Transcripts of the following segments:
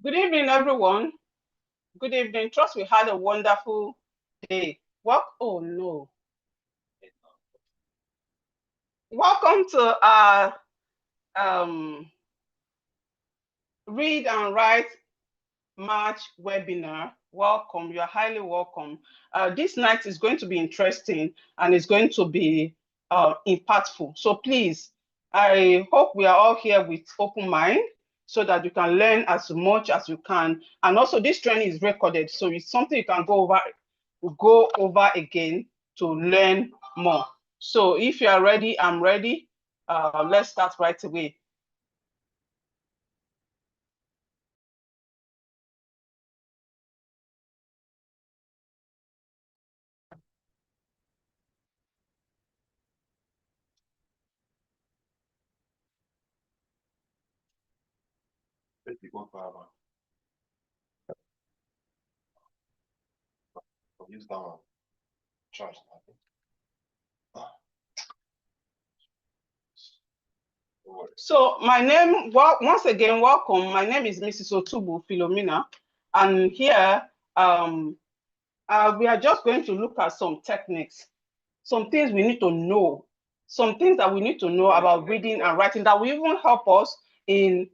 Good evening, everyone. Good evening. Trust we had a wonderful day. Oh no. Welcome to our Read and Write March webinar. Welcome. You're highly welcome. This night is going to be interesting and it's going to be impactful. So please, I hope we are all here with open mind so that you can learn as much as you can. And also this training is recorded, so it's something you can go over again to learn more. So if you are ready, I'm ready. Let's start right away. So my name, well, once again, welcome. My name is Mrs. Otubu Philomena, and here we are just going to look at some techniques, some things we need to know, some things that we need to know about reading and writing that will even help us in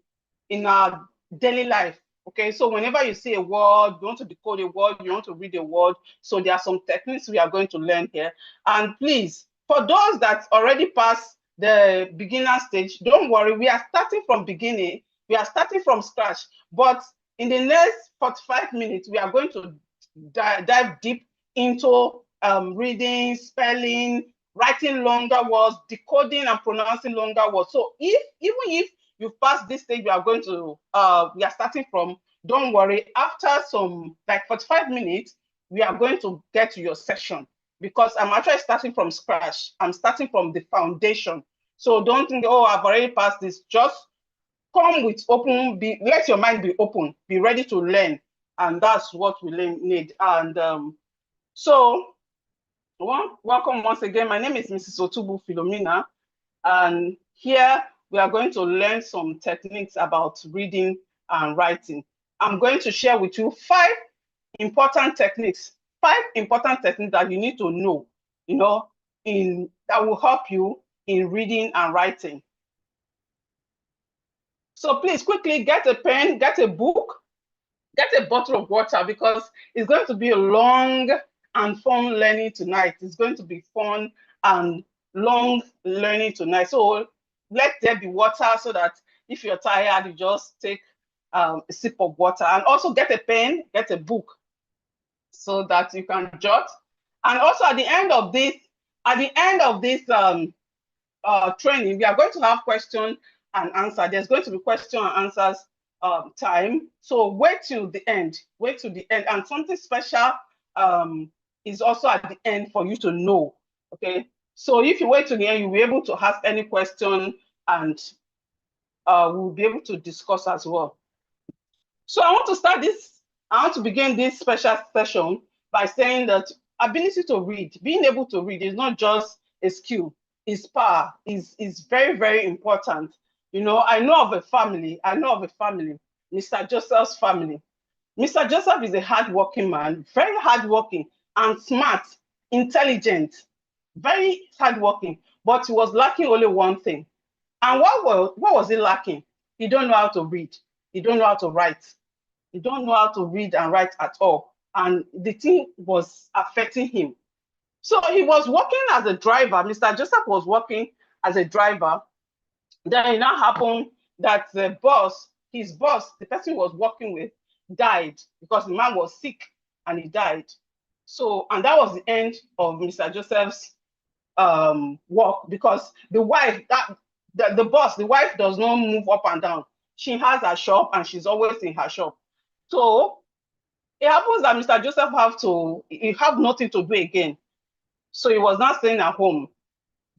our daily life. Okay, so whenever you see a word, you want to decode a word, you want to read a word, so there are some techniques we are going to learn here. And please, for those that already passed the beginner stage, don't worry, we are starting from beginning, we are starting from scratch. But in the next 45 minutes, we are going to dive deep into reading, spelling, writing longer words, decoding and pronouncing longer words. So even if you've passed this stage, we are starting from, don't worry, after some like 45 minutes, we are going to get to your session because I'm actually starting from scratch. I'm starting from the foundation. So don't think, oh, I've already passed this. Just come with let your mind be open, be ready to learn. And that's what we need. And welcome once again. My name is Mrs. Otubu Philomena. And here we are going to learn some techniques about reading and writing. I'm going to share with you 5 important techniques that you need to know, that will help you in reading and writing. So please quickly get a pen, get a book, get a bottle of water because it's going to be a long and fun learning tonight. It's going to be fun and long learning tonight. So let there be water so that if you're tired, you just take a sip of water. And also get a pen, get a book so that you can jot. And also at the end of this training, we are going to have question and answer. There's going to be question and answers time. So wait till the end. And something special is also at the end for you to know. Okay. So if you wait till the end, you'll be able to ask any question and we'll be able to discuss as well. So I want to begin this special session by saying that ability to read, being able to read is not just a skill, it's power, is very, very important. I know of a family, Mr. Joseph's family. Mr. Joseph is a hardworking man, very hardworking and smart, intelligent, very hardworking, but he was lacking only one thing. And what was he lacking? He don't know how to read. He don't know how to write. He don't know how to read and write at all. And the thing was affecting him. So he was working as a driver. Mr. Joseph was working as a driver. Then it now happened that his boss, the person he was working with, died because the man was sick and he died. So, and that was the end of Mr. Joseph's work because the wife, the wife does not move up and down. She has her shop and she's always in her shop. So it happens that Mr. Joseph have nothing to do again. So he was not staying at home.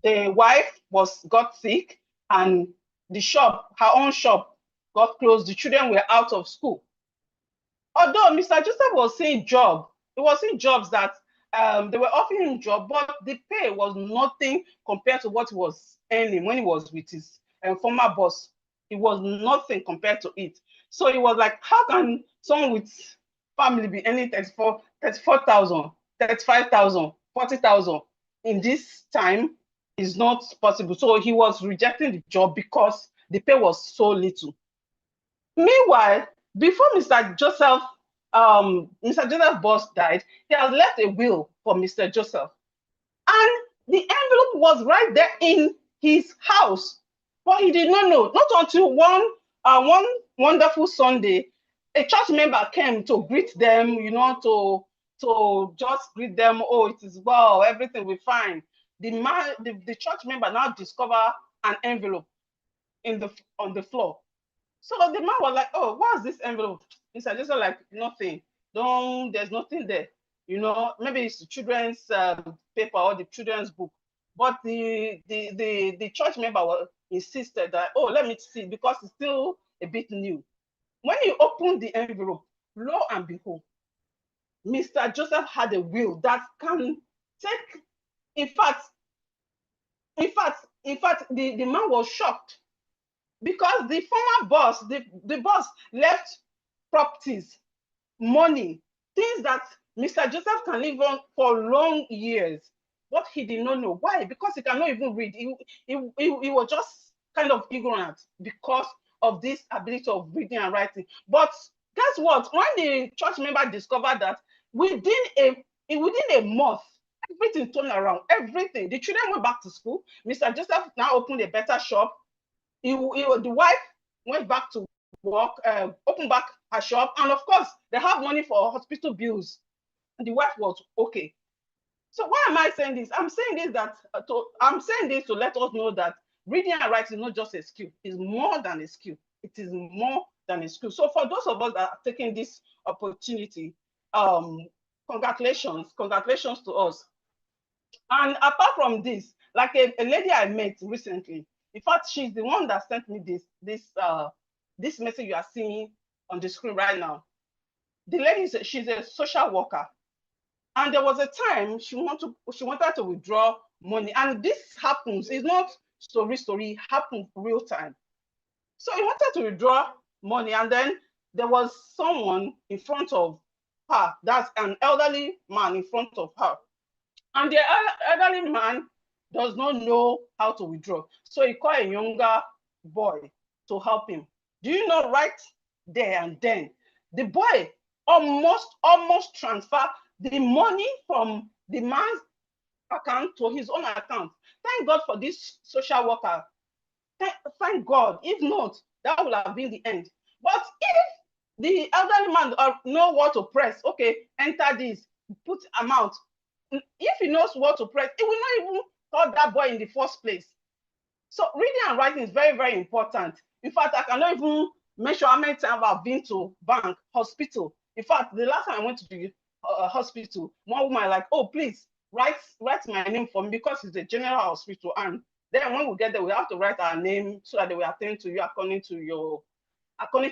The wife got sick and her own shop got closed. The children were out of school. Although Mr. Joseph was seeing jobs that they were offering him job, but the pay was nothing compared to what he was earning when he was with his former boss. It was nothing compared to it. So it was like, how can someone with family be earning 34,000, 35,000, 40,000 in this time? Is not possible. So he was rejecting the job because the pay was so little. Meanwhile, before Mr. Joseph boss died, he has left a will for Mr. Joseph. And the envelope was right there in his house. But he did not know. Not until one wonderful Sunday, a church member came to greet them, to just greet them. Oh, it is well, everything will be fine. The church member now discovered an envelope on the floor. So the man was like, "Oh, what's this envelope?" He said, "Just like nothing. There's nothing there. Maybe it's the children's paper or the children's book." But the church member insisted that, "Oh, let me see," because it's still a bit new. When he opened the envelope, lo and behold, Mr. Joseph had a will that can take. In fact, the man was shocked because the former boss, the boss left properties, money, things that Mr. Joseph can live on for long years. But he did not know. Why? Because he cannot even read. He was just kind of ignorant because of this ability of reading and writing. But guess what? When the church member discovered that within a month, everything turned around. Everything. The children went back to school. Mr. Joseph now opened a better shop. The wife went back to work, opened back her shop, and of course, they have money for hospital bills. And the wife was okay. So why am I saying this? I'm saying this to let us know that reading and writing is not just a skill; it's more than a skill. It is more than a skill. So for those of us that are taking this opportunity, congratulations to us. And apart from this, like a lady I met recently, in fact, she's the one that sent me this message you are seeing on the screen right now. The lady she's a social worker, and there was a time she wanted to withdraw money, and this happens. It's not story. It happens real time. So he wanted to withdraw money, and then there was someone in front of her. That's an elderly man in front of her, and the elderly man does not know how to withdraw. So he called a younger boy to help him. Do you know, right there and then, the boy almost transferred the money from the man's account to his own account. Thank God for this social worker. Thank God. If not, that would have been the end. But if the elderly man know what to press, okay, enter this, put amount. If he knows what to press, he will not even call that boy in the first place. So reading and writing is very, very important. In fact, I cannot even measure how many times I've been to bank, hospital. In fact, the last time I went to the hospital, one woman like, "Oh, please write my name for me," because it's a general hospital. And then when we get there, we have to write our name so that they will attend to you according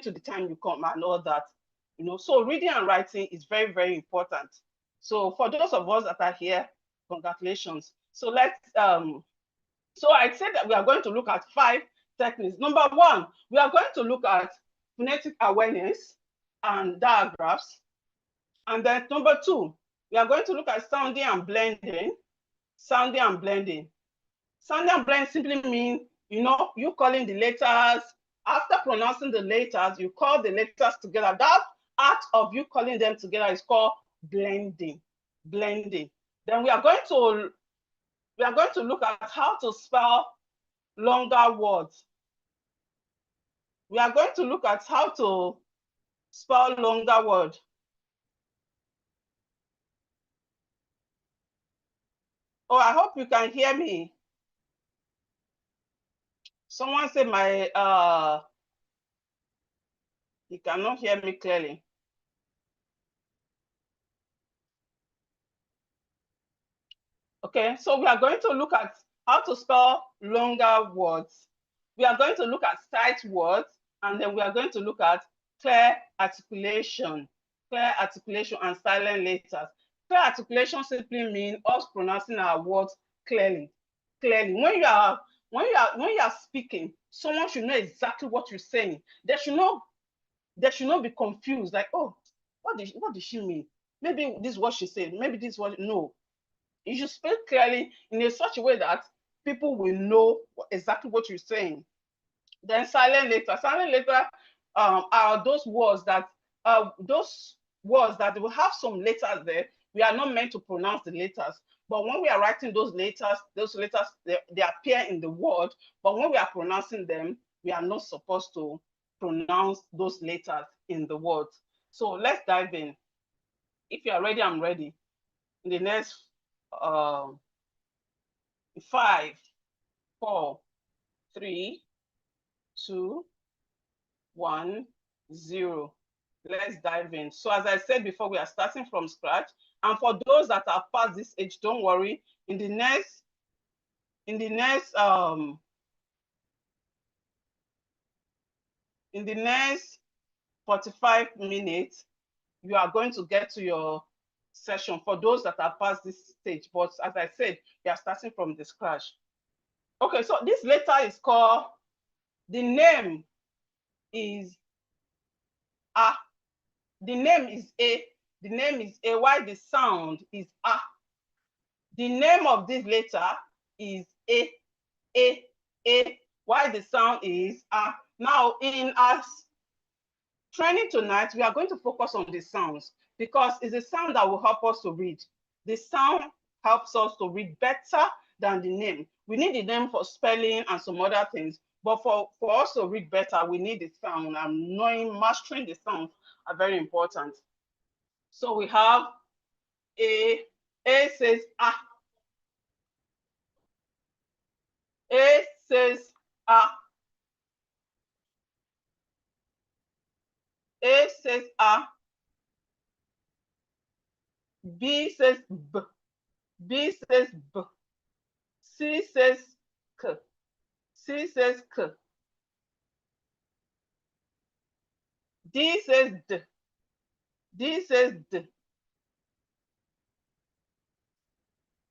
to the time you come and all that. So reading and writing is very, very important. So for those of us that are here, congratulations. So so I said that we are going to look at 5 techniques. Number 1, we are going to look at phonetic awareness and diagraphs. And then number 2, we are going to look at sounding and blending. Sounding and blending. Sounding and blending simply means, you calling the letters. After pronouncing the letters, you call the letters together. That act of you calling them together is called blending. Then we are going to look at how to spell longer words. We are going to look at how to spell longer word. Oh, I hope you can hear me. Someone said you cannot hear me clearly. Okay, so we are going to look at how to spell longer words. We are going to look at sight words, and then we are going to look at clear articulation and silent letters. Clear articulation simply means us pronouncing our words clearly. When you are speaking, Someone should know exactly what you're saying. They should not be confused, like, oh, what did she mean? Maybe this is what she said. Maybe this is what. No, you should speak clearly in a such a way that people will know exactly what you're saying. Then silent letter. Silent letter are those words that will have some letters there. We are not meant to pronounce the letters. But when we are writing those letters, they appear in the word. But when we are pronouncing them, we are not supposed to pronounce those letters in the word. So let's dive in. If you are ready, I'm ready. In the next uh, 5, 4, 3, 2, 1, 0. Let's dive in. So as I said before, we are starting from scratch. And for those that are past this age, don't worry. In the next 45 minutes, you are going to get to your session for those that are past this stage. But as I said, we are starting from the scratch. Okay, so this letter is called, the name is A. The name is A. The name is A, while the sound is A. The name of this letter is A, while the sound is A. Now, in our training tonight, we are going to focus on the sounds because it's the sound that will help us to read. The sound helps us to read better than the name. We need the name for spelling and some other things, but for us to read better, we need the sound, and mastering the sounds are very important. So we have A. A says A. A says A. A says A. B says B. B says B. C says K. C says K. D says D. D says D.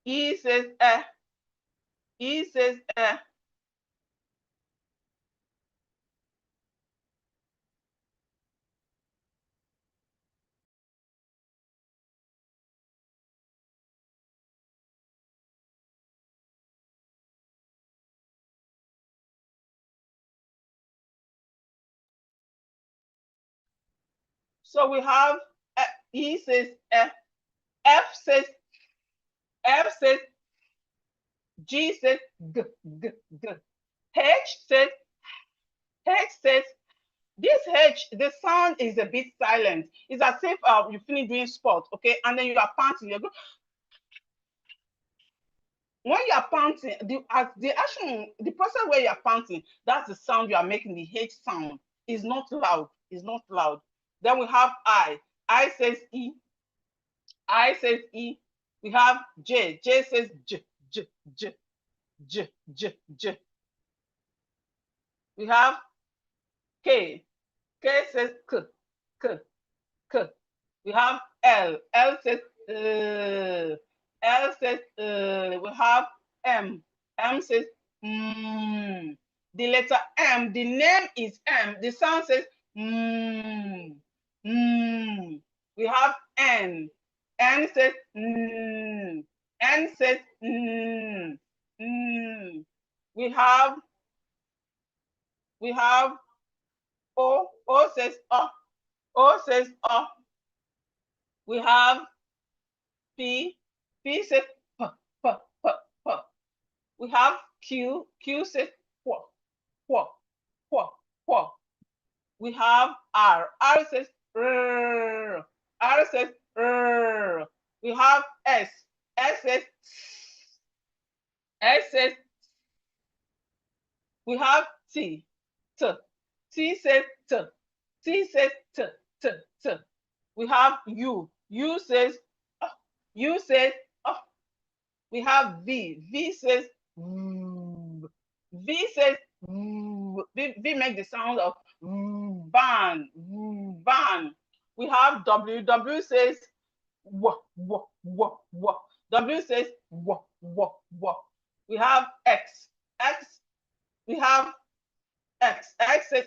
E says E. E says E. So we have E says E. F says F says G says G G G. H says this H, the sound is a bit silent. It's as if you finish doing sport, okay, and then you are panting. You're when you are panting, the process where you are panting, that's the sound you are making. The H sound is not loud. It's not loud. Then we have I. I says E. I says E. We have J. J says J. J. J. J. J. J. We have K. K says K. K. K. We have L. L says L says we have M. M says mm. The letter M, the name is M. The sound says mm. Mm. We have N. N says mm. N says mm. Mm. We have O. O says O. O says O. We have P. P says P. P. P. P. We have Q. Q says Qu. Qu. Qu. Qu. We have R. R says R. R says R. We have S. S says S says. We have T. T. T says T. T says T. T. T. We have U. U says U says we have V. V says V. V says V. V makes the sound of van. Van. We have W. W says w. W. W. W. W says w. W. W. We have X. X. We have X. X says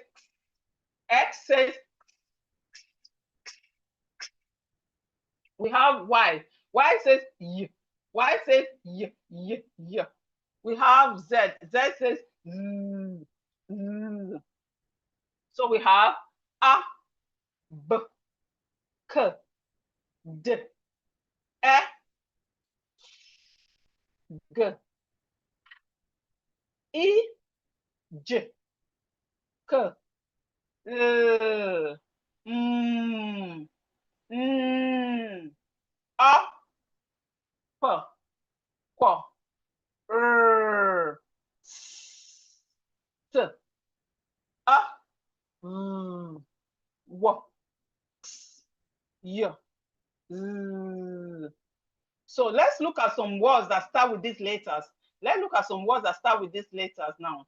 X says we have Y. Y says Y. Y says Y, Y, Y. We have Z. Z says Z, Z. So we have A, B, K, D, E, G, I, J, K, L, M, N, A, P, Q, R, S, T, A, W, X, Y, Z. So let's look at some words that start with these letters. Let's look at some words that start with these letters now.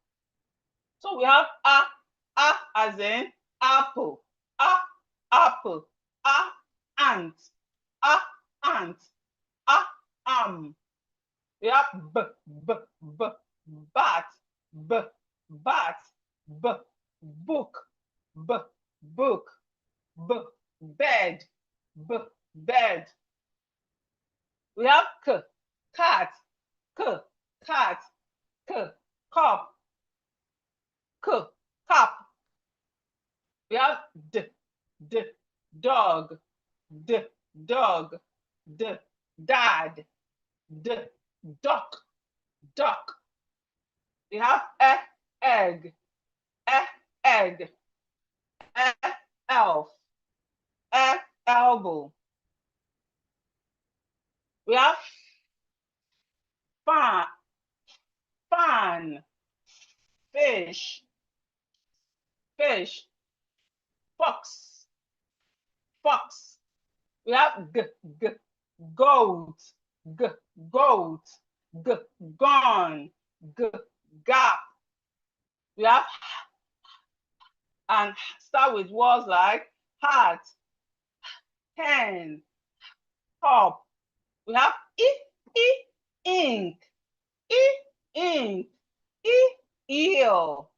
So we have a as in apple, apple, ant, ant, am. We have b, bat, b, bat, b, book, b, book, b, bed, b, bed. We have cat, k, cat, k, cup, k, cup. We have dog, dog, dad, duck, duck. We have egg, egg, elf, elbow. We have fan, fish, fox, fox. We have goat, goat, gone, gap. We have and start with words like hat, pen, cup. We have ink, ink, eel,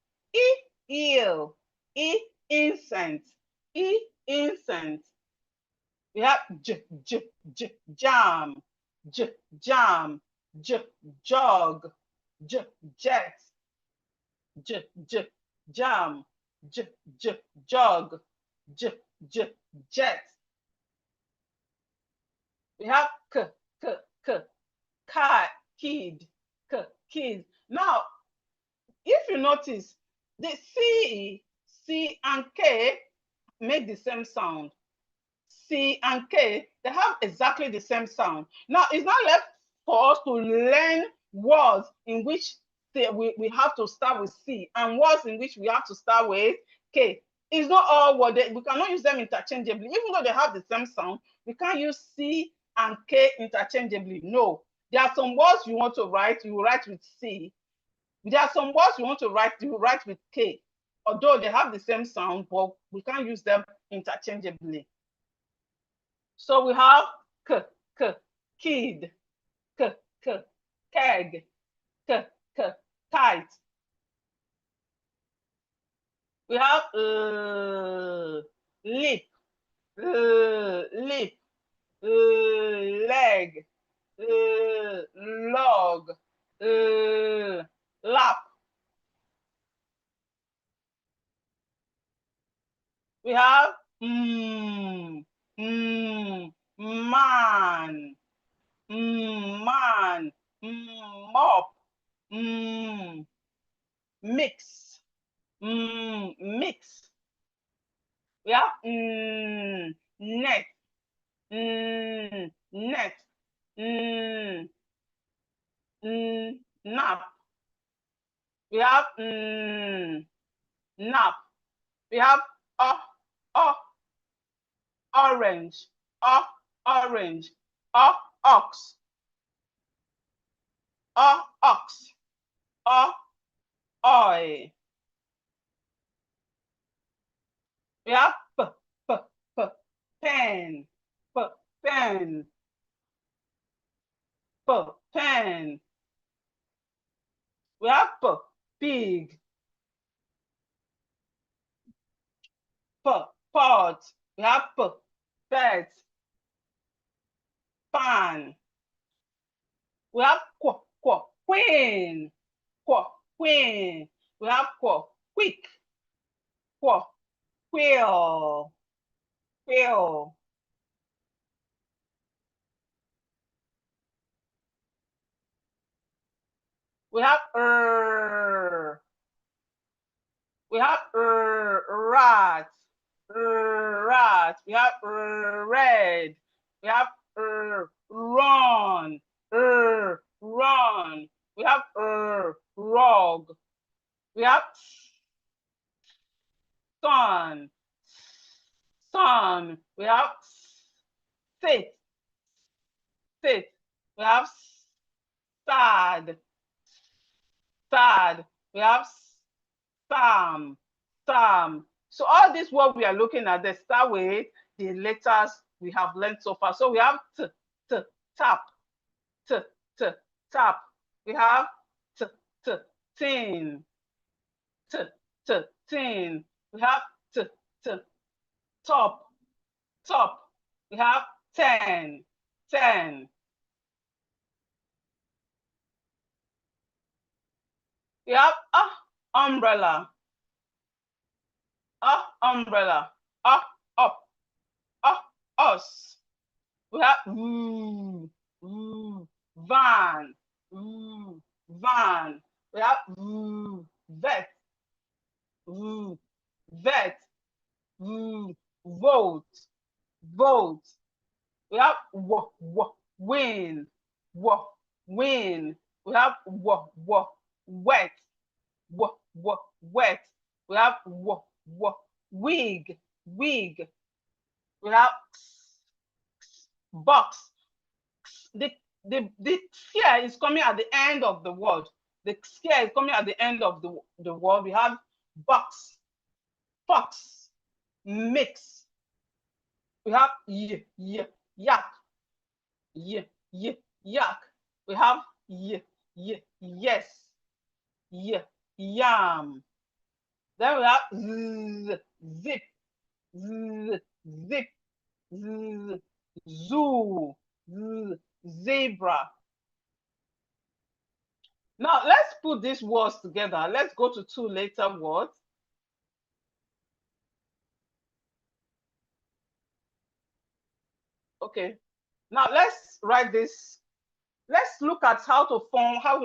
eel, incense, incense. We have jam, jam, jog, jet, jam, jog, jet. We have kid, kid. Now, if you notice, the C and K make the same sound. C and K, they have exactly the same sound. Now, it's not left for us to learn words in which we have to start with C and words in which we have to start with K. It's not all words. We cannot use them interchangeably. Even though they have the same sound, we can't use C and K interchangeably. No. There are some words you want to write, you write with C. There are some words you want to write, you write with K. Although they have the same sound, but we can't use them interchangeably. So we have kid, keg, kite. We have lip, lip, leg, log, lap. We have man, man, mop, mix, mix. We have net, net, nap. We have nap. We have orange, orange, ox, ox, oil. We have pen, pen, pen. We have pig, pot. We have pet, pan. We have queen, queen. We have quick, quill, quill. We have we have rat, rat. We have red. We have run, run. We have rug. We have sun, sun. We have sit, sit. We have sad, sad. We have psalm, psalm. So all this what we are looking at, they start with the letters we have learned so far. So we have tap, t, tap. We have t, tin, t, tin. We have t, top, top. We have 10, 10. We have umbrella, umbrella, up, us. We have van, van. We have vet, vet, vote, vote. We have win, win. We have wet, wet. We have wig, wig. We have box. The scare is coming at the end of the word. The scare is coming at the end of the word. We have box, fox, mix. We have yak, yak. We have yes, yam. Then we have zip, zip, zoo, zebra. Now let's put these words together. Let's go to 2 later words. Okay. Now let's write this. Let's look at how to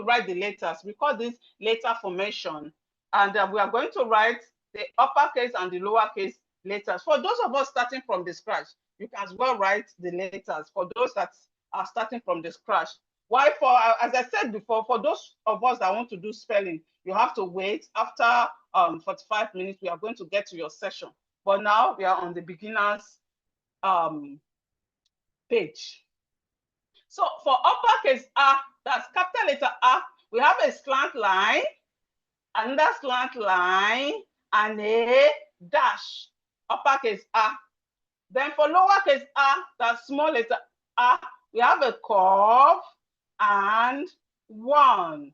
write the letters. We call this letter formation. And we are going to write the uppercase and the lowercase letters. For those of us starting from the scratch, you can as well write the letters for those that are starting from the scratch. Why for, as I said before, for those of us that want to do spelling, you have to wait. After 45 minutes, we are going to get to your session. But now we are on the beginners page. So for uppercase A, that's capital letter A, we have a slant line, another slant line, and a dash, uppercase A. Then for lowercase a, that's small letter a, we have a curve and 1.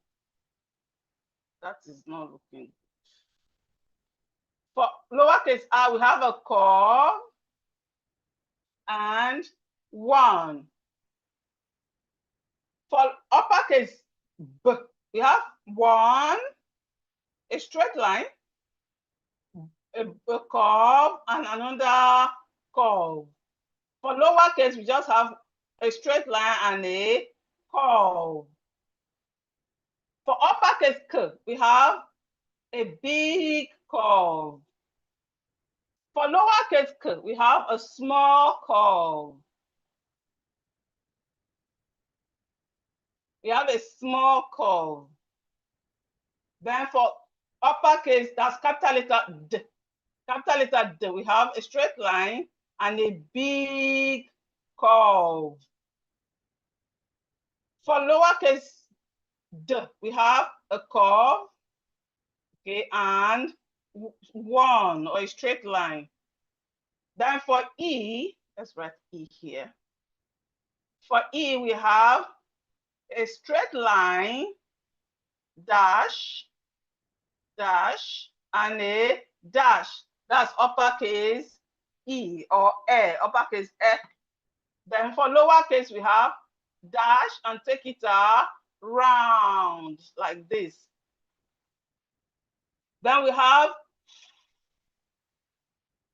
That is not looking. For lowercase a, we have a curve and 1. For uppercase B, we have 1, a straight line, a curve, and another curve. For lowercase, we just have a straight line and a curve. For uppercase K, we have a big curve. For lowercase k, we have a small curve. We have a small curve. Then for uppercase, that's capital letter D. Capital letter D, we have a straight line and a big curve. For lowercase d, we have a curve, okay, and 1 or a straight line. Then for E, let's write E here. For E, we have a straight line, dash, dash, and a dash. That's uppercase E or E, uppercase E. Then for lowercase, we have dash and take it around like this. Then we have,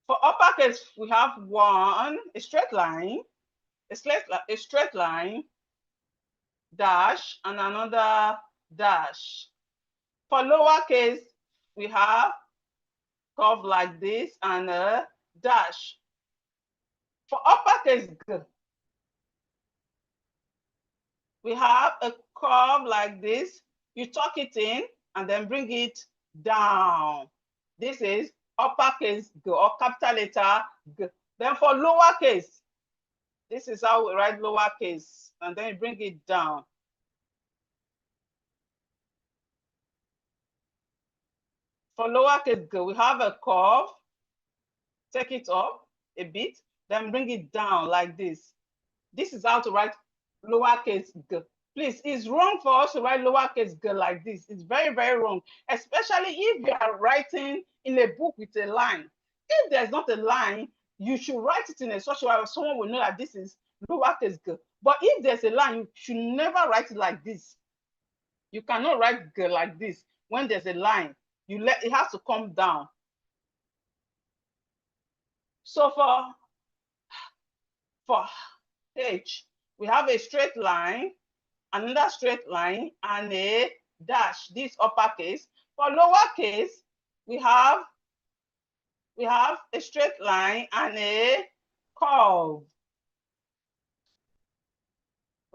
for uppercase, we have one, a straight line, a straight line, dash, and another dash. For lowercase, we have curve like this and a dash. For uppercase G, we have a curve like this. You tuck it in and then bring it down. This is uppercase G or capital letter G. Then for lowercase, this is how we write lowercase, and then you bring it down. For lowercase G, we have a curve. Take it up a bit, then bring it down like this. This is how to write lowercase G. Please, it's wrong for us to write lowercase G like this. It's very, very wrong, especially if you are writing in a book with a line. If there's not a line, you should write it in a such a way someone will know that this is lowercase G. But if there's a line, you should never write it like this. You cannot write G like this when there's a line. It has to come down. So for H, we have a straight line, another straight line, and a dash, this uppercase. For lowercase, we have a straight line and a curve.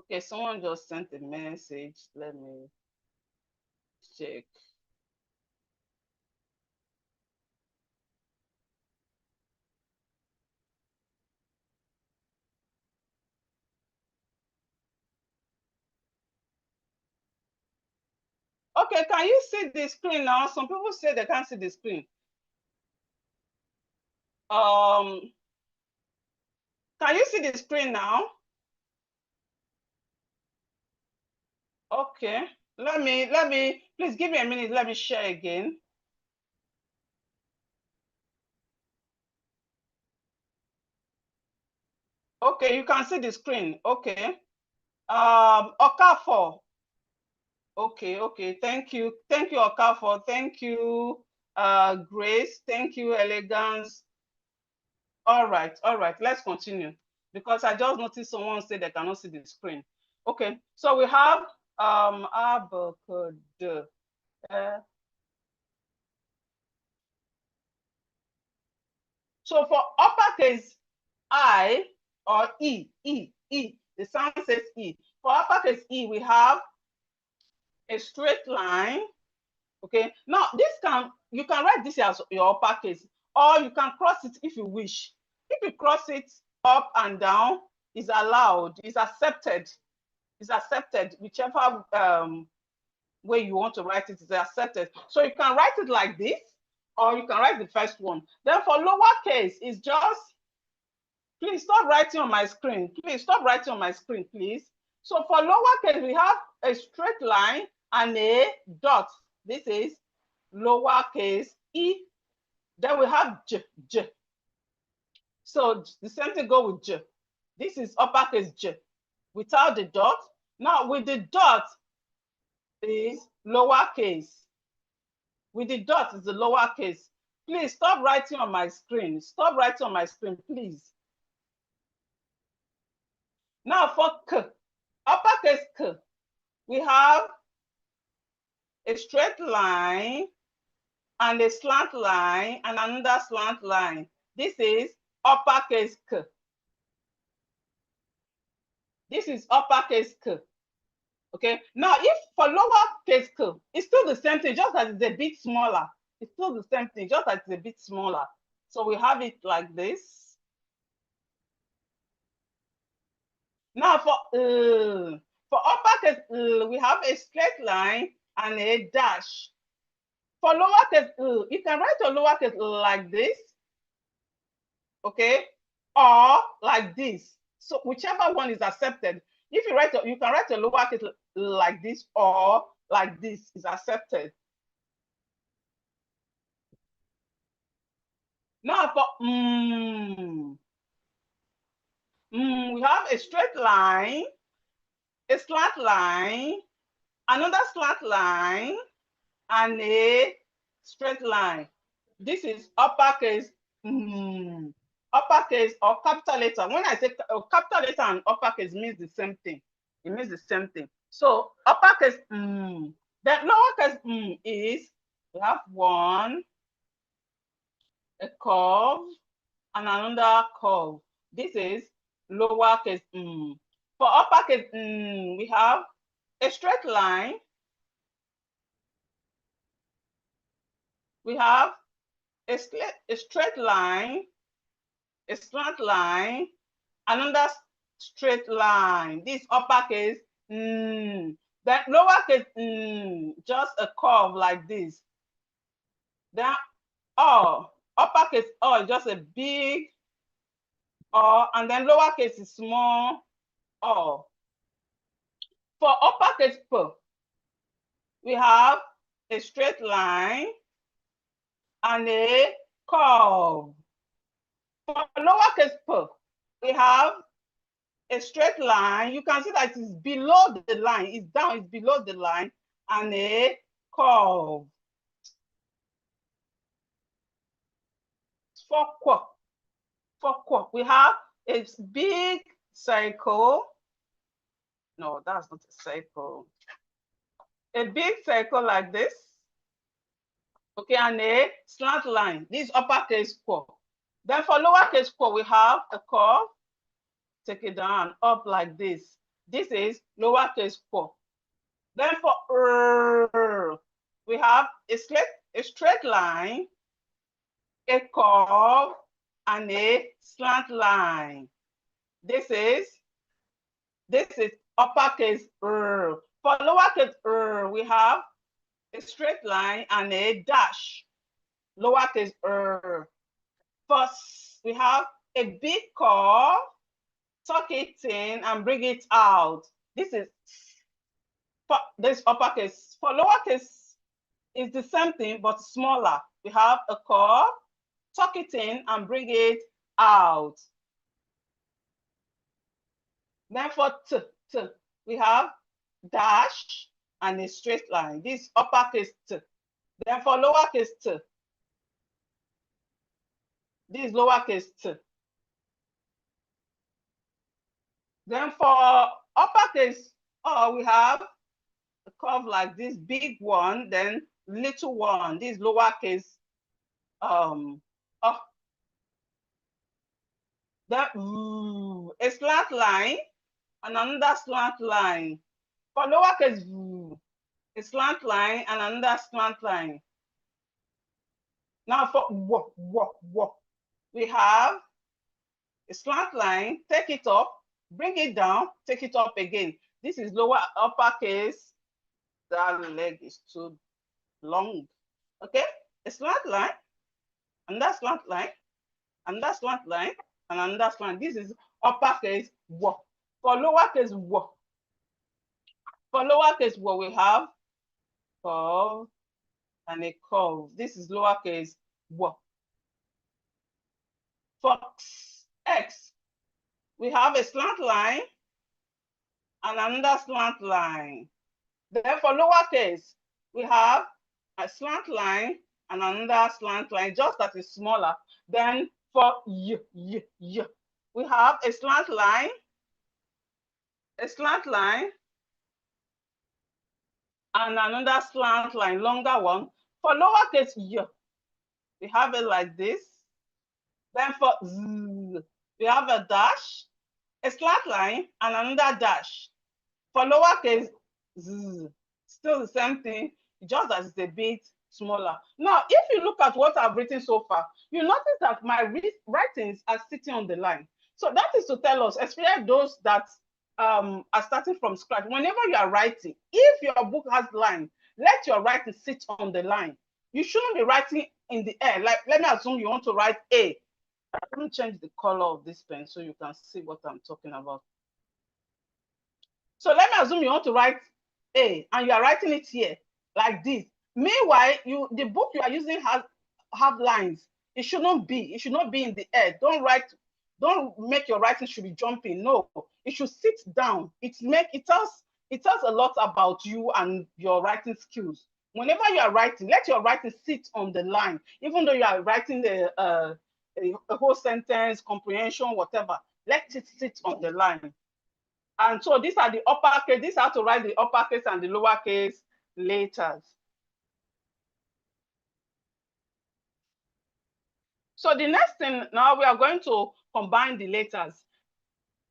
Okay, someone just sent a message. Let me check. Okay, can you see the screen now? Some people say they can't see the screen. Can you see the screen now? Okay, let me, please give me a minute. Let me share again. Okay, you can see the screen. Okay. Okafor. Okay. Thank you, Okafor. Thank you, Grace. Thank you, Elegance. All right. Let's continue because I just noticed someone said they cannot see the screen. Okay, so we have so for uppercase I or E, the sound says E. For uppercase E, we have a straight line. Okay, now you can write this as your uppercase, or you can cross it if you wish. If you cross it up and down, is allowed, is accepted, whichever way you want to write it is accepted. So you can write it like this, or you can write the first one. Then for lowercase, it's just, please stop writing on my screen. Please stop writing on my screen, please. So for lowercase, we have a straight line and a dot. This is lowercase E. Then we have J. So the same thing go with J. This is uppercase J without the dot. Now with the dot is lowercase. With the dot is the lowercase. Please stop writing on my screen. Stop writing on my screen, please. Now for K, uppercase K, we have a straight line and a slant line and another slant line. This is uppercase K. This is uppercase K. Okay, now if for lowercase K, it's still the same thing, just that it's a bit smaller. It's still the same thing, just that it's a bit smaller. So we have it like this. Now for uppercase, we have a straight line and a dash. For lowercase, you can write a lowercase like this, okay, or like this. So whichever one is accepted. If you you can write a lowercase like this or like this is accepted. we have a straight line, a slant line, another slant line, and a straight line. This is uppercase, uppercase or capital letter. When I say capital letter and uppercase means the same thing. It means the same thing. So uppercase, then lowercase is, we have one, a curve, and another curve. This is lowercase. For uppercase, we have a straight line. We have a straight line, a slant line, another straight line. This uppercase, then lowercase, just a curve like this. Then uppercase is just a big and then lowercase is small or. For uppercase P, we have a straight line and a curve. For lowercase p, we have a straight line. You can see that it's below the line. It's down, it's below the line, and a curve. For quirk, we have a big circle. No, that's not a circle. A big circle like this. Okay, and a slant line. This uppercase quirk. Then for lowercase quirk, we have a curve. Take it down, up like this. This is lowercase quirk. Then for we have a straight line, a curve, and a slant line. This is uppercase For lowercase we have a straight line and a dash. Lowercase First, we have a big curve, tuck it in and bring it out. This is for this uppercase. For lowercase, it's the same thing but smaller. We have a curve, tuck it in and bring it out. Then for t, we have dash and a straight line. This uppercase t. Then for lowercase t, this lowercase t. Then for uppercase we have a curve like this, big one, then little one, this lowercase then a slant line and another slant line. For lowercase a slant line and another slant line. Now for we have a slant line, take it up, bring it down, take it up again. This is uppercase. That leg is too long. Okay, a slant line, and that slant line, and that slant line, and another slant. This is uppercase w. For lowercase w, we have curve and a curve. This is lowercase w. For x, we have a slant line and another slant line. Then for lowercase, we have a slant line and another slant line, just that is smaller. Then for y, we have a slant line, and another slant line, longer one. For lowercase y, we have it like this. Then for z, we have a dash, a slant line, and another dash. For lowercase z, still the same thing, just as it's a bit smaller. Now, if you look at what I've written so far, you notice that my writings are sitting on the line. So that is to tell us, especially those that are starting from scratch, whenever you are writing, if your book has line, let your writing sit on the line. You shouldn't be writing in the air. Like, let me assume you want to write A. Let me change the color of this pen so you can see what I'm talking about. So let me assume you want to write A and you are writing it here like this. Meanwhile, the book you are using have lines. It should not be. It should not be in the air. Don't make your writing should be jumping. No, it should sit down. It tells a lot about you and your writing skills. Whenever you are writing, let your writing sit on the line. Even though you are writing a whole sentence, comprehension, whatever, let it sit on the line. And so these are the uppercase. These are to write the uppercase and the lowercase letters. So the next thing now, we are going to combine the letters.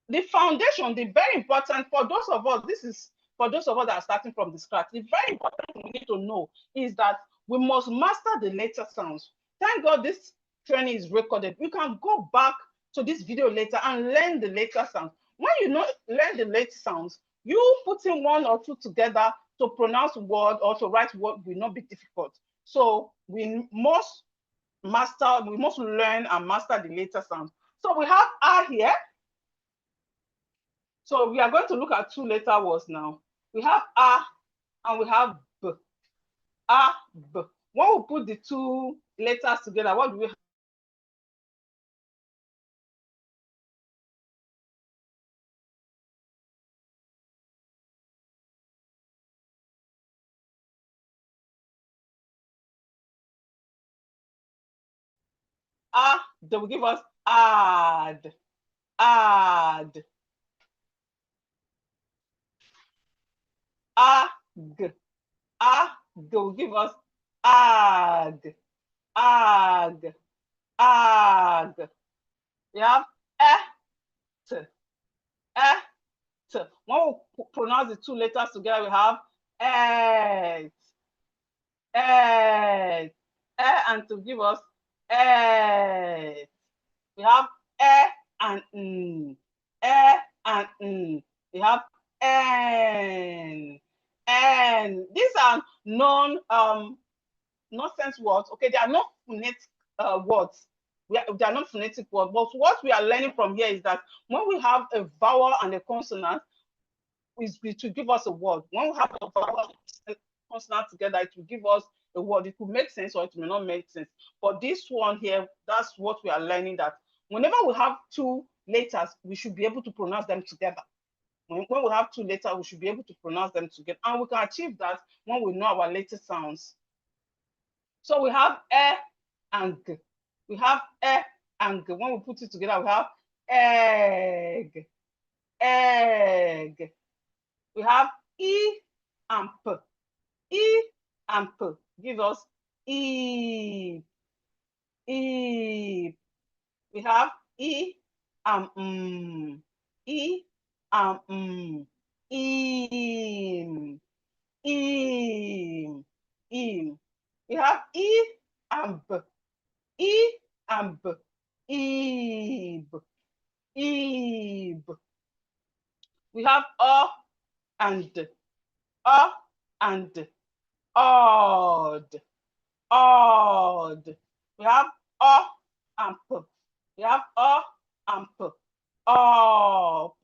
The foundation, the very important for those of us, this is for those of us that are starting from the scratch, the very important thing we need to know is that we must master the letter sounds. Thank God this training is recorded. You can go back to this video later and learn the letter sounds. When you learn the letter sounds, you putting one or two together to pronounce word or to write word will not be difficult. So we must learn and master the letter sounds. So we have R here. So we are going to look at two letter words now. We have A and we have B. A, B. When we put the two letters together, what do we have? A, they will give us add. Add. Ag. Ag will give us ag. Ag. Ag. We have et. Et. When we pronounce the two letters together, we have et. Et. And to give us et. We have and n. And n. We have n. These are nonsense words. Okay, they are not phonetic words. They are not phonetic words. But what we are learning from here is that when we have a vowel and a consonant, it will give us a word. When we have a vowel and a consonant together, it will give us a word. It will make sense or it may not make sense. But this one here, that's what we are learning, that whenever we have two letters, we should be able to pronounce them together. When we have two letters, we should be able to pronounce them together. And we can achieve that when we know our letter sounds. So we have and g. We have and g. When we put it together, we have egg. Egg. We have and p. And p give us e. E. We have and e and im. We have and b. And b. Ib. We have and and odd. We have and p. We have and p. Up.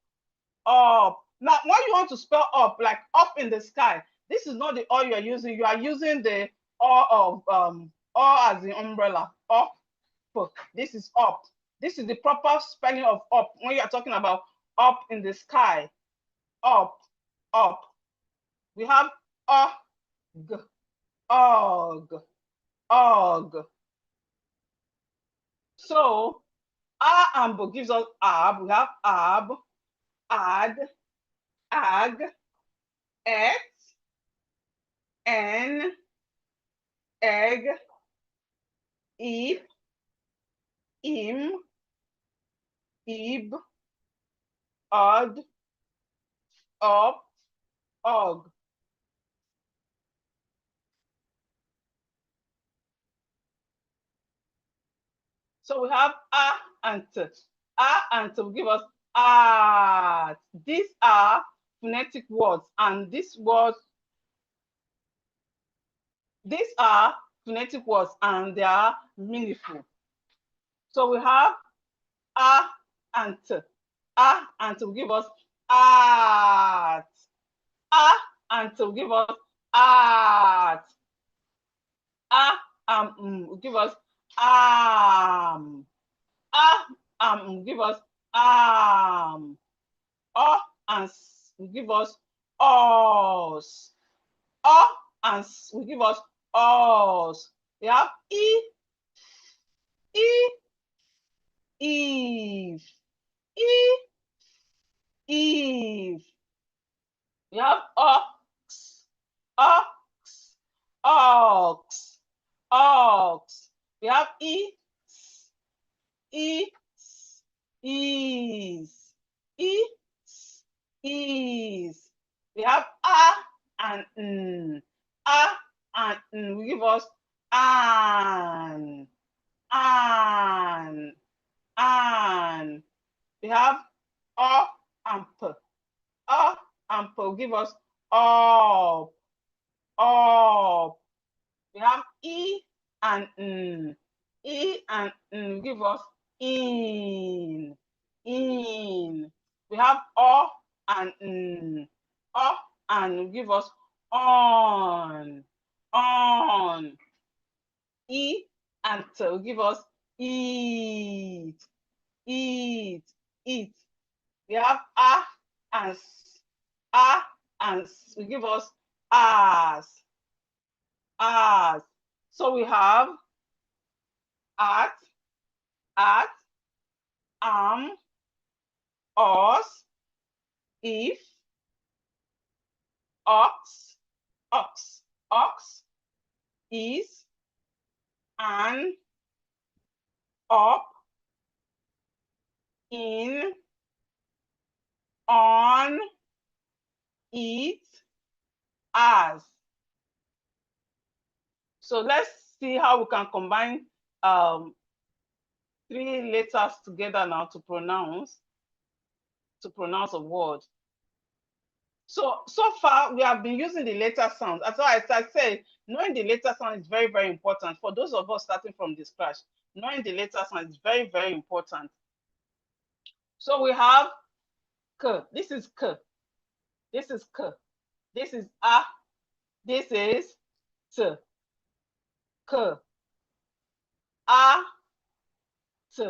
Now, when you want to spell up, like up in the sky, this is not the O you are using. You are using the O of O as the umbrella. Up. This is up. This is the proper spelling of up when you are talking about up in the sky. Up. We have og. So and b gives us ab. We have ab, add, ag, et, en, egg, ip, im, ib, odd, up, og. So we have a and t. A and t will give us art. These are phonetic words, and these are phonetic words, and they are meaningful. So we have a and t. A and t will give us art. A and t will give us art. A will give us Give us and will give us us. And will give us us. We have if. We have ox. We have is. We have and and will give us an. We have and p. And p will give us up. We have and n. And n will give us in. We have and n. And will give us on. And t will give us eat. We have and will give us as. So we have at, us, if, ox, is, and, up, in, on, it, as. So let's see how we can combine 3 letters together now to pronounce a word. So far we have been using the letter sounds. As I said, knowing the letter sound is very, very important for those of us starting from the scratch. Knowing the letter sound is very, very important. So we have k. This is k. This is k. This is a. This is t. K. A. T.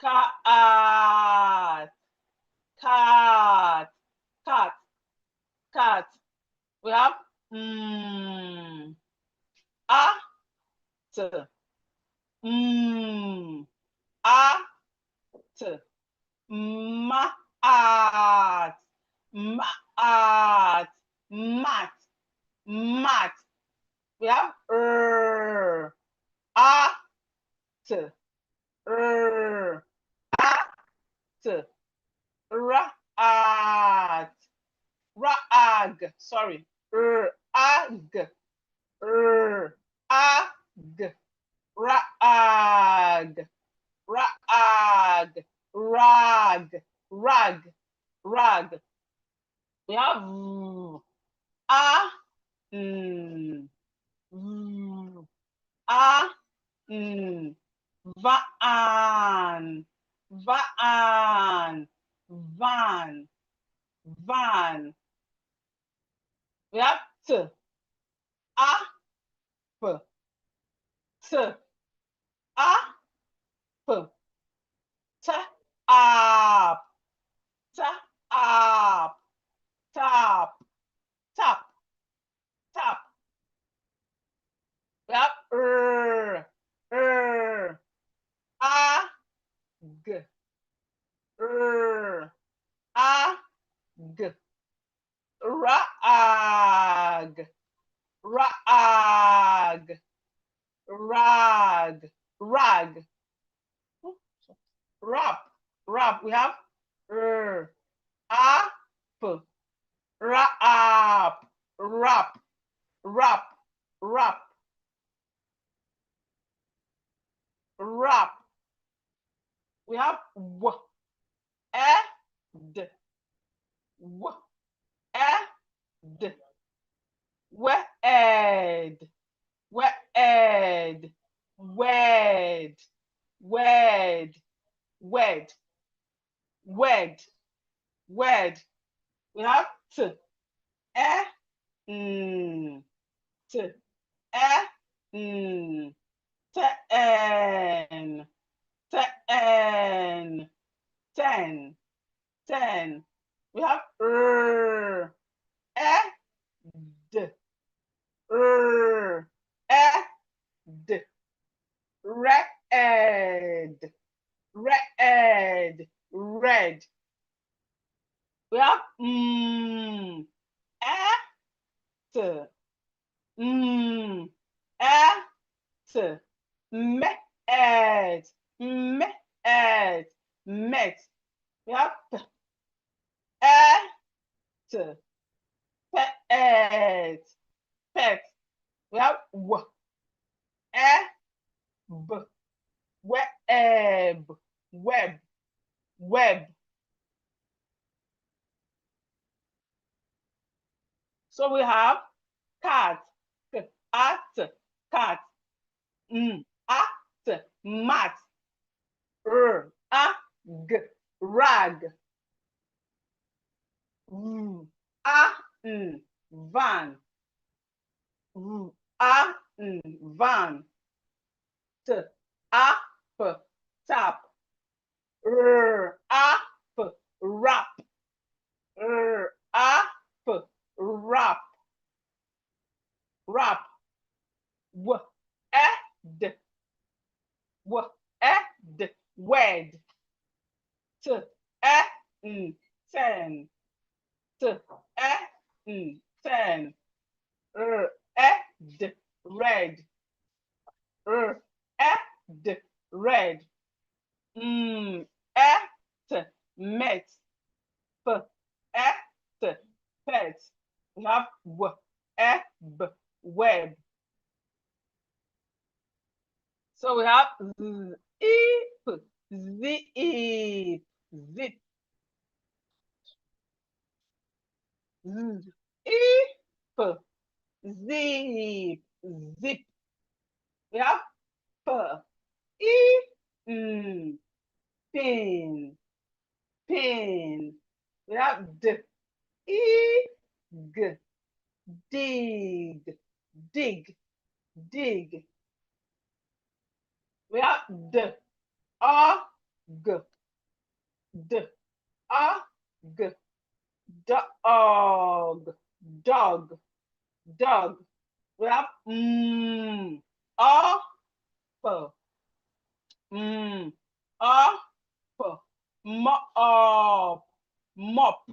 Cat. We have a. T. A. T. Ma. At. Mat. We have a. T. A. T. Rag. Sorry. Ag. Ag. Rag. We have a. Van. We have t. A. P. T. A. P. T. Up. Tap. We have ag. Ag. Rag. Rap. We have up. Rap. We have ed. Wed. We have t. T. ten, ten, ten, ten. We have ed, ed, red, red, red. We have et, et, met, met, met. We have pet, pet, pet. We have web, web, web. So we have cat, at, cat, at, mat, rag, van, van, tap, rap, rap, rap, ed, wed, ten, ten, ed, red, ed, red, et, met, et, pet. We have web. So we have zip, zip, zip, zip, zip, zip. We have pin, pin, pin. We have dig, dig, dig, dig. We have dog, dog, dog, dog, dog. We have up, up, mop, mop,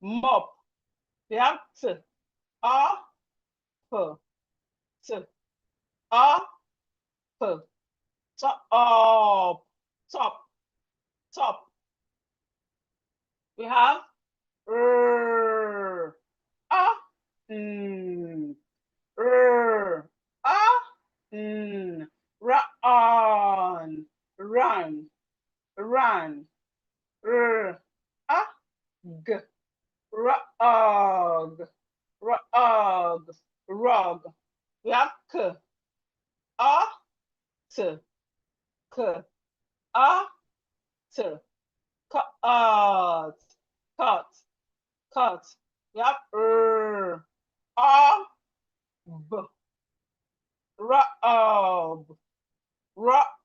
mop. We have up, up, top, top, top. We have ah, run, run, run, g, rug, rug, rug. We have k, t, k, t, cut, cut, cut. We have b, rub,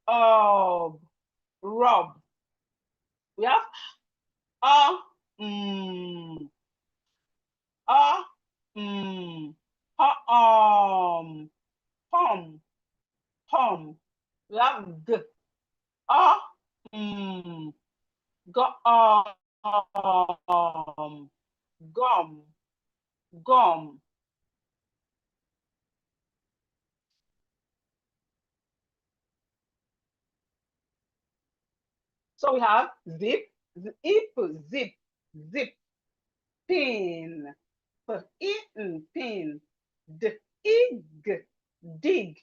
rub, rub. We have hum, hum, hum. We have g, gum, gum, gum. So we have zip, zip, zip, pin, pin, dig, dig,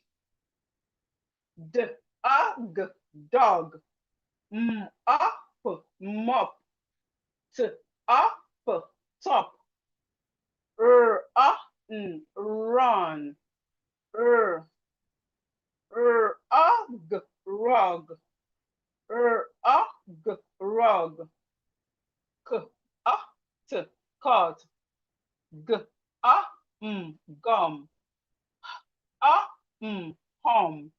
dog, mop, top, run, rug, rug, cut, gum, hum,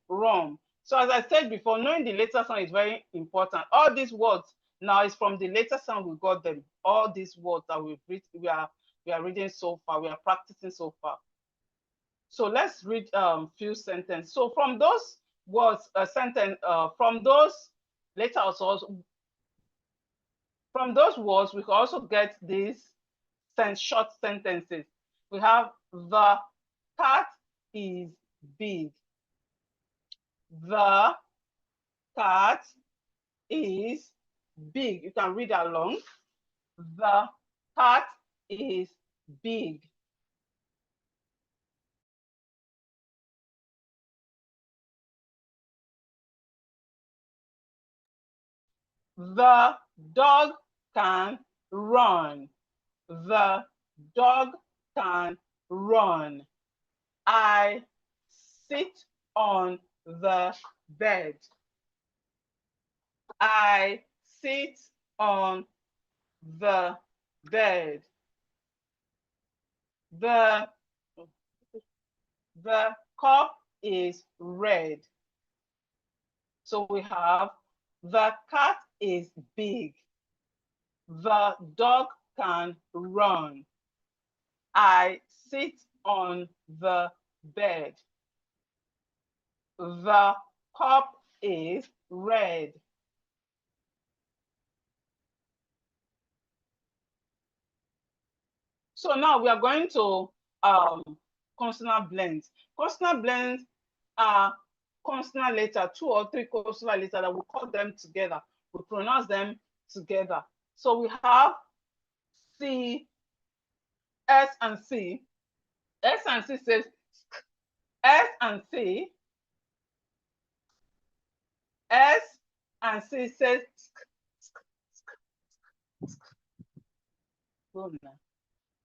rum. So as I said before, knowing the later sound is very important. All these words now is from the later sound we got them. All these words that we are reading so far, we are practicing so far. So let's read few sentences. So from those words, from those letters also, from those words, we can also get these short sentences. We have the cat is big. The cat is big. You can read along. The cat is big. The dog can run. The dog can run. I sit on the bed. I sit on the bed. The cup is red. So we have the cat is big. The dog can run. I sit on the bed. The cup is red. So now we are going to consonant blends. Consonant blends are consonant letter, 2 or 3 consonant letters that we call them together. We pronounce them together. So we have C, S and C. S and C says S and C. S and C says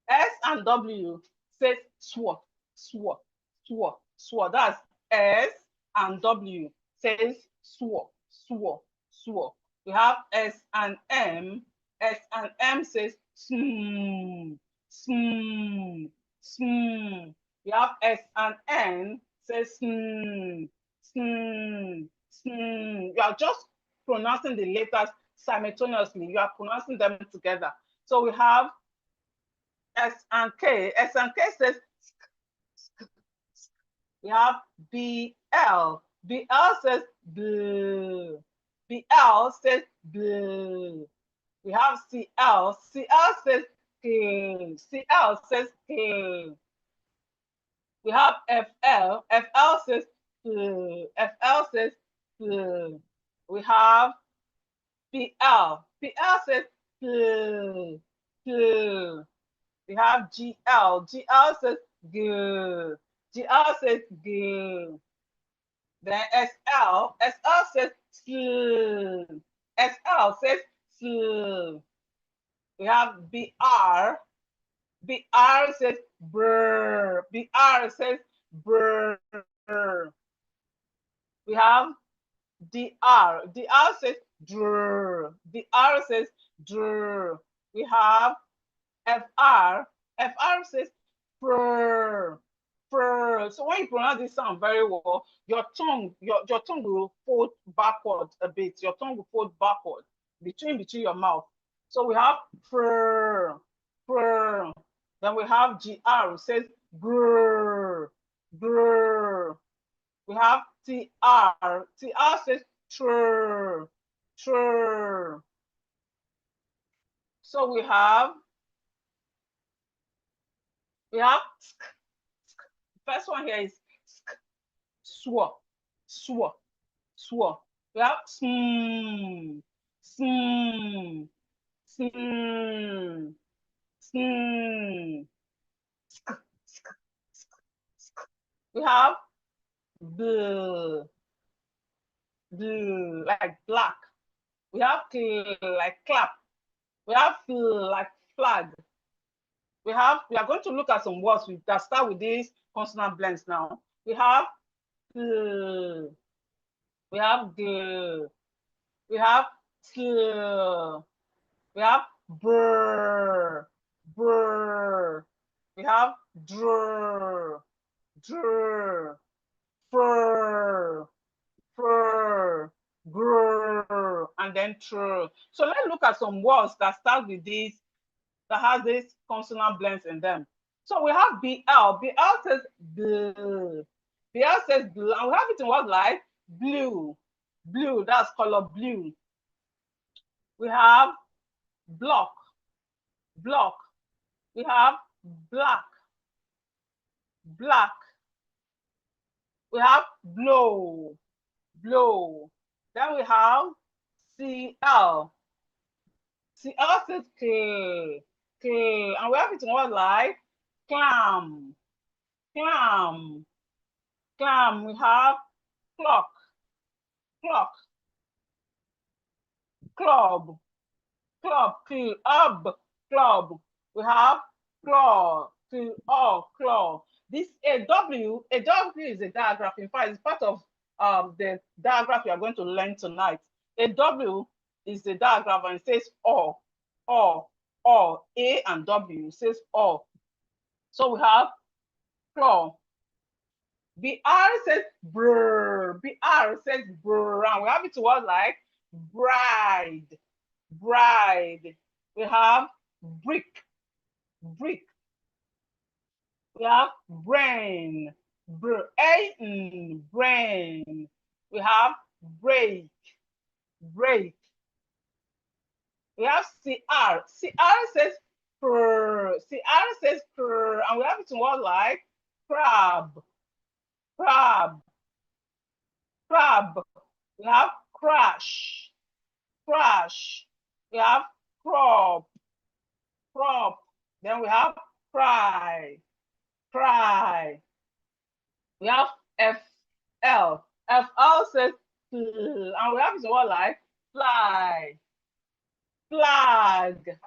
S and W says swat, swat, swat, swat. That's S and W says swat, swat, swat. We have S and M. S and M says sm, sm, sm. We have S and N says sm, sm, sm. You are just pronouncing the letters simultaneously. You are pronouncing them together. So we have S and K. S and K says we have BL. BL says blue. BL says blue. We have CL. CL says kill. CL says kill. We have FL. FL says flu. FL says flu. We have PL. PL says flu. Flu. We have GL. GL says good. GL says good. Then SL. SL says slow. SL says slow. We have BR. BR says brr. BR says brr. We have DR. DR says drr. DR says drr. We have FR. FR says fur. Fur. So when you pronounce this sound very well, your tongue will fold backward a bit. Your tongue will fold backward between your mouth. So we have fur, fur. Then we have GR, says grr, grr. We have TR. TR says trr, trr. So we have sk. First one here is sk, swa, swa, swa. We have sm, sm, sm, sm. Sk, sk, sk, sk. We have bl, bl, like black. We have cl, like clap. We have fl, like flag. We are going to look at some words that start with these consonant blends now. We have we have g, we have sl, we have brr, brr, we have drr, drr, fur, fur, grr, and then tr. So let's look at some words that start with this, that has these consonant blends in them. So we have BL. BL says bl. BL says blue, and we have it in words like blue. Blue, that's color blue. We have block. Block. We have black. Black. We have blow. Blow. Then we have CL. CL says K. K. And we have it in words like clam. Clam. Clam. We have clock. Clock. Club. Club. Club. We have claw. Claw. This AW is a diagraph. In fact, it's part of the diagraph we are going to learn tonight. AW is the diagram and it says or, A and W says or. So we have claw. BR says brr. BR says brr. And we have it to words like bride. Bride. We have brick. Brick. We have brain. Brain. Brain. We have break. Break. We have CR. CR says crr. CR says crr. And we have it in words like crab. Crab. Crab. We have crash. Crash. We have crop. Crop. Then we have cry. Cry. We have FL. FL says and we have it in words like fly. Flag.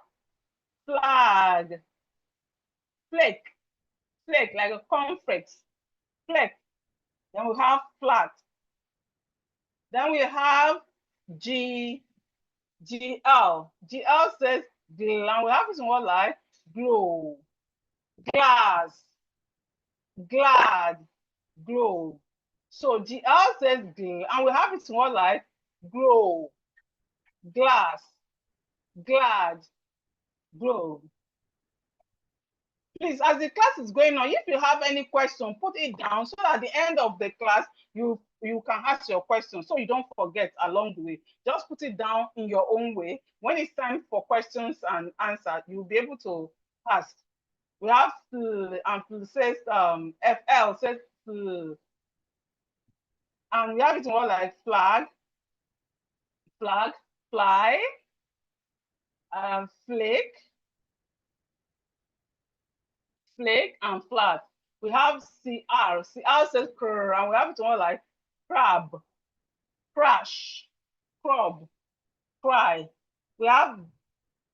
Flag. Flake. Flake, like a cornflakes. Flake. Then we have flat. Then we have GL. GL says gl, and we have it in words like glow. Glass. Glad. Glow. So GL says gl, and we have it in words like glow. Glass. Glad. Glow. Please, as the class is going on, if you have any question, put it down so that at the end of the class, you can ask your question so you don't forget along the way. Just put it down in your own way. When it's time for questions and answers, you'll be able to ask. We have and says FL says and we have it more like flag, flag, fly, flake, flake, and flat. We have CR. CR says crr, and we have it more like crab, crash, crab, cry. We have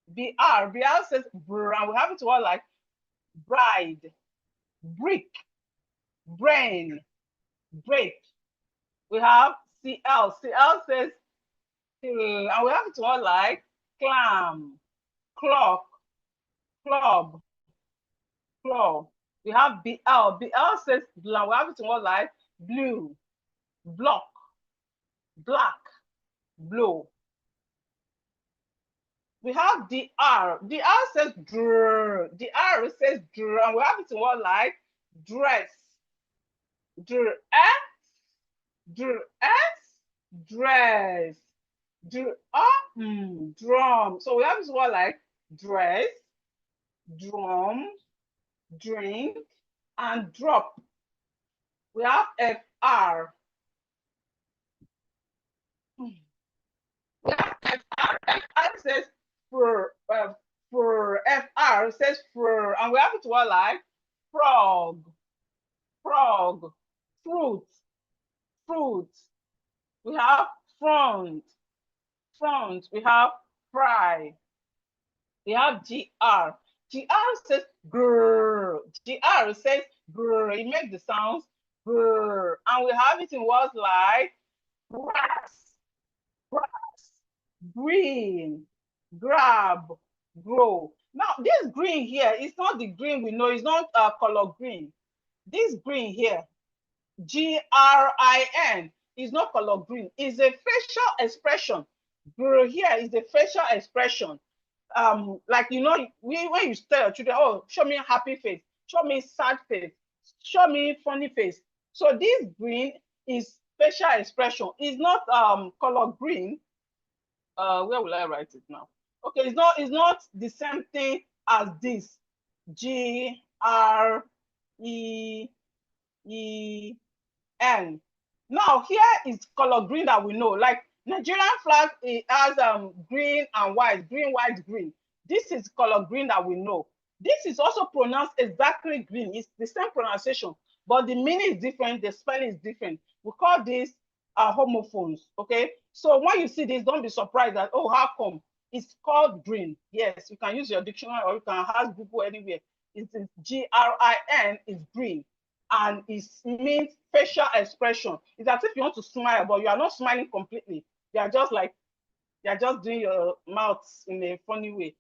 BR. BR says brr, and we have it more like bride, brick, brain, break. We have CL. CL says and we have it more like clam, clock, club, claw. We have BL. BL says blue. We have it more like blue, block, black, blue. We have DR. DR says dr. DR says dr, and we have it more like dress, dress, dress, dress, drum. So we have it more like dress, drum, drink, and drop. We have FR. We have FR. FR says for FR says for, and we have it more like frog, frog, fruit, fruit. We have front, front. We have fry. We have GR. GR says grrr. GR says grrr. It makes the sounds grrr. And we have it in words like grass, grass, green, grab, grow. Now, this green here is not the green we know. It's not color green. This green here Grin is not color green. It's a facial expression. Here is the facial expression. Like when you tell your children, oh, show me a happy face, show me sad face, show me funny face. So this green is facial expression. It's not color green. Where will I write it now? Okay, it's not the same thing as this. Gren. Now here is color green that we know. Like Nigerian flag, it has green and white, green, white, green. This is color green that we know. This is also pronounced exactly green. It's the same pronunciation, but the meaning is different. The spelling is different. We call this homophones. Okay, so when you see this, don't be surprised that, oh, how come? It's called green. Yes, you can use your dictionary or you can ask Google anywhere. It's Grin is green, and it means facial expression. It's as if you want to smile, but you are not smiling completely. You are just doing your mouth in a funny way,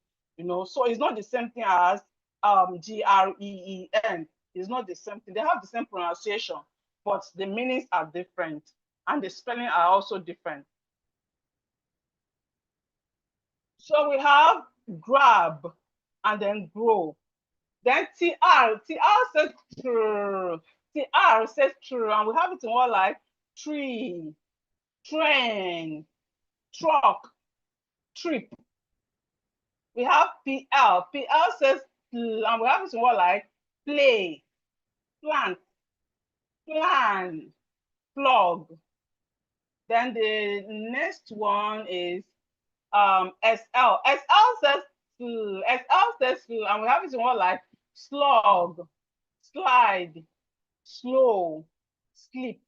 So it's not the same thing as Green. It's not the same thing. They have the same pronunciation, but the meanings are different, and the spelling are also different. So we have grab and then grow. Then TR says true. TR says true, and we have it in what like tree, train, truck, trip. We have PL. PL says and we have it in what like play, plant, plan, plug. Then the next one is SL. SL says SL says and we have it in what like slug, slide, slow, sleep.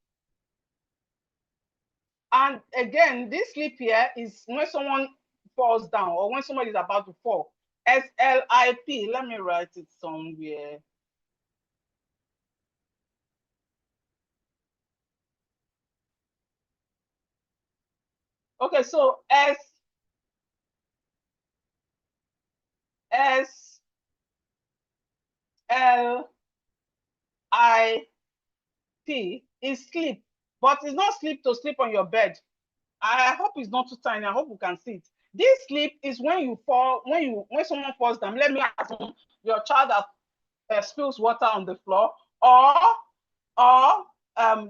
And again, this sleep here is when someone falls down or when somebody is about to fall. SLIP. Let me write it somewhere. Okay, so SLIP is sleep, but it's not sleep to sleep on your bed. I hope it's not too tiny. I hope you can see it. This sleep is when you fall, when someone falls down. Let me assume your child that spills water on the floor, or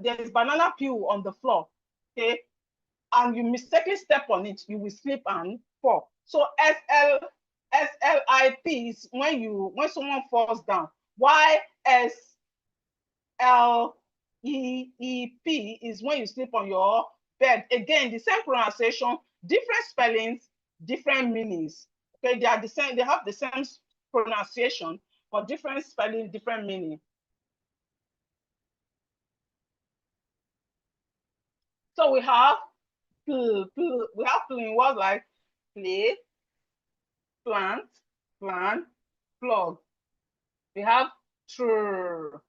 there's banana peel on the floor, okay, and you mistakenly step on it, you will slip and fall. So SLIP is when someone falls down. YSLEEP is when you sleep on your bed. Again, the same pronunciation, different spellings, different meanings. Okay, they are the same, they have the same pronunciation, but different spelling, different meaning. So we have we have in words like play, plant, plan, plug. We have true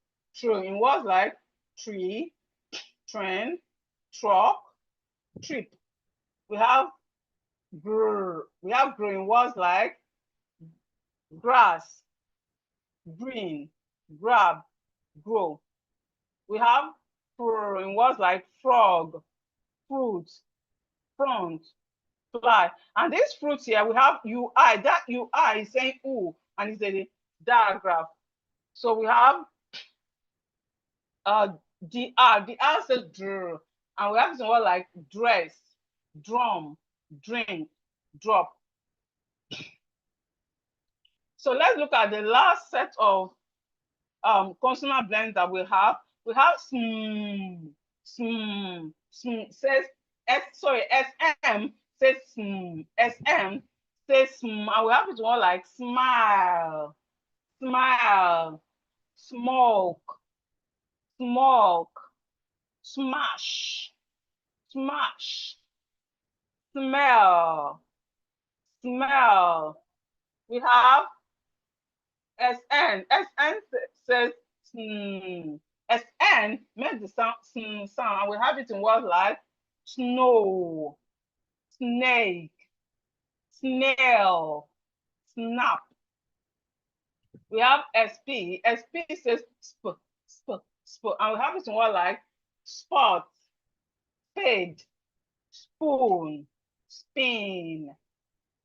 in words like tree, train, truck, trip. We have grow in words like grass, green, grab, grow. We have in words like frog, fruit, front, fly. And this fruit here, we have UI. That UI is saying ooh, and it's a diagraph. So we have DR. DR says dr, and we have some word like dress, drum, drink, drop. So let's look at the last set of consonant blends that we have. We have says SM says SM says and we have it one like smile, smile, smoke, smoke, smash, smash, smell, smell. We have SN. SN says SN makes the sound sound, and we have it in words like snow, snake, snail, snap. We have SP. SP says sp, sp, And we have it in what like spot, fade, spoon, spin.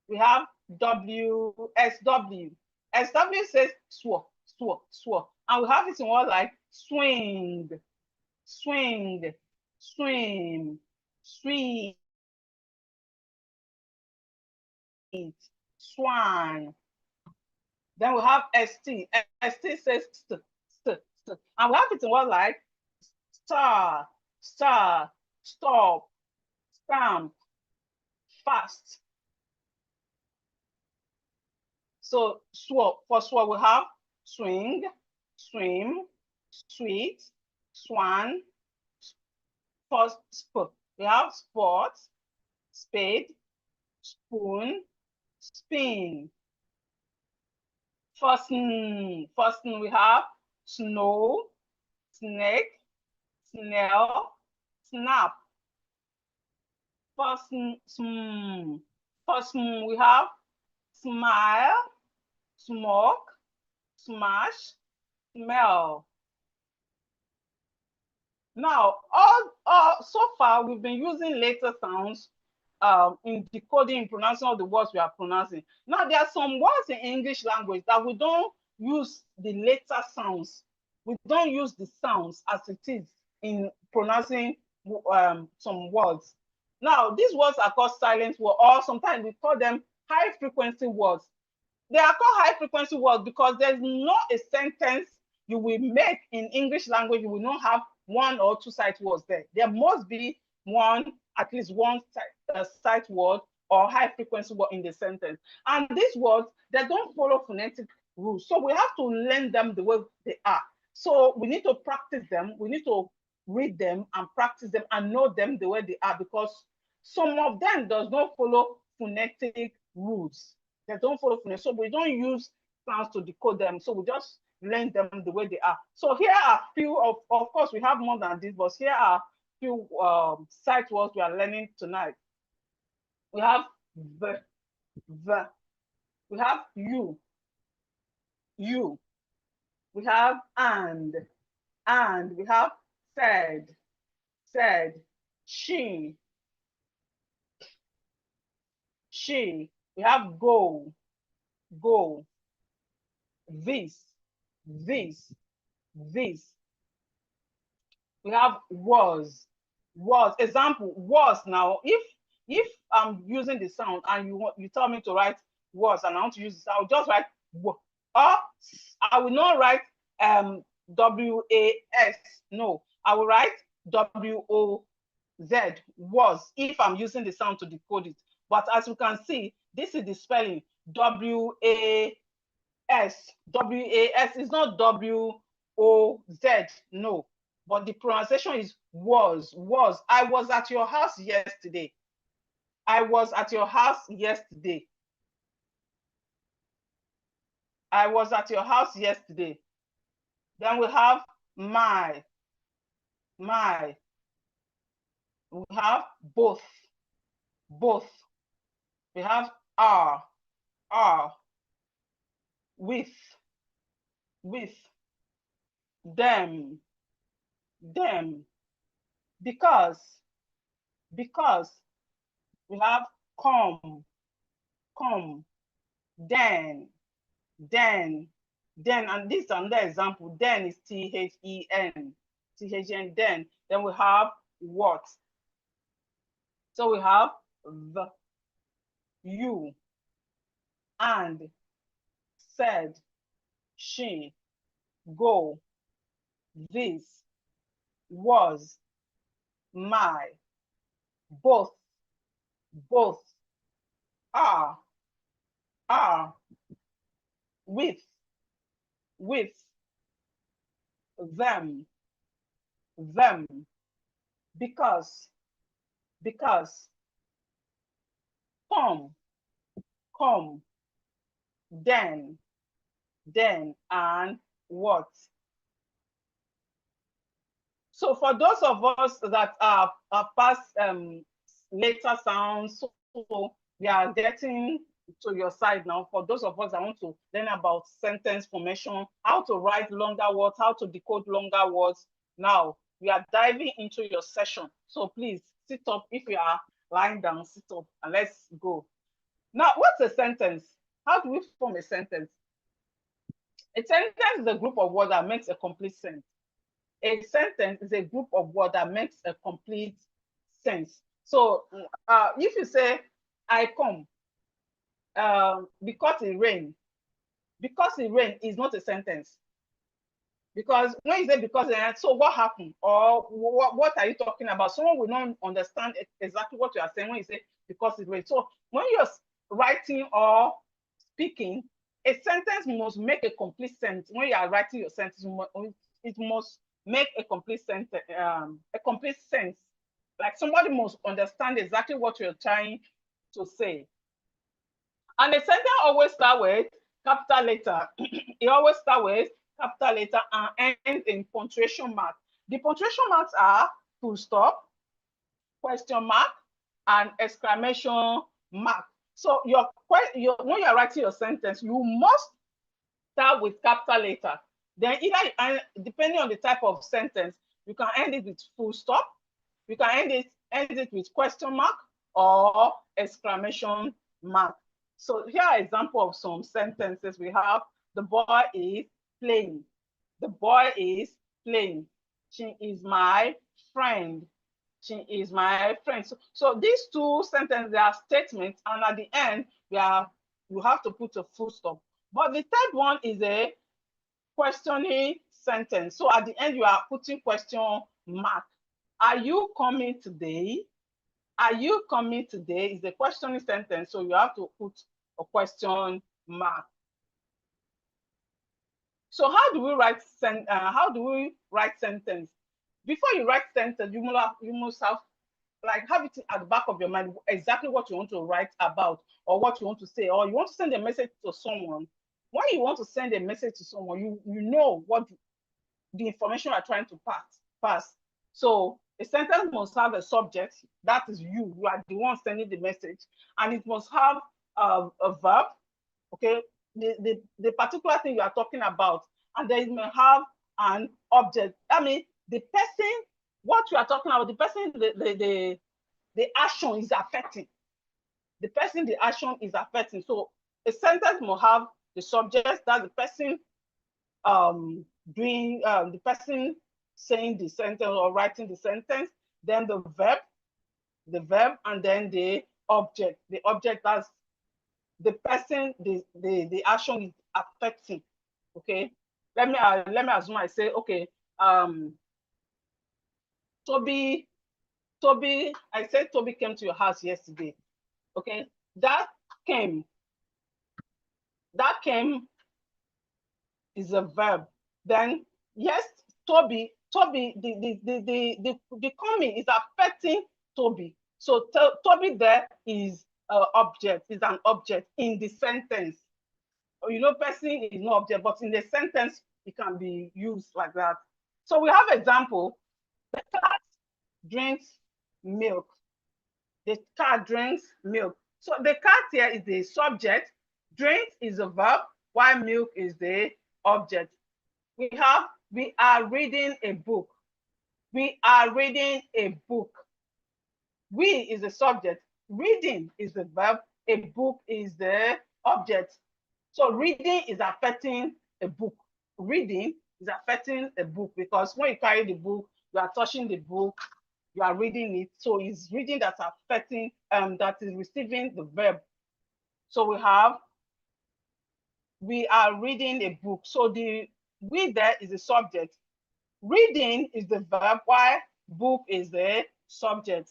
We have SW. SW says swap, swap, swap. And we have it in what like swing, swing, swim, sweet, swan. Then we have ST. ST says st, st, st. And we have it in what like star, star, stop, stamp, fast. So swap, for swap we have swing, swim, sweet, swan. For sp, we have sport, spade, spoon, spin. For sn we have snow, snake, snail, snap. For we have smile, smoke, smash, smell. Now, so far we've been using later sounds in decoding and pronouncing all the words we are pronouncing. Now, there are some words in English language that we don't use the later sounds. We don't use the sounds as it is in pronouncing some words. Now, these words are called silent words, or sometimes we call them high frequency words. They are called high frequency words because there's not a sentence you will make in English language. You will not have one or two sight words there. There must be at least one sight word or high frequency word in the sentence. And these words, they don't follow phonetic rules. So we have to learn them the way they are. So we need to practice them. We need to read them and practice them and know them the way they are, because some of them does not follow phonetic rules. They don't follow phonetic. So we don't use sounds to decode them. So we just learn them the way they are. So here are few of course we have more than this, but here are few sight words we are learning tonight. We have the, we have you. We have and we have said, she. We have go, this. We have was. Example, was. Now, if I'm using the sound and you tell me to write was and I want to use this, I'll just write w. Or I will not write WAS. No, I will write WOZ, was, if I'm using the sound to decode it. But as you can see, this is the spelling WAS. WAS is not WOZ, no. But the pronunciation is was. I was at your house yesterday. I was at your house yesterday. I was at your house yesterday. Then we have my. We have both. We have are. With. Them. Because. We have come. Then, and this another example. Then is THEN. Then we have what. So we have the, you, and, said, she, go, this, was, my, both, are, with, them, because, come, then, and what. So for those of us that are past later sounds, so we are getting to your side now. For those of us that want to learn about sentence formation, how to write longer words, how to decode longer words, Now we are diving into your session. So please sit up. If you are lying down, sit up and let's go. Now, what's a sentence? How do we form a sentence? A sentence is a group of words that makes a complete sense. A sentence is a group of words that makes a complete sense. So if you say, I come because it rained, is not a sentence. Because when you say because so what happened, or what are you talking about? Someone will not understand exactly what you are saying when you say because it rained. So when you're writing or speaking, a sentence must make a complete sense. When you are writing your sentence, it must make a complete sense. Like somebody must understand exactly what you're trying to say. And a sentence always start with capital letter. It always start with capital letter and ends in punctuation mark. The punctuation marks are full stop, question mark, and exclamation mark. So when you're writing your sentence, you must start with capital letter. Then either, depending on the type of sentence, you can end it with full stop, you can end it with question mark or exclamation mark. So here are examples of some sentences. We have the boy is playing. The boy is playing. She is my friend. She is my friend. So these two sentences, they are statements, and at the end, you have to put a full stop. But the third one is a questioning sentence. So at the end, you are putting question mark. Are you coming today? Are you coming today? Is a questioning sentence, so you have to put a question mark. So how do we write sentence? Before you write sentence, you must have have it at the back of your mind exactly what you want to write about, or what you want to say, or you want to send a message to someone. When you want to send a message to someone, you know what the information you are trying to pass. So a sentence must have a subject, that is you are the one sending the message, and it must have a verb, okay, the particular thing you are talking about, and then it may have an object. I mean, the person, what you are talking about, the person, the action is affecting. The person, the action is affecting. So a sentence must have the subject, that the person doing the person saying the sentence or writing the sentence, then the verb, and then the object. The object, that's the person, the action is affecting. Okay, let me assume I say, okay, Toby, I said Toby came to your house yesterday. Okay, that came is a verb. Then yes, Toby, the coming is affecting Toby. So Toby there is an object in the sentence. You know, person is no object, but in the sentence it can be used like that. So we have example. The cat drinks milk. The cat drinks milk. So the cat here is the subject, drink is a verb, while milk is the object. We are reading a book. We are reading a book. We is the subject, reading is the verb, a book is the object. So reading is affecting a book. Reading is affecting a book, because when you carry the book, you are touching the book, you are reading it. So it's reading that's affecting, that is receiving the verb. So we are reading a book. So the we there is the subject. Reading is the verb, while book is the subject.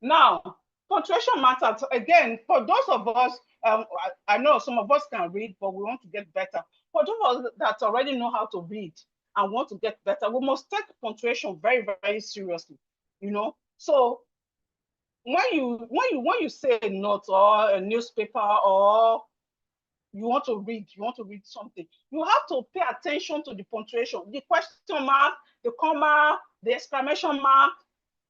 Now, punctuation matters. Again, for those of us, I know some of us can read, but we want to get better. For those of us that already know how to read and want to get better, we must take punctuation very, very seriously. You know, so when you say a note or a newspaper, or you want to read something, you have to pay attention to the punctuation, the question mark, the comma, the exclamation mark,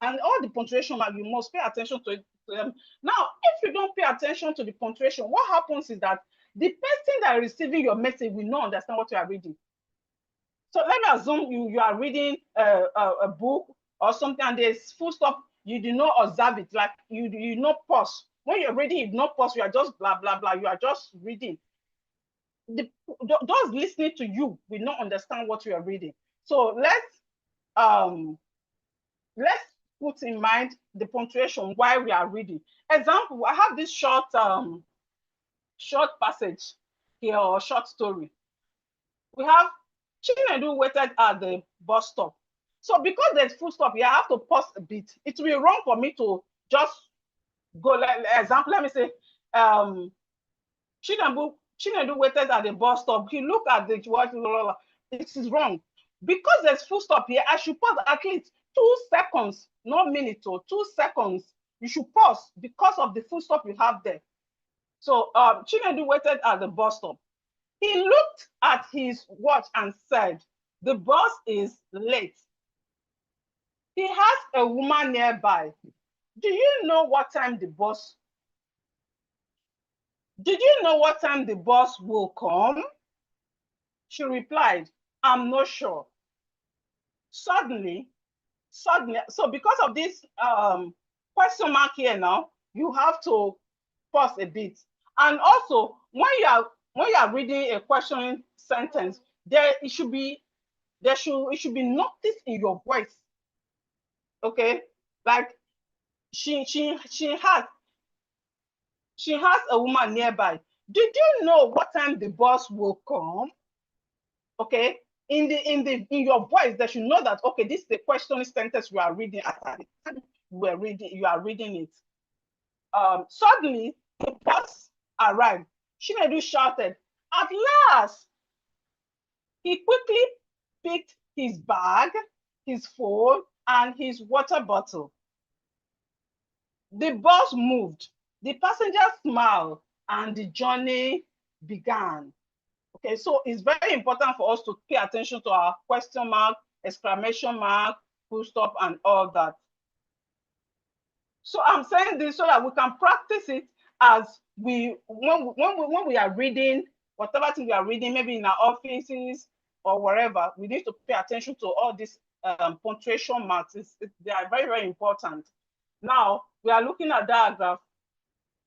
and all the punctuation mark. You must pay attention to them. Now, if you don't pay attention to the punctuation, what happens is that the person that is receiving your message will not understand what you are reading. So let me assume you are reading a book or something, and there's full stop. You do not observe it, like you not pause. When you're reading, you do not pause. You are just blah blah blah. You are just reading. Those listening to you will not understand what you are reading. So um let's put in mind the punctuation while we are reading. Example, I have this short passage here, or short story. We have Chinedu waited at the bus stop. So because there's full stop here, I have to pause a bit. It will be wrong for me to just go. Like example, let me say, Chinedu waited at the bus stop. He looked at the what. It is wrong because there's full stop here. I should pause at least 2 seconds, not minutes, or 2 seconds. You should pause because of the full stop you have there. So Chinedu waited at the bus stop. He looked at his watch and said, "The bus is late." He asked a woman nearby, "Do you know what time the bus? Did you know what time the bus will come?" She replied, "I'm not sure." Suddenly, so because of this question mark here now, you have to pause a bit. And also, when you are reading a question sentence, it should be noticed in your voice. Okay, like she has a woman nearby. "Did you know what time the bus will come?" Okay, in your voice, they should know that, okay, this is the question sentence you are reading at the time you are reading it. Suddenly the bus arrived. Chinedu shouted, "At last!" He quickly picked his bag, his phone, and his water bottle. The bus moved. The passengers smiled, and the journey began. Okay, so it's very important for us to pay attention to our question mark, exclamation mark, full stop, and all that. So I'm saying this so that we can practice it as when we are reading whatever thing we are reading, maybe in our offices or wherever. We need to pay attention to all these punctuation marks. They are very, very important. Now we are looking at diagraph.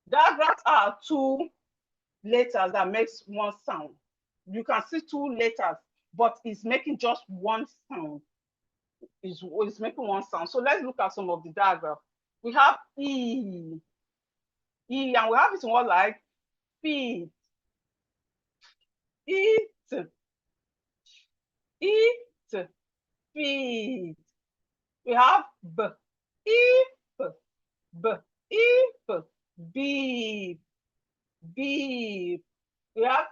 Diagraph are two letters that makes one sound. You can see two letters, but it's making just one sound. It's making one sound. So let's look at some of the diagraph. We have E, and we have it in what like feet, eat, feet. We have B, if, B, if, beep, beep. We have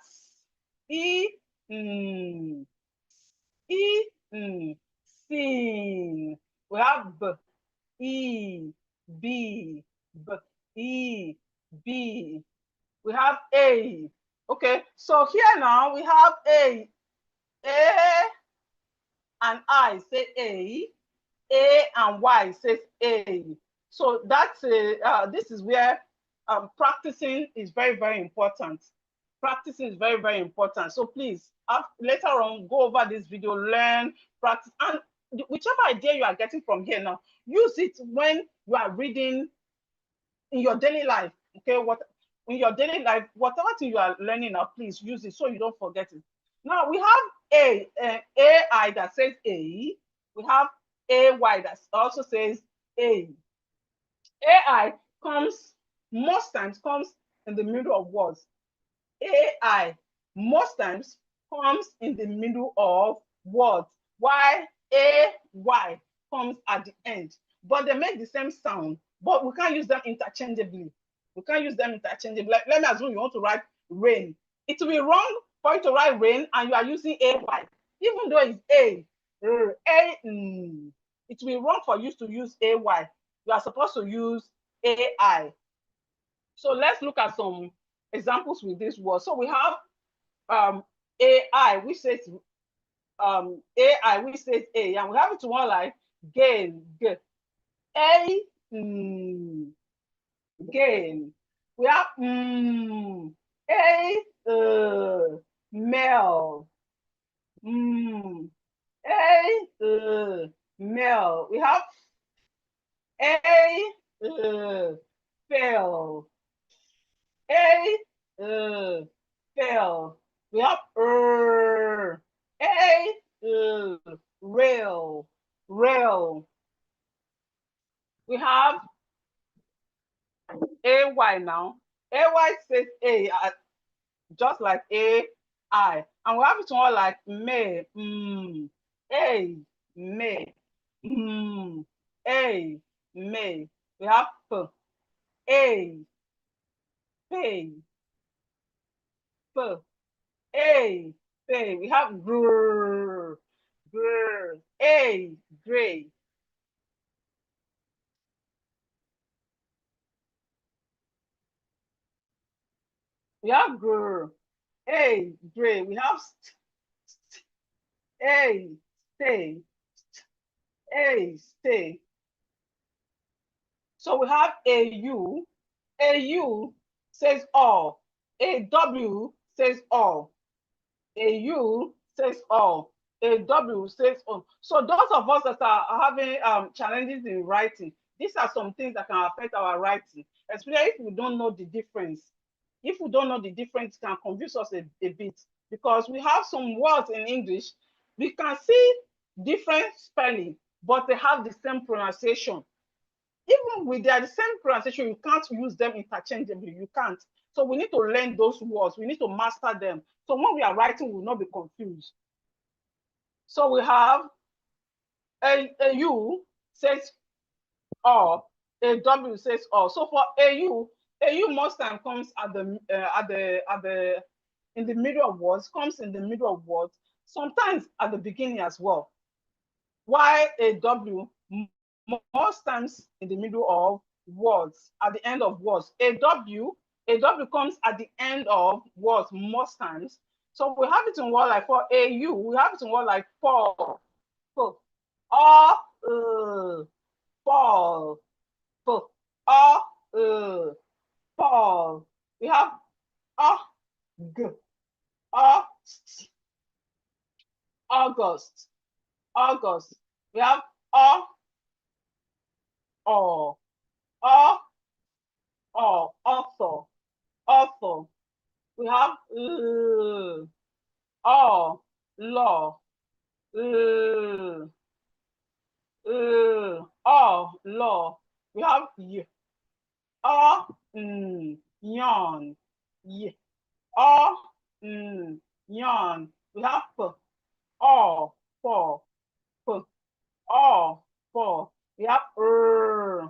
E, mm, E, sing. We have B, E, B, B, E, B. We have A. Okay, so here now we have A and I say A and Y says A. So that's this is where practicing is very, very important. Practicing is very, very important. So please, later on, go over this video, learn, practice, and whichever idea you are getting from here now, use it when you are reading in your daily life. Okay, in your daily life, whatever thing you are learning now, please use it so you don't forget it. Now we have AI that says A. We have AY that also says A. AI most times comes in the middle of words. AI most times comes in the middle of words, while AY comes at the end. But they make the same sound, but we can't use them interchangeably. We can't use them interchangeably. Like, let me assume you want to write rain. It will be wrong for you to write rain and you are using AY, even though it's A. It will be wrong for you to use AY. You are supposed to use AI. So let's look at some examples with this word. So we have AI, which says AI, which says A, and we have it to one like gain, A, gain. We have A, male, Male. We have fail. Fail. We have rail. Rail. We have ay now. Ay says a just like I, and we have it more like may. A may. A may. We have p. A pay. P. A pay. We have grr. Grr. A gray. We have grr. A gray. We have a stay. A stay. So we have a u. A u says all. A w says all. A u says all. A w says all. So those of us that are having challenges in writing, these are some things that can affect our writing, especially if we don't know the difference. If we don't know the difference, it can confuse us a bit, because we have some words in English, we can see different spelling, but they have the same pronunciation. Even with the same pronunciation, you can't use them interchangeably. You can't. So we need to learn those words. We need to master them. So when we are writing, we will not be confused. So we have a U says or, a W says or. So for a U most time comes at the in the middle of words, comes in the middle of words, sometimes at the beginning as well. While a W most times in the middle of words, at the end of words. A W comes at the end of words most times. So we have it in word like for a U, we have it in word like for, or, fall, for, fall. We have g, August, August. We have or, author, author. We have law, law, law. We have yawn, yawn. We have for, for. We have raw,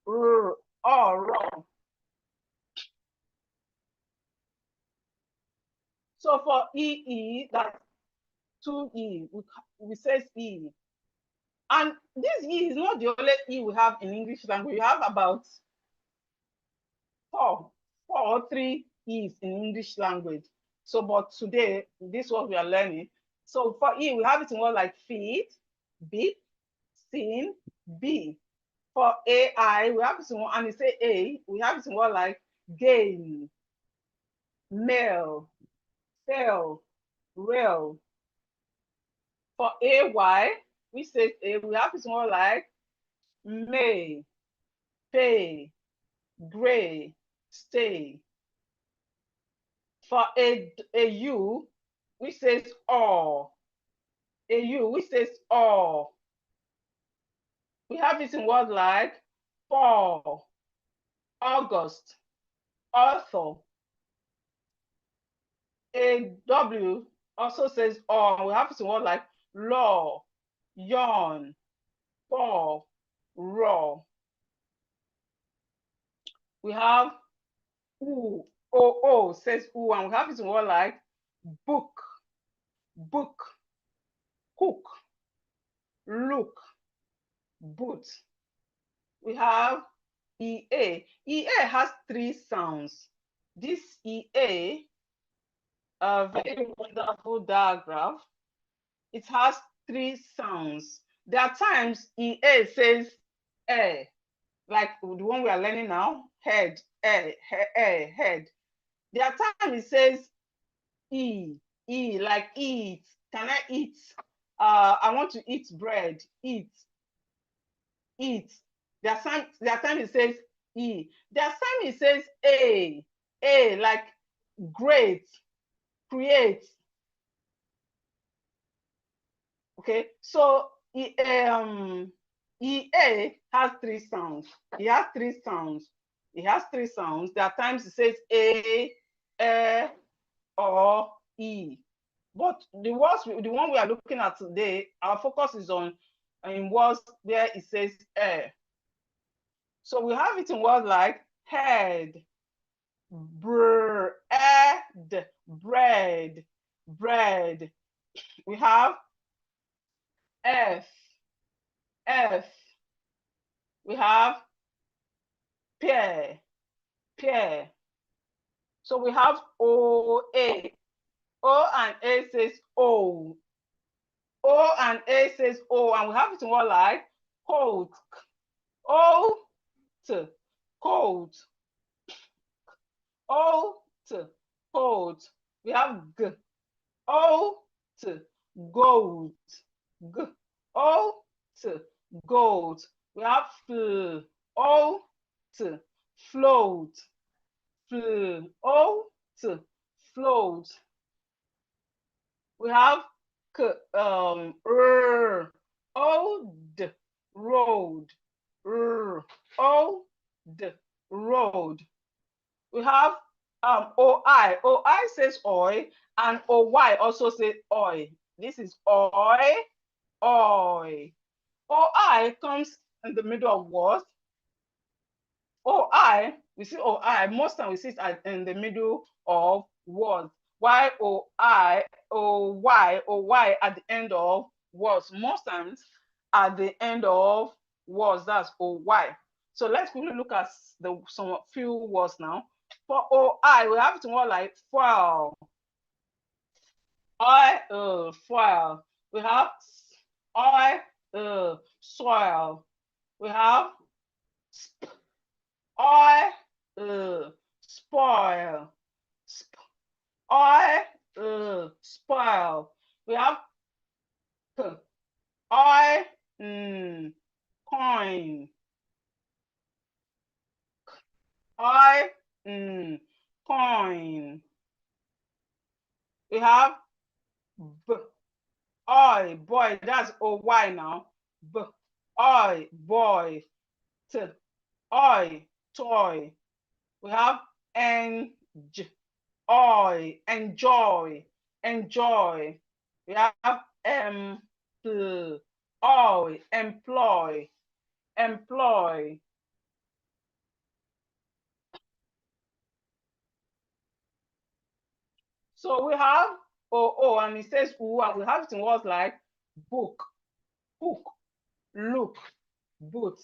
raw, raw. So for that's two we say E. And this E is not the only E we have in English language. We have about four or three E's in English language. So, but today, this is what we are learning. So for E, we have it in words like feed, beat, sing, be. For AI, we have it in and you say A, we have it in words like gain, mail, fail, rail. For AY, we say A, we have it in words like may, pay, gray, stay. For a U, which says all. A U, which says all. We have it in words like fall, August, author. A W also says all. We have it in words like law, yawn, fall, raw. We have oo, O says oo, and we have it in words like book, book, cook, look, boot. We have EA. EA has three sounds. This EA, a very wonderful diagram, it has three sounds. There are times EA says like the one we are learning now, head, head. There are times it says e, like eat. Can I eat? I want to eat bread. Eat, eat. There are times it says e. There are times it says a, like great, create. Okay, so EA has three sounds. It has three sounds. It has three sounds. There are times it says a, or E. But the one we are looking at today, our focus is on in words where it says So we have it in words like head, bread, bread, bread. We have F, F. We have pear, pear. So we have O-A. O and A says O. O and A says O, and we have it in word like coat. O, T, coat. O, T, coat. We have G. O, T, goat. G. O, T, goat. We have fl. O, T, float. Fl. O, T, float. We have old, road, old, road. We have oi. Oi says oi, and oy also says oi. This is oi, oi. Oi comes in the middle of words. Oi, we see oi, most times we see it in the middle of words. Why oy, oy at the end of words? Most times at the end of words, that's oy. So let's quickly look at some few words now. For oi, we have to more like foil. Foil. We have soil. We have spoil. Spoil. We have coin. Coin. We have boy. That's oy now. Boy. Toy. We have enjoy. We have employ. So we have and it says and we have it in words like book, look, boot.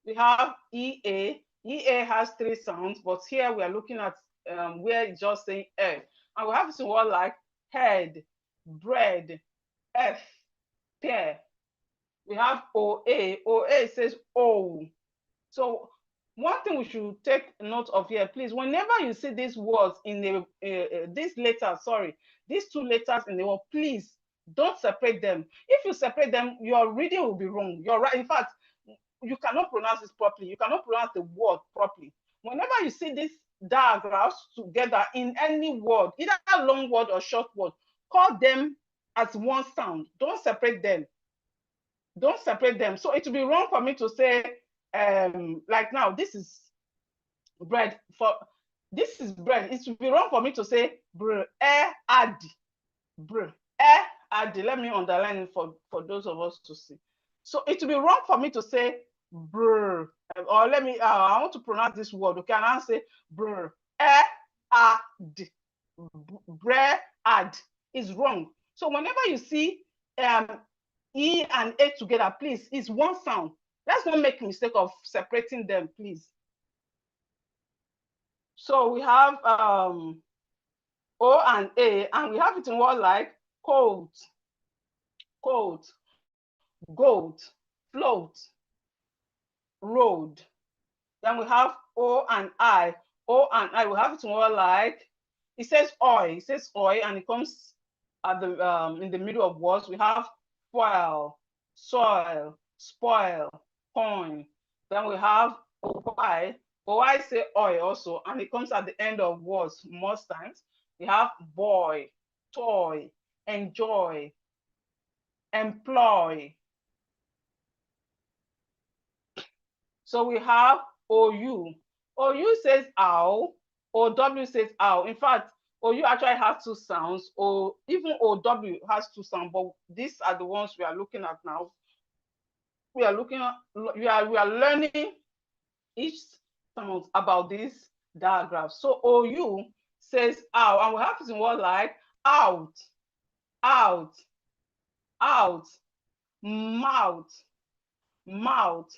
We have EA. EA has three sounds, but here we are looking at where it's just saying F. And we have it in words like head, bread, F, pear. We have OA. OA says O. So one thing we should take note of here, please, whenever you see these words in the these letters, these two letters in the word, please don't separate them. If you separate them, your reading will be wrong. You're right. In fact, you cannot pronounce this properly. You cannot pronounce the word properly. Whenever you see these diagraphs together in any word, either a long word or short word, call them as one sound. Don't separate them. Don't separate them. So it would be wrong for me to say, like now, this is bread. This is bread. It would be wrong for me to say adi. Adi. Let me underline it for those of us to see. So it would be wrong for me to say brr, or let me. I want to pronounce this word. Okay, and I'll say brr. Ad. Bread. Is wrong. So whenever you see E and A together, please, it's one sound. Let's not make a mistake of separating them, please. So we have O and A, and we have it in words like coat, goat, float, road. Then we have O and I. O and I, we have it more like, it says oi. It says oi, and it comes at the in the middle of words. We have foil, soil, spoil, coin. Then we have oi. Oi say oi also, and it comes at the end of words most times. We have boy, toy, enjoy, employ. So we have OU. OU says ow. OW says ow. In fact, OU actually has two sounds. Or even OW has two sounds, but these are the ones we are looking at now. We are looking at, we are learning each sound about these diagrams. So OU says ow, and we have some words like out, out, out, mouth, mouth,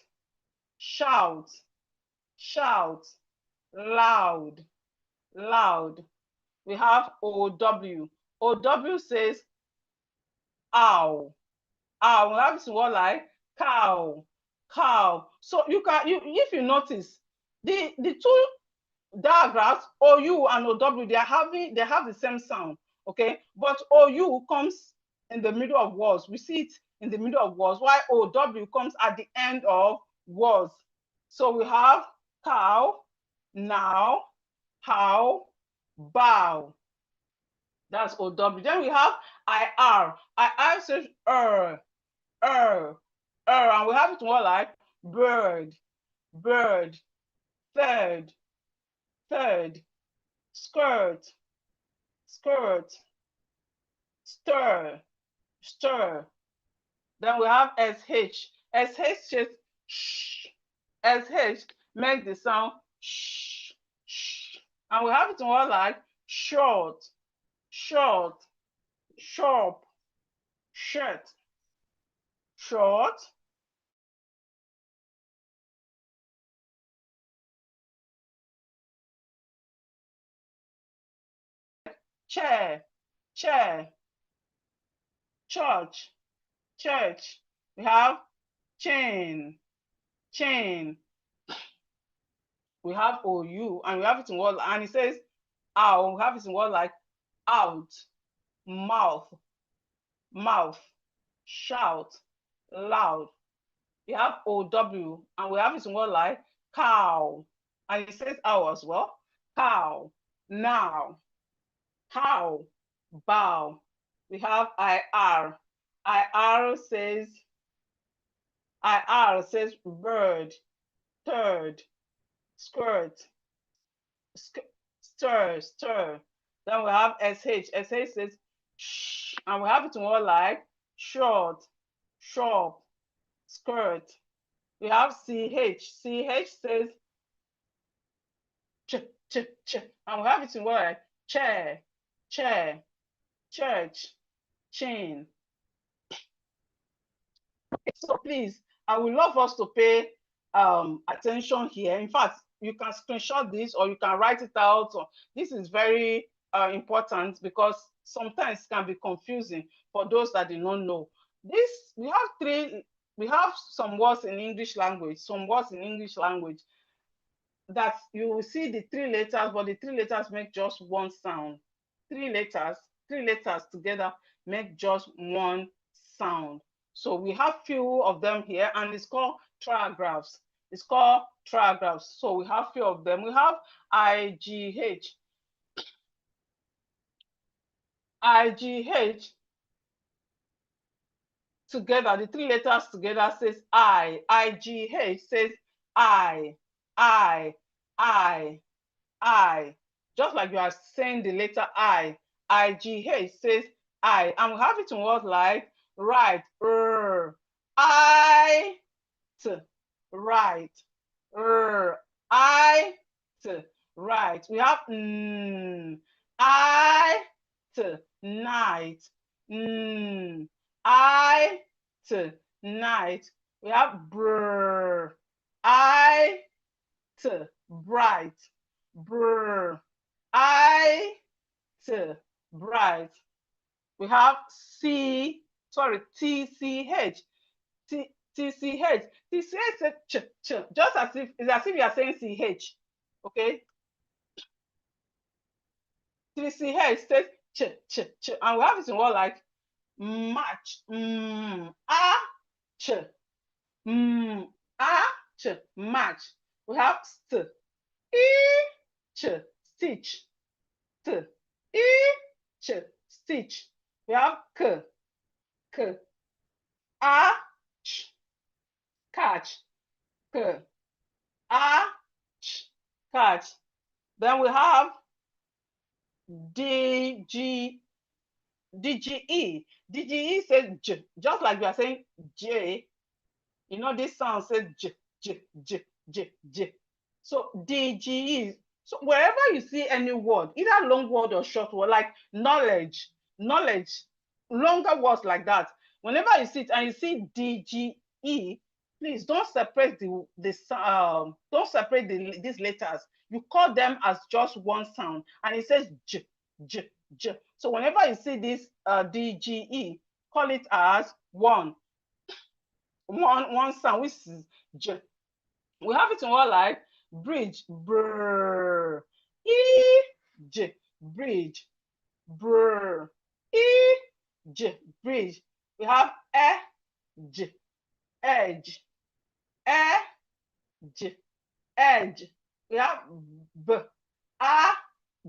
shout, shout, loud, loud. We have OW. OW says ow, ow. We have this word like cow, cow. So you can, if you notice, the two diagrams, OU and OW, they have the same sound, okay? But OU comes in the middle of words. We see it in the middle of words, while OW comes at the end of words. So we have cow, now, how, bow. That's OW. Then we have IR. IR says and we have it more like bird, bird, third, third, skirt, skirt, stir, stir. Then we have SH. SH says shh. SH makes the sound shh, shh. And we have it more like short, short, sharp, shirt, short, chair, chair, church, church. We have chain, chain. We have OU, and we have it in word, and it says ow. We have it in word like out, mouth, mouth, shout, loud. We have OW, and we have it in word like cow, and it says ow as well. Cow, now, how, bow. We have IR. IR says bird, third, skirt, stir, stir. Then we have SH. SH says shh, and we have it more like short, sharp, skirt. We have CH. CH says ch, ch, ch, and we have it in more like chair, chair, church, chain. So please, I would love us to pay attention here. In fact, you can screenshot this or you can write it out. This is very important because sometimes it can be confusing for those that do not know. This, we have some words in English language, that you will see the three letters, but the three letters make just one sound. Three letters together make just one sound. So we have few of them here, and it's called triraphs. It's called triraphs. So we have few of them. We have IGH. IGH together, the three letters together says I. IGH says I. Just like you are saying the letter I. IGH says I. And we have it in words like right, I, right, I, right. We have I, night, I, night. We have brr, I, bright, brr, I, bright. We have TCH. TCH. TCH says ch, ch, just as if it's as if you are saying CH. Okay. TCH says ch, ch, ch. And we have it in what like match. Ch. Ch. Match. We have st. Ch. Stitch. St. Ch. Stitch. We have k. K. Ch. Catch. K. Ch. Catch. Then we have DGE. DGE says j, just like we are saying J. You know, this sound says j, j, j, j, j. So DGE. So wherever you see any word, either long word or short word, like knowledge, longer words like that. Whenever you see it and you see DGE, please don't separate don't separate these letters. You call them as just one sound, and it says j, j, j. So whenever you see this DGE, call it as one sound, which is j. We have it in what like bridge, brr, e, j, bridge, brr, e, j, bridge. We have j, edge, j, edge. We have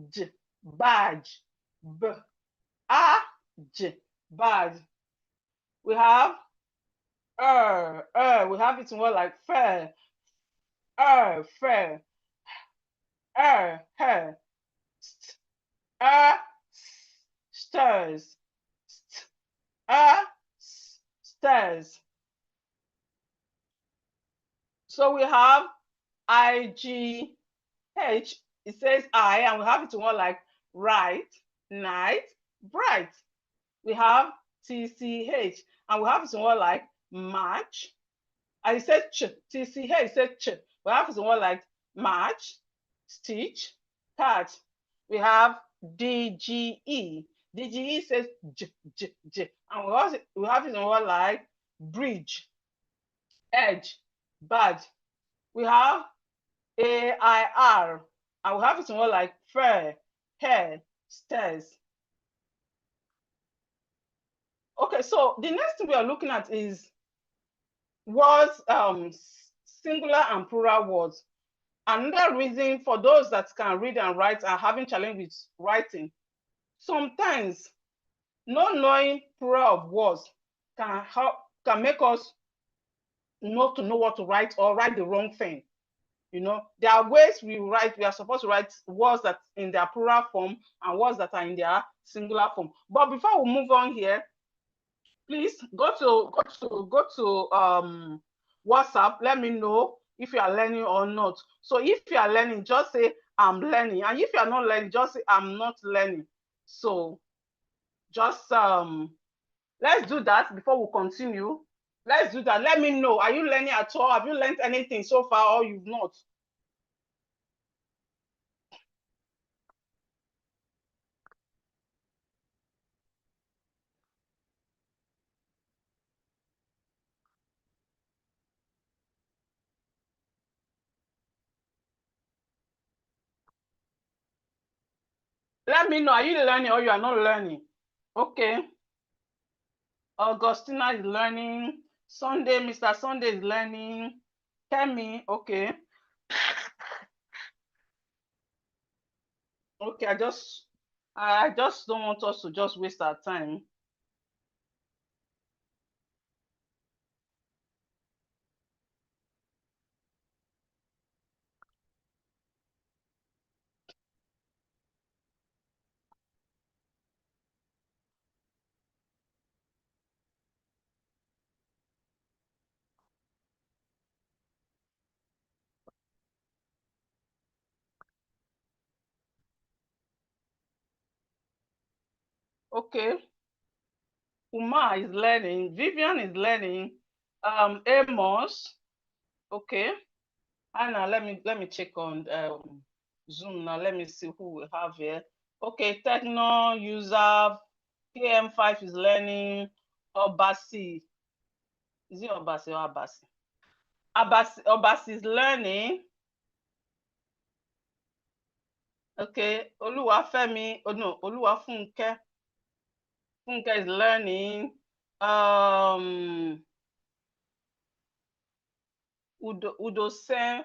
j, badge, j, badge. We have we have it in what like fair, fair, her, stirs, stairs. So we have IGH, it says I, and we have it in what like right, night, bright. We have TCH, and we have it in what like match. And it says ch, TCH, it says ch. We have it in what like match, stitch, catch. We have DGE. DGE says j, j, j. And we have it in what like bridge, edge, badge. We have AIR, and we have it in what like fair, hair, stairs. Okay, so the next thing we are looking at is words, singular and plural words. Another reason for those that can read and write are having challenge with writing. Sometimes not knowing plural of words can make us not to know what to write or write the wrong thing. You know, there are ways we are supposed to write words that in their plural form and words that are in their singular form. But before we move on here, please go to WhatsApp. Let me know if you are learning or not. So if you are learning, just say I'm learning. And if you are not learning, just say I'm not learning. So just let's do that before we continue. Let's do that. Let me know. Are you learning at all? Have you learned anything so far or you've not? Let me know. Are you learning or you are not learning? Okay. Augustina is learning. Sunday, Mr. Sunday is learning. Kemi, okay. Okay, I just don't want us to just waste our time. Okay. Uma is learning. Vivian is learning. Amos. Okay. Anna, let me check on Zoom now. Let me see who we have here. Okay, Techno user KM5 is learning. Obasi. Is it Obasi or Abasi? Obasi is learning. Okay, Oluwafemi, oh no, Oluwafunke. Funke is learning. Udosen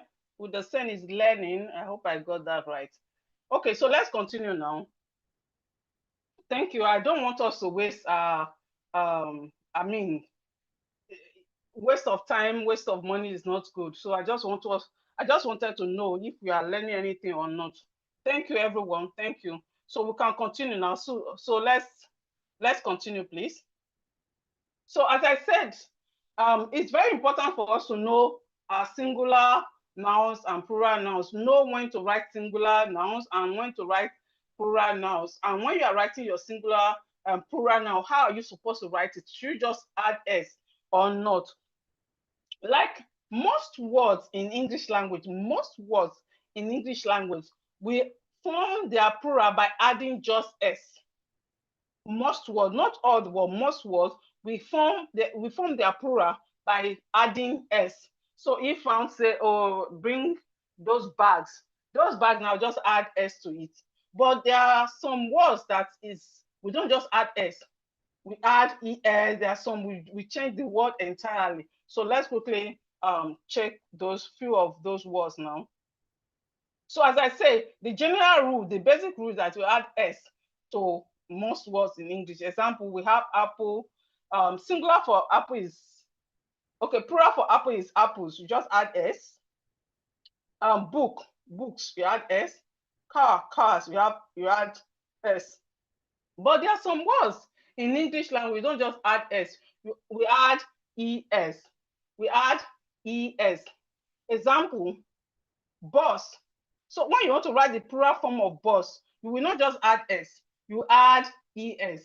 is learning. I hope I got that right. Okay, so let's continue now. Thank you. I don't want us to waste waste of time, waste of money is not good. So I just wanted to know if we are learning anything or not. Thank you, everyone. Thank you. So we can continue now. So let's continue, please. So as I said, it's very important for us to know our singular nouns and plural nouns. Know when to write singular nouns and when to write plural nouns. And when you are writing your singular and plural noun, how are you supposed to write it? Should you just add s or not? Like most words in English language, we form their plural by adding just s. Most words, not all the words, most words, we form their plural by adding s. So if I say, oh, bring those bags now just add s to it. But there are some words that is we don't just add s, we add es. There are some we change the word entirely. So let's quickly check those few of those words now. So as I say, the general rule, the basic rule is that you add s to most words in English. Example, we have apple. Singular for apple is okay. Plural for apple is apples. You just add s. Books, you add s. Cars, you add s. But there are some words in English language we don't just add s. We add es. We add es. Example, bus. So when you want to write the plural form of bus, you will not just add s, you add es.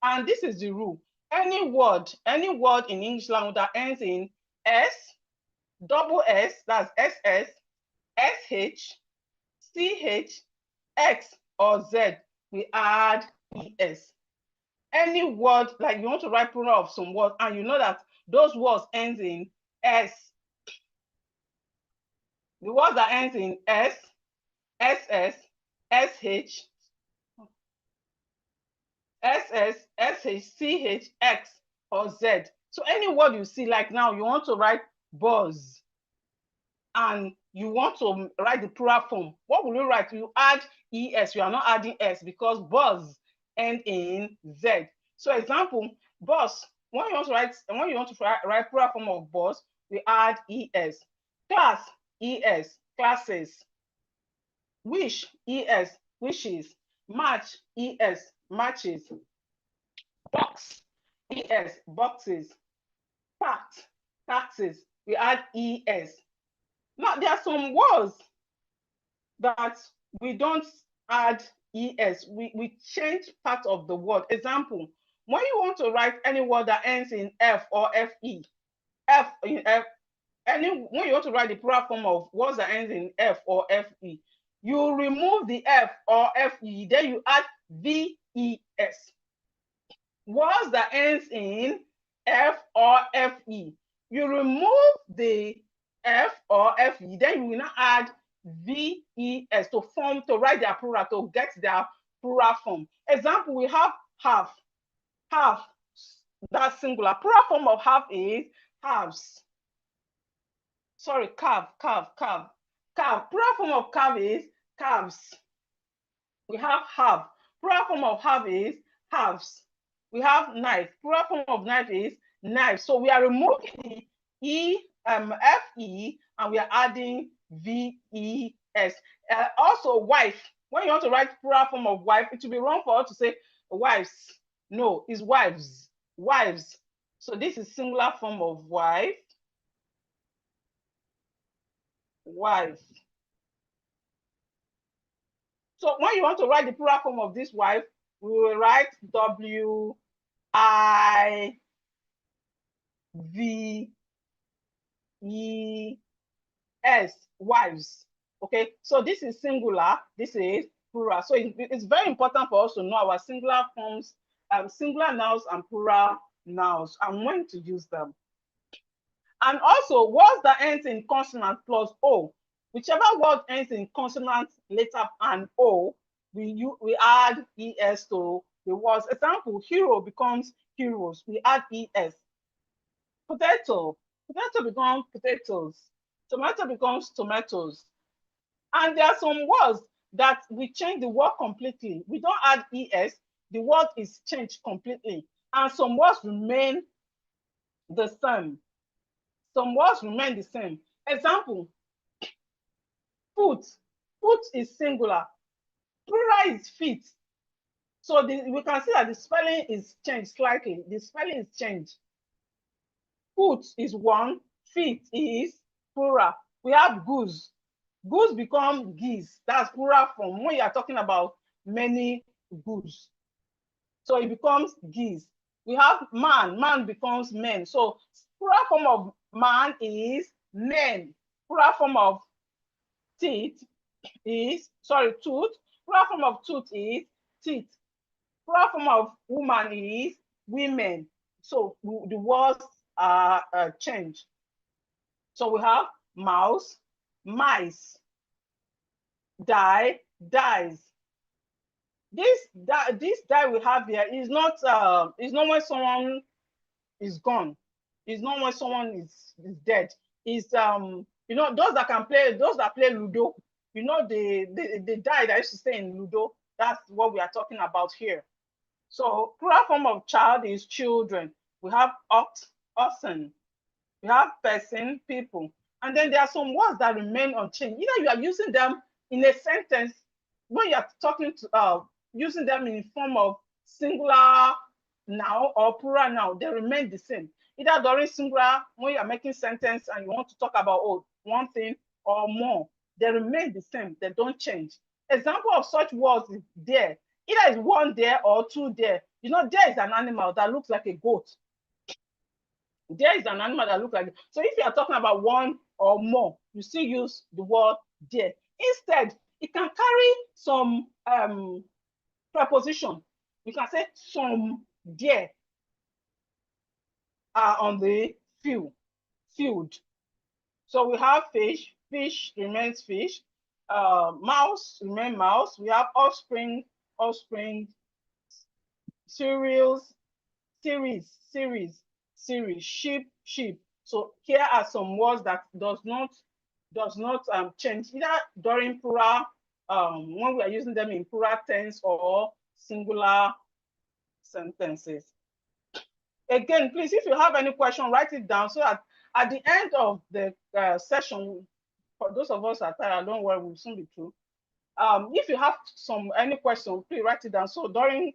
And this is the rule. Any word in English language that ends in s, double s, that's ss, sh, ch, x, or z, we add es. Any word, like you want to write plural of some words, and you know that those words ends in s, the words that ends in s, ss, sh, sh, x, or z. So any word you see, like now you want to write buzz and you want to write the plural form, what will you write? You add es. You are not adding s because buzz end in z. So example, bus. When you want to write plural form of bus, we add es. Class, es, classes. Wish, es, wishes. Match, es, matches. Box, es, boxes. Tax, taxes. We add es. Now there are some words that we don't add es. We change part of the word. Example, when you want to write any word that ends in f or fe, when you want to write the plural form of words that ends in f or fe, you remove the f or fe, then you add ves. Words that ends in f or fe, you remove the f or fe, then you will now add ves to write their plural, to get their plural form. Example, we have half. That's singular. Plural form of half is halves. Sorry, calf. Plural form of calf is calves. We have half. Plural form of half is halves. We have knife. Plural form of knife is knife. So we are removing the fe and we are adding ves. Also, wife. When you want to write plural form of wife, it will be wrong for us to say wives. No, it's wives. Wives. So this is singular form of wife. Wife. So when you want to write the plural form of this wife, we will write wives. Wives. Okay, so this is singular, this is plural. So it's very important for us to know our singular forms, singular nouns and plural nouns, and when to use them. And also words that ends in consonant plus O. Whichever word ends in consonant, letter, and O, we add ES to the words. Example, hero becomes heroes. We add ES. Potato. Potato becomes potatoes. Tomato becomes tomatoes. And there are some words that we change the word completely. We don't add ES. The word is changed completely. And some words remain the same. Some words remain the same. Example, foot. Foot is singular. Plural is feet. So we can see that the spelling is changed slightly. The spelling is changed. Foot is one, feet is plural. We have goose. Goose become geese. That's plural form when you are talking about many goose. So it becomes geese. We have man. Man becomes men. So plural form of man is men. Plural form of teeth is, tooth. Plural form of tooth is teeth. Plural form of woman is women. So the words are changed. So we have mouse, mice, die, dies. This die we have here is not when someone is gone. It's not when someone is dead. It's those that play Ludo. The die that used to stay in Ludo. That's what we are talking about here. So plural form of child is children. We have oxen. We have person, people. And then there are some words that remain unchanged. Either you are using them in a sentence when you are talking to using them in form of singular noun or plural noun, they remain the same. Either during singular, when you are making sentence and you want to talk about one thing or more, they remain the same. They don't change. Example of such words is there. Either is one there or two there. There is an animal that looks like a goat. There is an animal that looks like it. So if you are talking about one or more, you still use the word there. Instead, it can carry some preposition. You can say some there are on the field. So we have fish. Fish remains fish. Mouse remains mouse. We have offspring. Cereals, series, sheep. So here are some words that does not change either during plural when we are using them in plural tense or singular sentences. Again, please, if you have any question, write it down so that at the end of the session, for those of us that are tired, don't worry, we'll soon be through. If you have any question, please write it down. So during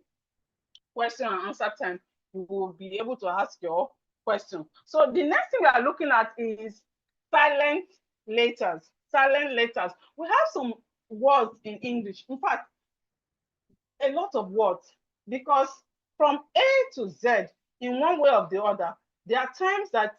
question and answer time, you will be able to ask your question. So the next thing we are looking at is silent letters. Silent letters. We have some words in English. In fact, a lot of words, because from A to Z, in one way or the other, there are times that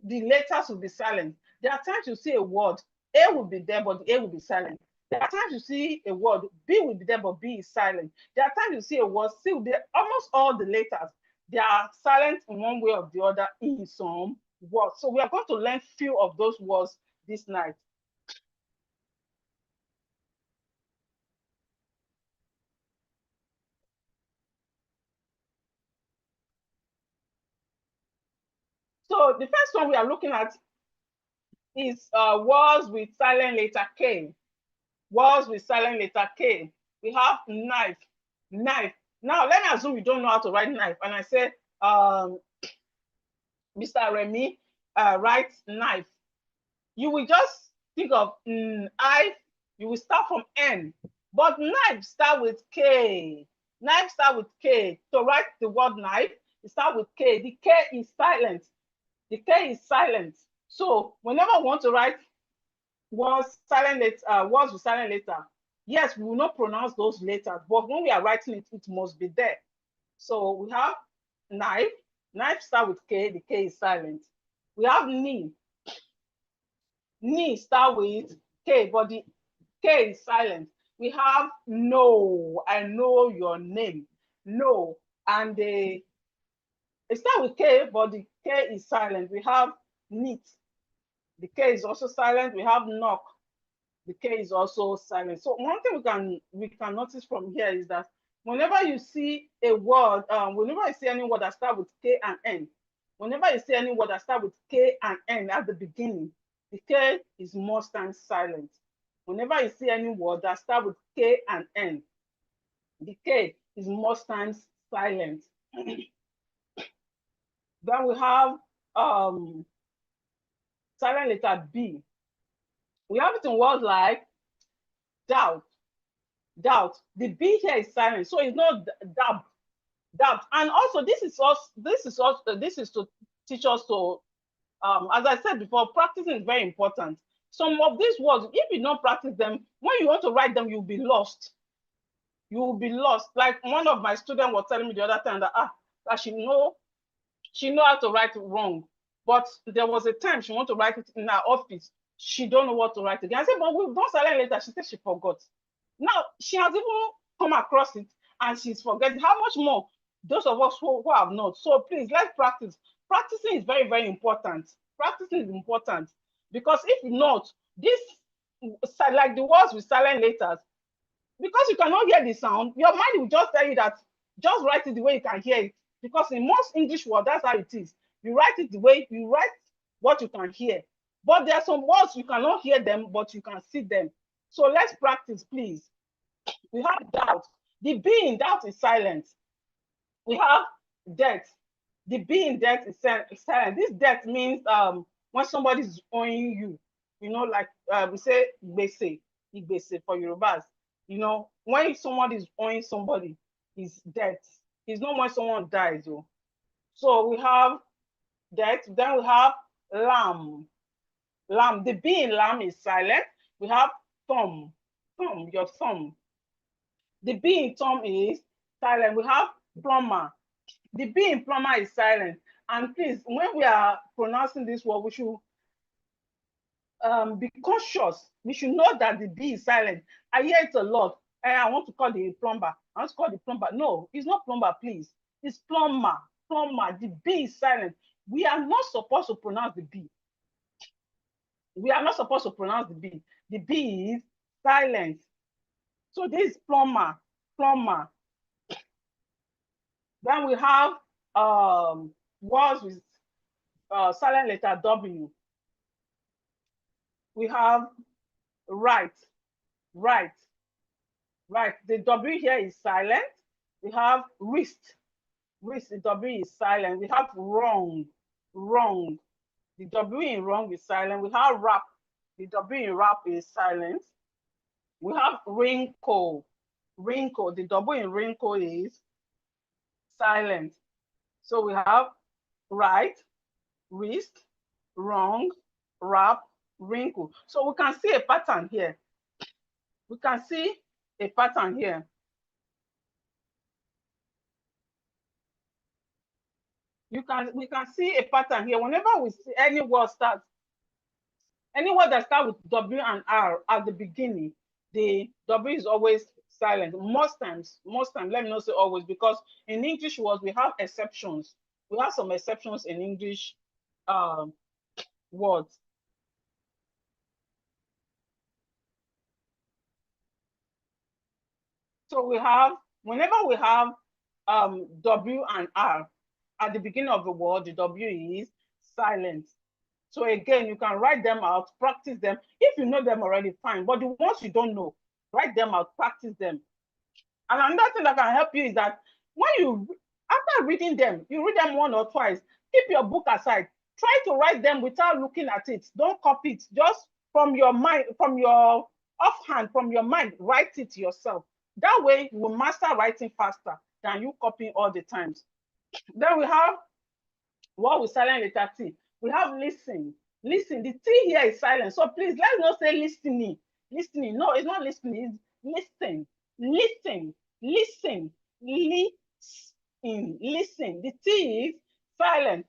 the letters will be silent. There are times you see a word, A will be there, but the A will be silent. There are times you see a word, B will be there, but B is silent. There are times you see a word, C will be there. Almost all the letters, they are silent in one way or the other in some words. So we are going to learn few of those words this night. So the first one we are looking at is words with silent letter K. Words with silent letter K. We have knife. Now, let me assume you don't know how to write knife. And I say, Mr. Remy, write knife. You will just think of I, you will start from N. But knife start with K. Knife start with K. To write the word knife, you start with K. The K is silent. The K is silent. So whenever we want to write words with silent letter, yes, we will not pronounce those letters, but when we are writing it, it must be there. So we have knife. Knife start with K. The K is silent. We have knee. Knee start with K, but the K is silent. We have no. I know your name. No. And it start with K, but the K is silent. We have Neat. The K is also silent. We have knock. The K is also silent. So one thing we can notice from here is that whenever you see a word, whenever you see any word that start with K and N, whenever you see any word that start with K and N at the beginning, the K is most times silent. Whenever you see any word that start with K and N, the K is most times silent. Then we have silent letter B. We have it in words like doubt. Doubt. The B here is silent, so it's not doubt. Doubt. And also, this is to teach us to, as I said before, practicing is very important. Some of these words, if you don't practice them, when you want to write them, you'll be lost. You will be lost. Like one of my students was telling me the other time that she know how to write wrong, but there was a time she want to write it in her office. She don't know what to write again. I said, but we've done silent letter. She said she forgot. Now she has even come across it and she's forgetting. How much more those of us who have not? So please, let's practice. Practicing is very, very important. Practicing is important because if not, this, like the words with silent letters, because you cannot hear the sound, your mind will just tell you that just write it the way you can hear it. Because in most English words, that's how it is. You write it the way you write what you can hear. But there are some words you cannot hear them, but you can see them. So let's practice, please. We have doubt. The B in doubt is silent. We have debt. The B in debt is silent. This debt means when somebody is owing you, like we say igbese for Yorubas. When someone is owing somebody, is debt. It's not when someone dies. So we have debt. Then we have lamb. Lamb. The B in lamb is silent. We have thumb. Thumb, your thumb. The B in thumb is silent. We have plumber. The B in plumber is silent. And please, when we are pronouncing this word, we should be cautious. We should know that the B is silent. I hear it a lot. I want to call the plumber. I want to call the plumber. No, it's not plumber, please. It's plumber. Plumber. The B is silent. We are not supposed to pronounce the B. We are not supposed to pronounce the B. The B is silent. So this is plumber. Plumber. Then we have words with silent letter W. We have right. Right. Right. The W here is silent. We have wrist. Wrist, the W is silent. We have wrong. Wrong. The W in wrong is silent. We have wrap. The W in wrap is silent. We have wrinkle. Wrinkle. The W in wrinkle is silent. So we have right, wrist, wrong, wrap, wrinkle. So we can see a pattern here. We can see a pattern here. We can see a pattern here. Whenever we see any word that starts with W and R at the beginning, the W is always silent. Most times, let me not say always, because in English words, we have exceptions. We have some exceptions in English words. So whenever we have W and R at the beginning of the word, the W is silent. So again, you can write them out, practice them. If you know them already, fine. But the ones you don't know, write them out, practice them. And another thing that can help you is that after reading them, you read them one or twice, keep your book aside. Try to write them without looking at it. Don't copy it. Just from your mind, from your offhand, from your mind, write it yourself. That way, you will master writing faster than you copying all the times. Then we have what with silent letter T. We have listen. Listen. The T here is silent. So please, let's not say listening. Listening. No, it's not listening. It's listen. Listen. Listen. Listen. Listen. The T is silent.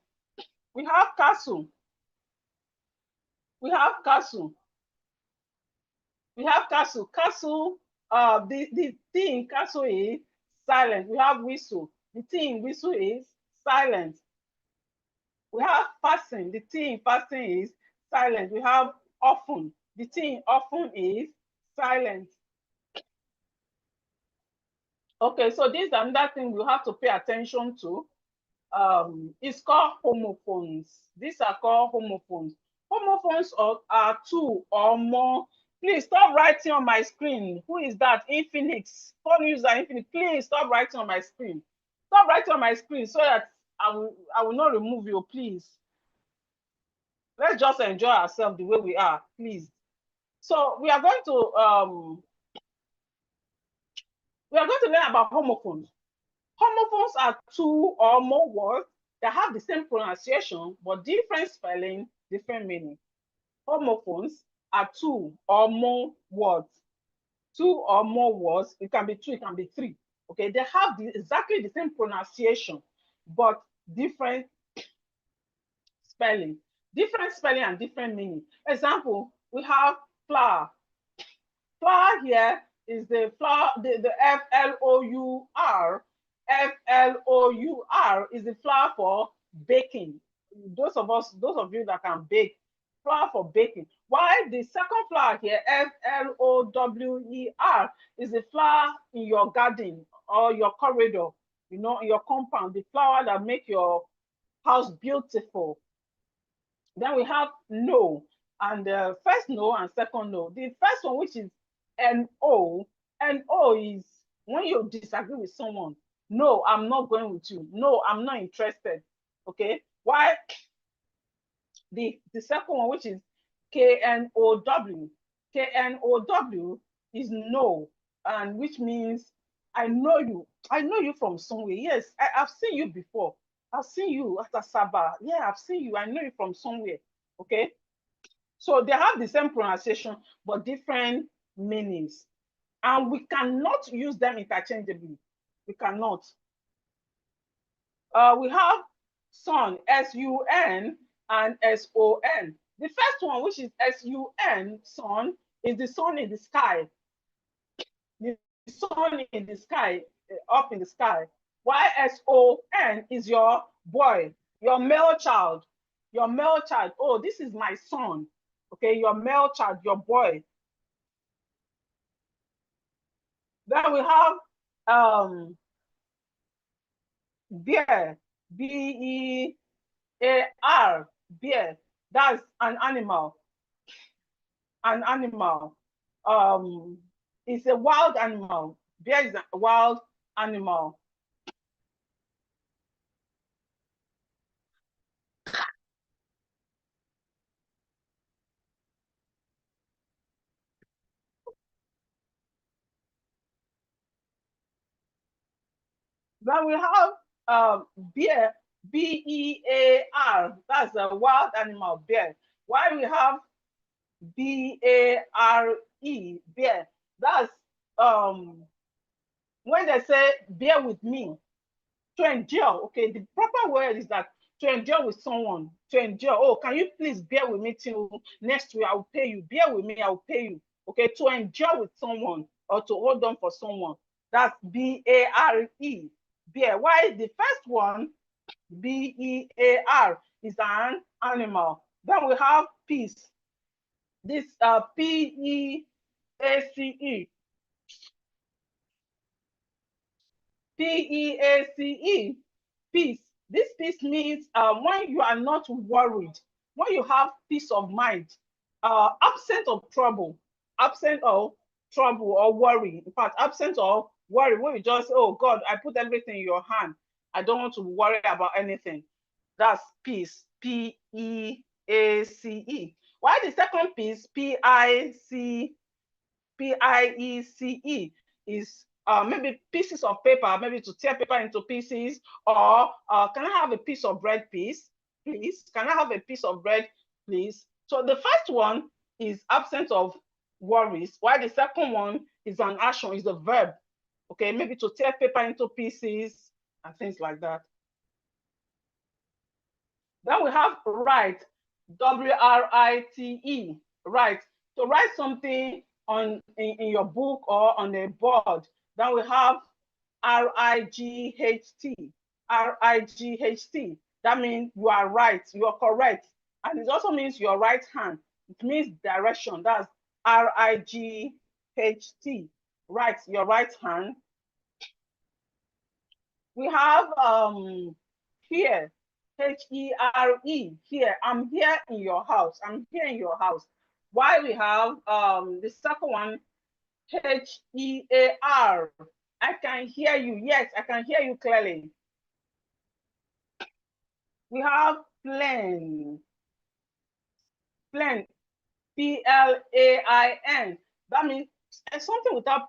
We have castle. We have castle. We have castle. Castle. The T in castle is silent. We have whistle. The T in whistle is silent. We have fasten. The T in fasten is silent. We have often. The T in often is silent. Okay, so this is another thing we have to pay attention to. It's called homophones. These are called homophones. Homophones are two or more. Please stop writing on my screen. Who is that? Infinix. Phone user Infinix. Please stop writing on my screen. Stop writing on my screen so that I will not remove you, please. Let's just enjoy ourselves the way we are, please. So we are going to learn about homophones. Homophones are two or more words that have the same pronunciation but different spelling, different meaning. Homophones are two or more words. Two or more words. It can be two, it can be three. Okay, they have exactly the same pronunciation but different spelling. Different spelling and different meaning. Example, we have flower. Flour here is the flour, the Flour. Flour is the flour for baking. Those of you that can bake, flour for baking. While the second flour here, Flower, is the flour in your garden or your corridor, in your compound, the flour that make your house beautiful. Then we have no, and first no and second no. The first one, which is no, no is when you disagree with someone. No, I'm not going with you. No, I'm not interested. Okay. Why? The second one, which is KNOW. KNOW is no, and which means I know you. I know you from somewhere. Yes, I've seen you before. I've seen you at Asaba. Yeah, I've seen you. I know you from somewhere. Okay. So they have the same pronunciation, but different meanings. And we cannot use them interchangeably. We cannot. We have sun, S-U-N, and S-O-N. The first one, which is S-U-N, sun, is the sun in the sky. The sun in the sky, up in the sky. While S-O-N is your boy, your male child. Your male child. Oh, this is my son. Okay, your male child, your boy. Then we have bear, B-E-A-R, bear. That's an animal. An animal. It's a wild animal. Bear is a wild animal. Then we have bear, B-E-A-R. That's a wild animal, bear. Why we have B-A-R-E, bear? That's when they say bear with me, to endure. Okay, the proper word is that to endure with someone, to endure. Oh, can you please bear with me till next week? I will pay you. Bear with me, I will pay you. Okay, to endure with someone or to hold on for someone. That's B-A-R-E, bear. Why the first one, B-E-A-R, is an animal. Then we have peace. This P-E-A-C-E. P-E-A-C-E, peace. This peace means when you are not worried, when you have peace of mind, absent of trouble, absent of trouble or worry. In fact, absent of worry, when you just, oh God, I put everything in your hand. I don't want to worry about anything. That's peace, P-E-A-C-E. Why the second piece, P-I-E-C-E, is maybe pieces of paper, maybe to tear paper into pieces, or can I have a piece of bread, please? Please, can I have a piece of bread, please? So the first one is absence of worries, while the second one is an action, is a verb. Okay, maybe to tear paper into pieces and things like that. Then we have write, W-R-I-T-E, write. To write something in your book or on a board. Then we have R-I-G-H-T, R-I-G-H-T. That means you are right, you are correct. And it also means your right hand. It means direction. That's R-I-G-H-T. Right, your right hand. We have here, H-E-R-E, here. I'm here in your house. I'm here in your house. Why we have the second one, H-E-A-R. I can hear you. Yes, I can hear you clearly. We have plain. Plain. P-L-A-I-N. That means something without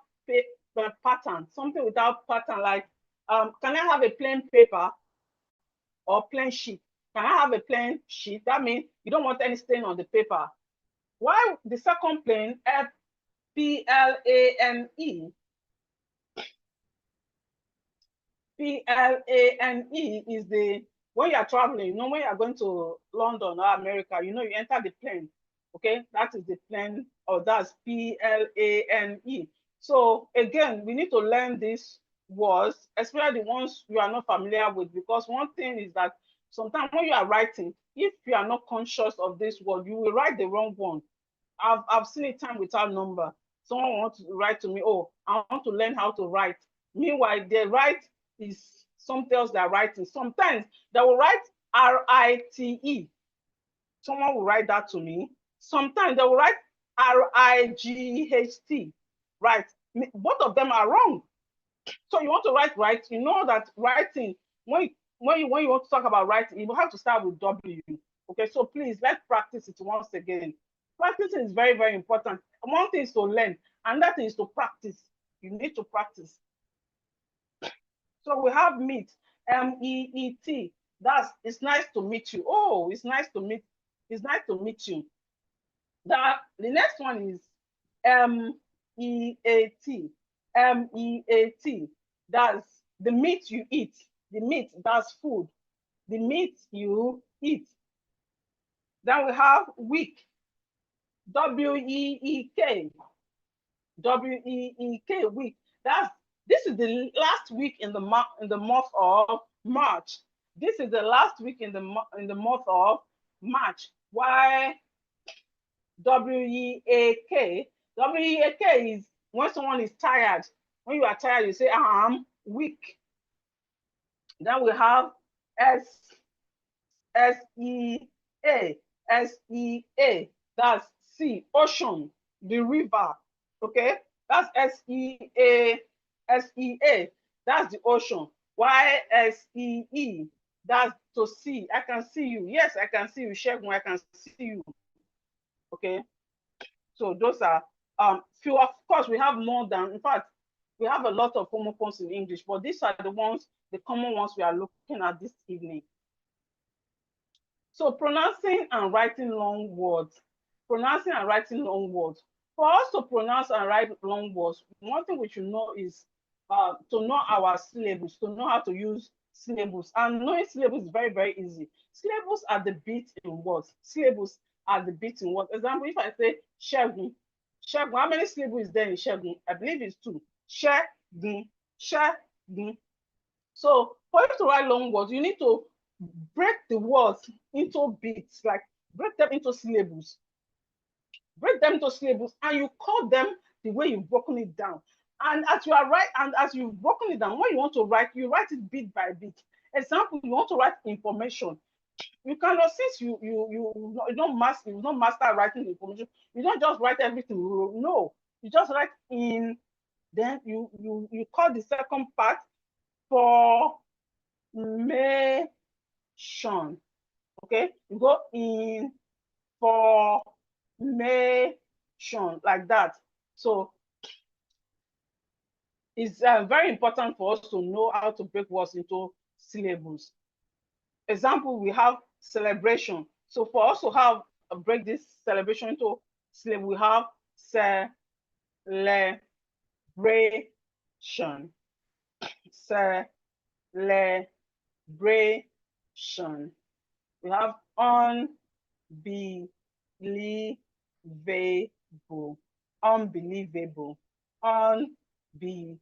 pattern. Something without pattern. Like, can I have a plain paper or plain sheet? Can I have a plain sheet? That means you don't want any stain on the paper. Why the second plain, P-L-A-N-E? P-L-A-N-E is when you are traveling, when you are going to London or America, you enter the plane. Okay, that is the plane, or that's P-L-A-N-E. So again, we need to learn these words, especially the ones you are not familiar with, because one thing is that sometimes when you are writing, if you are not conscious of this word, you will write the wrong one. I've seen it time without number. Someone wants to write to me, oh, I want to learn how to write. Meanwhile, they write is something else they're writing. Sometimes they will write R-I-T-E. Someone will write that to me. Sometimes they will write R-I-G-H-T. Right. Both of them are wrong. So you want to write right. You know that writing, when you want to talk about writing, you will have to start with W. Okay, so please let's practice it once again. Practicing is very, very important. One thing is to learn, and that is to practice. You need to practice. So we have meet, M-E-E-T. It's nice to meet you. Oh, it's nice to meet you. The next one is M-E-A-T. M-E-A-T. That's the meat you eat. The meat, that's food. The meat you eat. Then we have week. W-E-E-K. W-E-E-K, week. This is the last week in the month of March. This is the last week in the month of March. Why W-E-A-K? W-E-A-K is when someone is tired. When you are tired, you say, I'm weak. Then we have S-E-A. S-E-A. That's sea, ocean, the river. Okay? That's S-E-A. S-E-A. That's the ocean. Y-S-E-E. That's to see. I can see you. Yes, I can see you. Shegun, I can see you. Okay? So those are few. Of course, we have more than, in fact, we have a lot of homophones in English, but these are the common ones we are looking at this evening. So pronouncing and writing long words. Pronouncing and writing long words. For us to pronounce and write long words, one thing we should know is to know our syllables, to know how to use syllables. And knowing syllables is very, very easy. Syllables are the beat in words. Syllables are the beat in words. Example, if I say Shegun, Shegun, how many syllables is there in Shegun? I believe it's 2. Shegun, Shegun. So for you to write long words, you need to break the words into beats, like break them into syllables. Break them into syllables, and you call them the way you've broken it down. And as you've broken it down, when you want to write, you write it bit by bit. Example, you want to write information. You cannot, since you don't master writing information, you don't just write everything. No, you just write in. Then you call the second part formation. Okay, you go in formation like that. So it's very important for us to know how to break words into syllables. Example, we have celebration. So for us to have break this celebration into syllable, we have celebration. Celebration. We have unbelievable. Unbelievable. Unbelievable.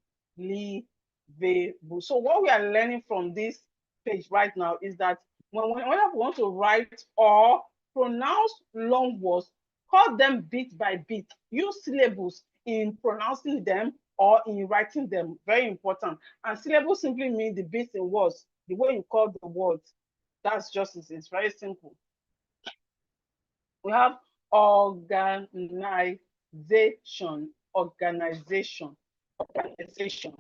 So what we are learning from this page right now is that Whenever we want to write or pronounce long words, call them bit by bit. Use syllables in pronouncing them or in writing them. Very important. And syllables simply mean the bits in words, the way you call the words. That's just it. It's very simple. We have organization, organization, organization.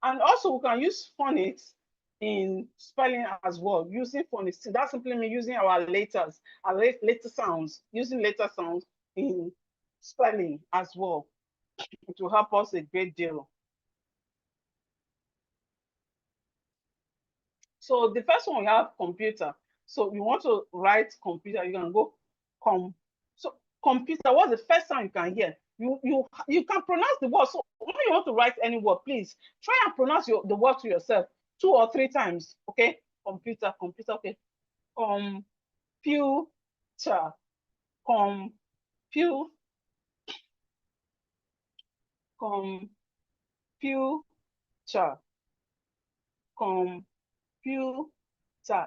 And also we can use phonics in spelling as well, using phonics. That simply means using our letters, our letter sounds, using letter sounds in spelling as well. It will help us a great deal. So the first one we have computer. So you want to write computer, you can go so computer, what's the first sound you can hear? You can pronounce the word. So when you want to write any word, please try and pronounce the word to yourself 2 or 3 times. Okay, computer, computer. Okay, computer, computer, computer, computer.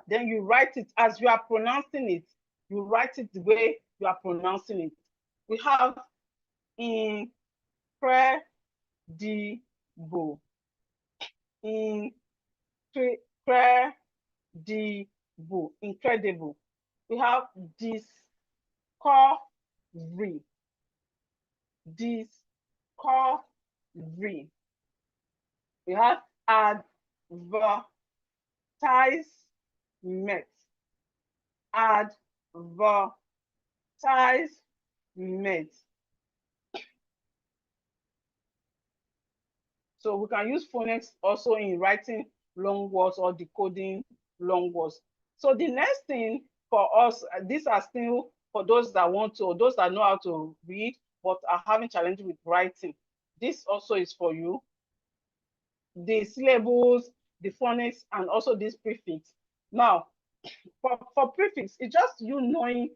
Then you write it as you are pronouncing it. You write it the way you are pronouncing it. We have incredible, incredible, incredible. We have discovery, discovery. We have advertisement, advertisement. So we can use phonics also in writing long words or decoding long words. So the next thing for us, these are still for those that want to, or those that know how to read, but are having challenges with writing. This also is for you. The syllables, the phonics, and also this prefix. Now, for prefix, it's just you knowing,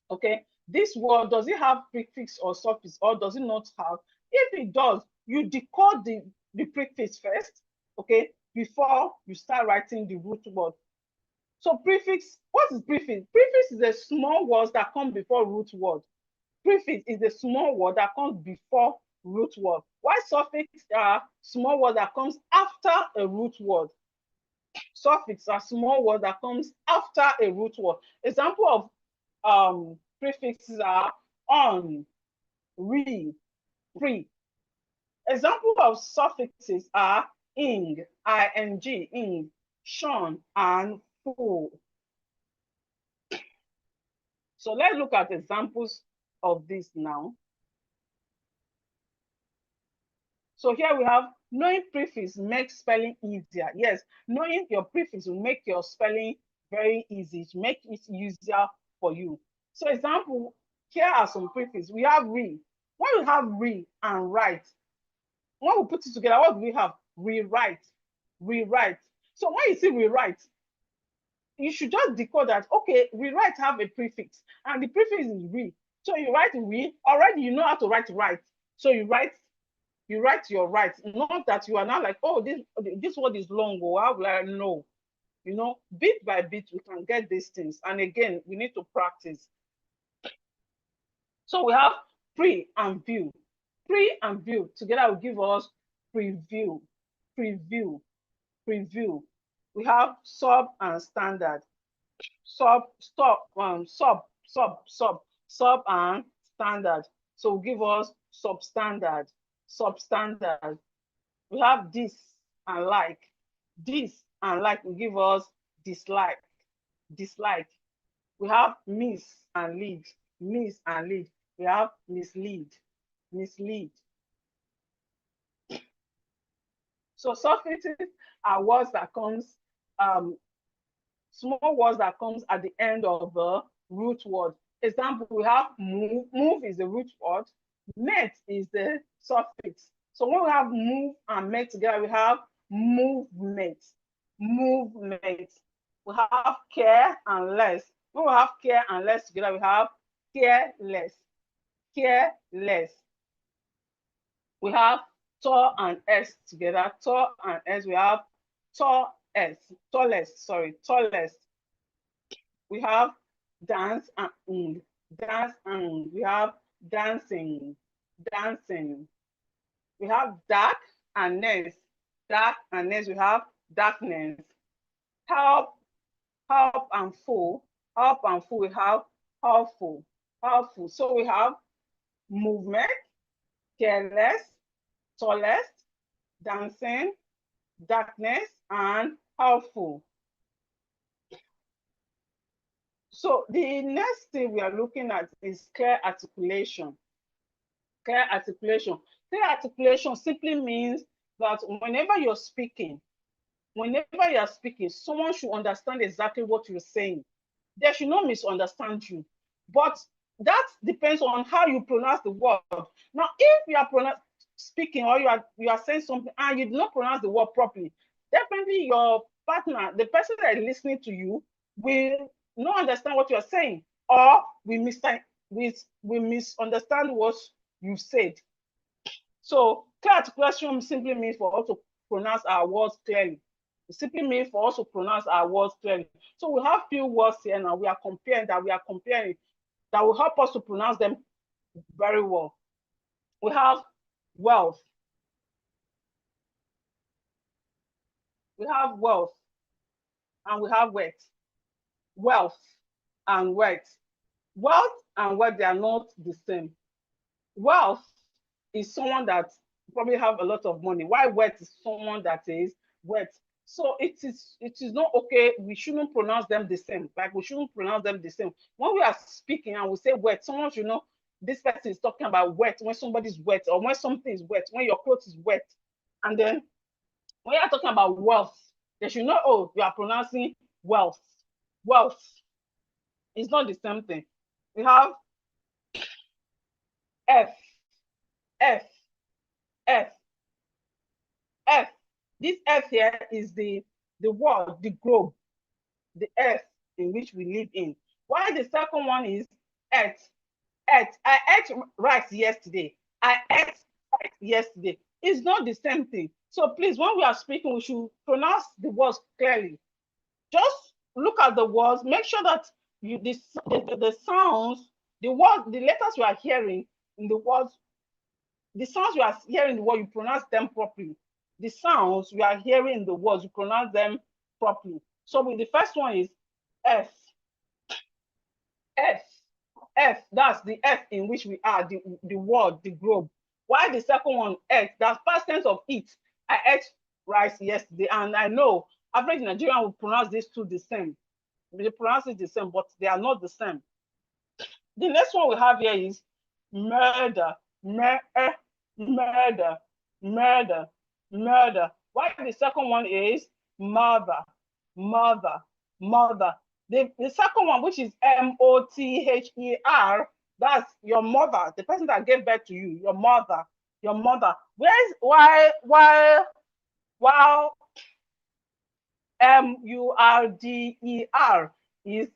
okay, this word, does it have prefix or suffix, or does it not have? If it does, you decode the prefix first, okay, before you start writing the root word. So prefix, what is prefix? Prefix is a small word that comes before root word. Prefix is a small word that comes before root word. Why suffix are small word that comes after a root word. Suffix are small word that comes after a root word. Example of prefixes are on, re, pre. Example of suffixes are ing, ing, shun, and full. So let's look at examples of this now. So here we have knowing prefix makes spelling easier. Yes, knowing your prefix will make your spelling very easy, to make it easier for you. So example, here are some prefixes. We have re. When we have re and write, when we put it together, what do we have? Rewrite, rewrite. So when you see rewrite, you should just decode that, okay, rewrite have a prefix, and the prefix is re. So you write re, already you know how to write right. So you write your right. Not that you are not like, oh, this word is long, or how will I know? You know, bit by bit, we can get these things. And again, we need to practice. So we have pre and view. Pre and view together will give us preview, preview, preview. We have sub and standard. Sub and standard. So give us substandard, substandard. We have this and like. This and like will give us dislike, dislike. We have miss and lead, miss and lead. We have mislead, mislead. So suffixes are words that comes, small words that comes at the end of the root word. Example, we have move. Move is the root word. Met is the suffix. So when we have move and met together, we have movement, movement. We have care and less. When we have care and less together, we have careless, careless. We have tor and s together. Tor and s, we have tallest. We have dance and dance and we have dancing. We have dark and ness. We have darkness. Help and full. We have helpful. So we have movement, careless, tallest, dancing, darkness, and helpful. So the next thing we are looking at is clear articulation. Clear articulation. Clear articulation simply means that whenever you're speaking, someone should understand exactly what you're saying. They should not misunderstand you. But that depends on how you pronounce the word. Now, if you are speaking or you are saying something and you do not pronounce the word properly, definitely your partner, the person that is listening to you, will not understand what you are saying, or we misunderstand what you said. So clear articulation simply means for us to pronounce our words clearly. It simply means for us to pronounce our words clearly. So we have few words here now. We are comparing that will help us to pronounce them very well. We have wealth. We have wealth. And we have wet. Wealth and wet. Wealth and wet, they are not the same. Wealth is someone that probably have a lot of money, while wet is someone that is wet. So it is not okay. We shouldn't pronounce them the same. Like we shouldn't pronounce them the same. When we are speaking and we say wet, someone should know this person is talking about wet, when somebody's wet, or when something is wet, when your clothes is wet. And then when you are talking about wealth, they should know, oh, you are pronouncing wealth. Wealth is not the same thing. We have F, F, F, F. This F here is the world, the globe, the earth in which we live in. While the second one is earth. Earth. I ate rice yesterday. I ate rice yesterday. It's not the same thing. So please, when we are speaking, we should pronounce the words clearly. Just look at the words. Make sure that the sounds, the letters you are hearing in the words, the sounds you are hearing in the word, you pronounce them properly. The sounds you are hearing in the words, you pronounce them properly. So the first one is F. F. F, that's the F in which we are, the world, the globe. While the second one, X, that's past tense of eat. I ate rice yesterday, and I know average Nigerian will pronounce these two the same. They pronounce it the same, but they are not the same. The next one we have here is murder. Murder. Murder. Murder. While the second one is mother. Mother. Mother. The second one, which is M-O-T-H-E-R, that's your mother, the person that gave birth to you, your mother. Your mother. While M-U-R-D-E-R is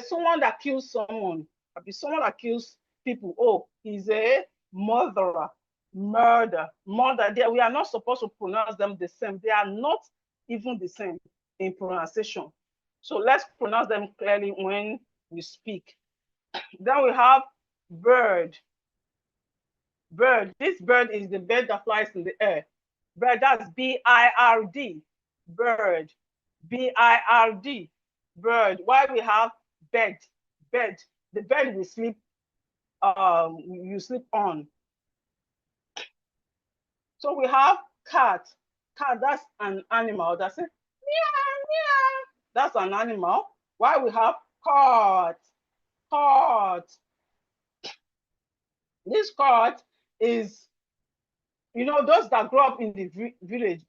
someone that kills someone. Someone that kills people. Oh, he's a murderer. Murder. We are not supposed to pronounce them the same. They are not even the same in pronunciation. So let's pronounce them clearly when we speak. Then we have bird. Bird. This bird is the bird that flies in the air. Bird, that's B-I-R-D. Bird. B-I-R-D. Bird. Why we have bed. Bed. The bed we sleep, you sleep on. So we have cat. Cat, that's an animal. That's it. Meow, meow. That's an animal. Why we have cat. Cat. This cat is, those that grew up in the village,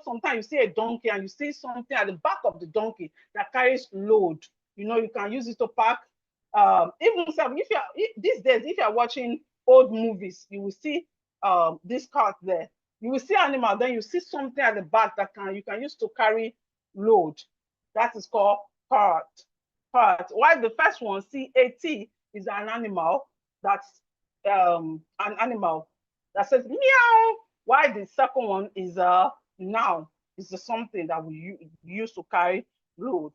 sometimes you see a donkey and you see something at the back of the donkey that carries load. You can use it to pack. Even these days, if you are watching old movies, you will see this cart there. You will see animal, then you see something at the back that you can use to carry load. That is called cart. Cart. While the first one, C-A-T, is an animal that's an animal that says meow. While the second one is a noun. It's the something that we use to carry load.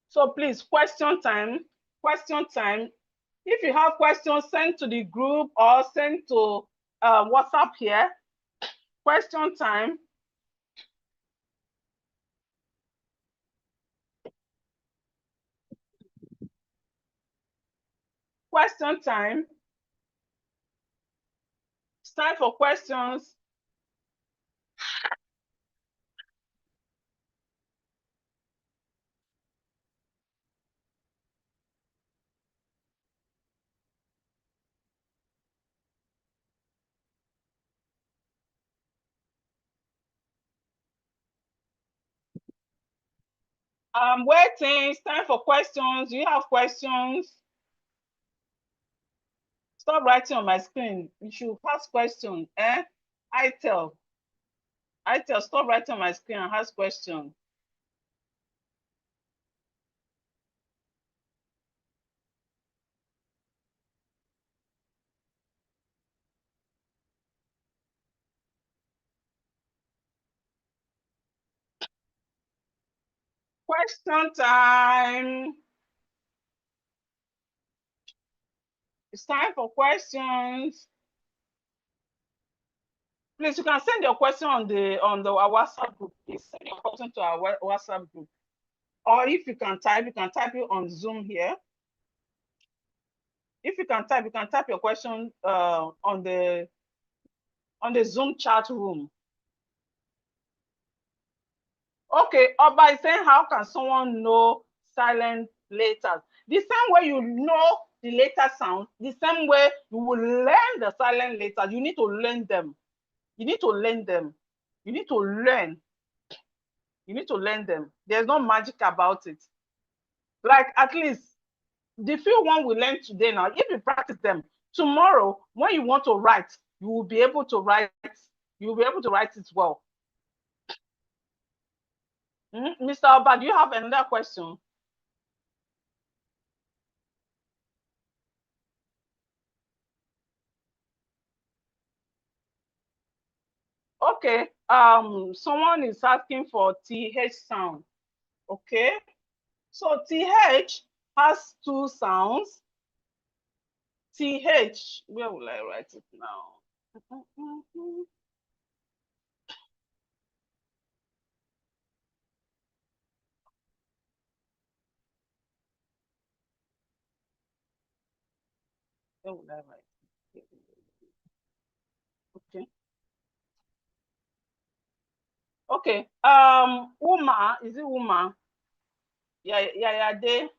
So please, question time. Question time. If you have questions, send to the group or send to WhatsApp here. Question time. Question time. It's time for questions. I'm waiting. It's time for questions. Do you have questions? Stop writing on my screen. You should ask questions. I tell, stop writing on my screen and ask questions. Question time. It's time for questions. Please, you can send your question on the our WhatsApp group. Please send your question to our WhatsApp group. Or if you can type it on Zoom here. If you can type your question on the Zoom chat room. Okay, Oba is saying, how can someone know silent letters? The same way you know the letter sound, the same way you will learn the silent letters. You need to learn them. You need to learn them. You need to learn. You need to learn them. There's no magic about it. Like at least the few one we learn today now, if you practice them, tomorrow when you want to write, you will be able to write. You will be able to write it well. Mr. Oba, do you have another question? Okay. Someone is asking for TH sound. Okay. So TH has two sounds. TH, where will I write it now? Where will I write it? Okay. Okay. Uma, is it Uma? Yeah, they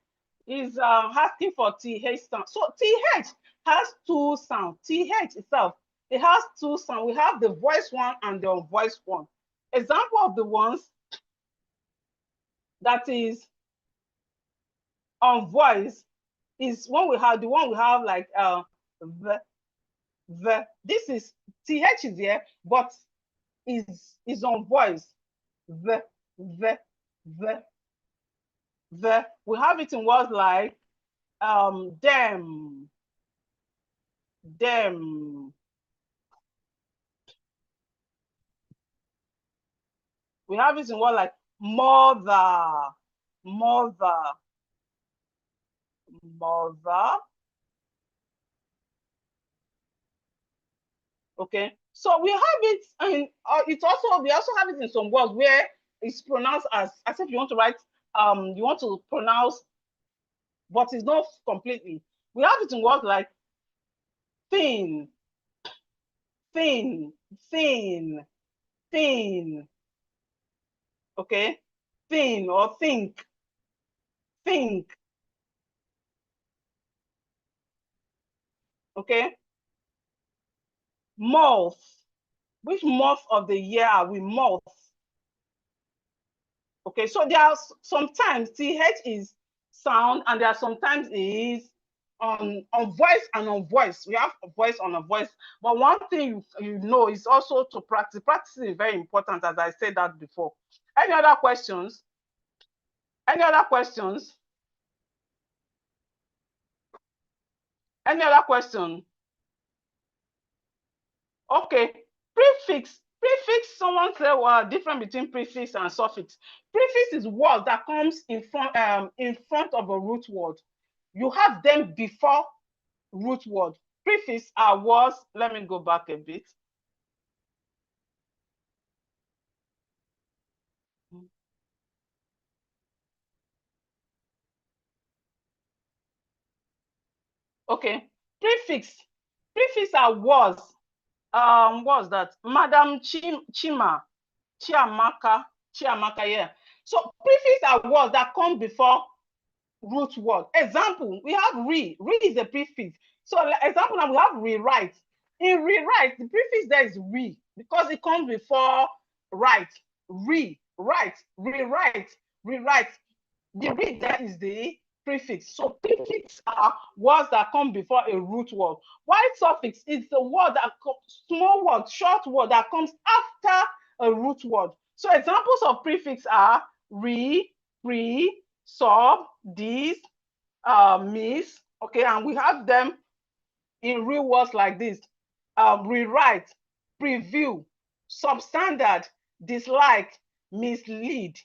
is asking for TH sound. So TH has two sounds. TH itself, it has two sounds. We have the voice one and the unvoiced one. Example of the ones that is unvoiced is when we have the one we have like the. This is TH is here, but is unvoiced. The the the. We have it in words like them. We have it in words like mother. Okay, so we have it, and it's also we also have it in some words where it's pronounced as if you want to write you want to pronounce, but it's not completely. We have it in words like thin, thin, thin, thin. Okay, thin or think. Okay, month. Which month of the year are we? Month. Okay, so there are sometimes TH is sound and there are sometimes it is on voice and on voice. We have a voice on a voice. But one thing you know is also to practice. Practicing is very important, as I said that before. Any other questions? Any other questions? Any other question? Okay, prefix. Prefix, someone said, well, difference between prefix and suffix. Prefix is word that comes in front of a root word. You have them before root word. Prefix are words. Let me go back a bit. Okay, prefix. Prefix are words. What's that? Madam Chima, Chiamaka, yeah. So prefix are words that come before root word. Example, we have re. Re is a prefix. So example, now we have rewrite. In rewrite, the prefix there is re because it comes before write. Rewrite, rewrite. The re there is the prefix. So prefix are words that come before a root word. While suffix is the word that small word, short word that comes after a root word. So examples of prefix are re, pre, sub, this, miss. Okay, and we have them in real words like this: rewrite, preview, substandard, dislike, mislead.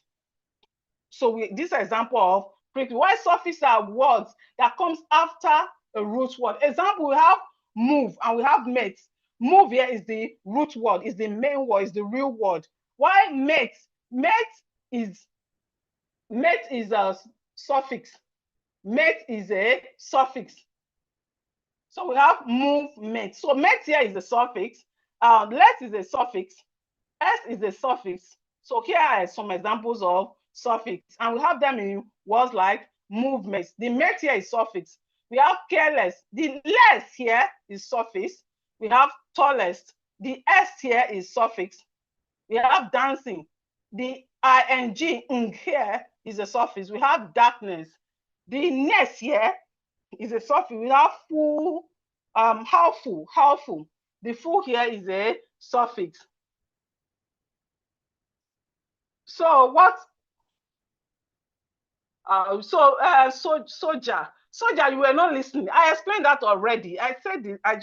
So this example of prefix. Why suffix are words that comes after a root word. Example, we have move and we have met. Move here is the root word, is the main word, is the real word. Why met? Is met is a suffix. Met is a suffix. So we have move, met. So met here is a suffix. Let is a suffix. S is a suffix. So here are some examples of suffix. And we have them in words like movements. The met here is suffix. We have careless. The less here is suffix. We have tallest. The S here is suffix. We have dancing. The ing here is a suffix. We have darkness. The ness here is a suffix. We have full, how full. The full here is a suffix. So what? Soldier. Soldier, you were not listening. I explained that already. I said it. I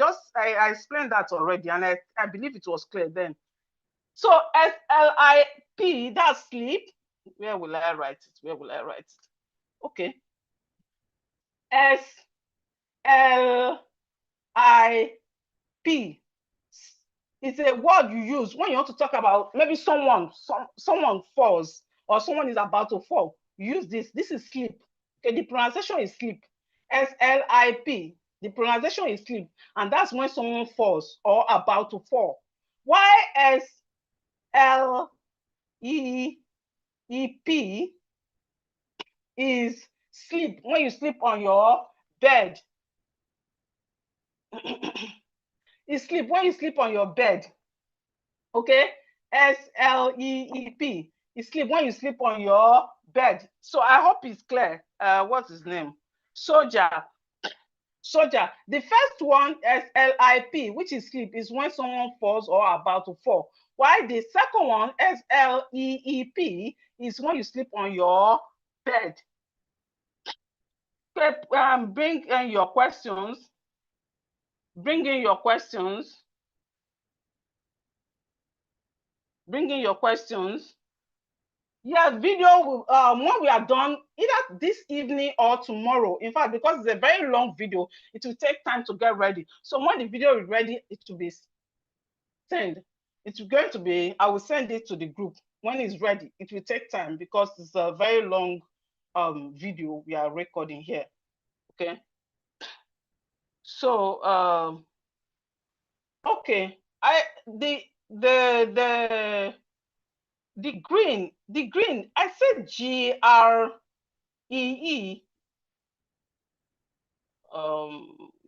explained that already, and I believe it was clear then. So SLIP, that's sleep. Where will I write it? Where will I write it? Okay. SLIP. It's a word you use when you want to talk about maybe someone falls or someone is about to fall. You use this. This is sleep. Okay, the pronunciation is sleep. SLIP. The pronunciation is sleep, and that's when someone falls or about to fall. YSLEEP is sleep when you sleep on your bed. It's sleep when you sleep on your bed. Okay, SLEEP. It's sleep when you sleep on your bed. So I hope it's clear. What's his name? Soldier. Soldier. The first one, SLIP, which is sleep, is when someone falls or about to fall. While the second one, SLEEP, is when you sleep on your bed. Okay, bring in your questions. Bring in your questions. Bring in your questions. Yeah, video when we are done, either this evening or tomorrow. In fact, because it's a very long video, it will take time to get ready. So when the video is ready, it will be sent. It's going to be, I will send it to the group. When it's ready, it will take time because it's a very long video we are recording here. Okay. So okay. The green, I said GREE.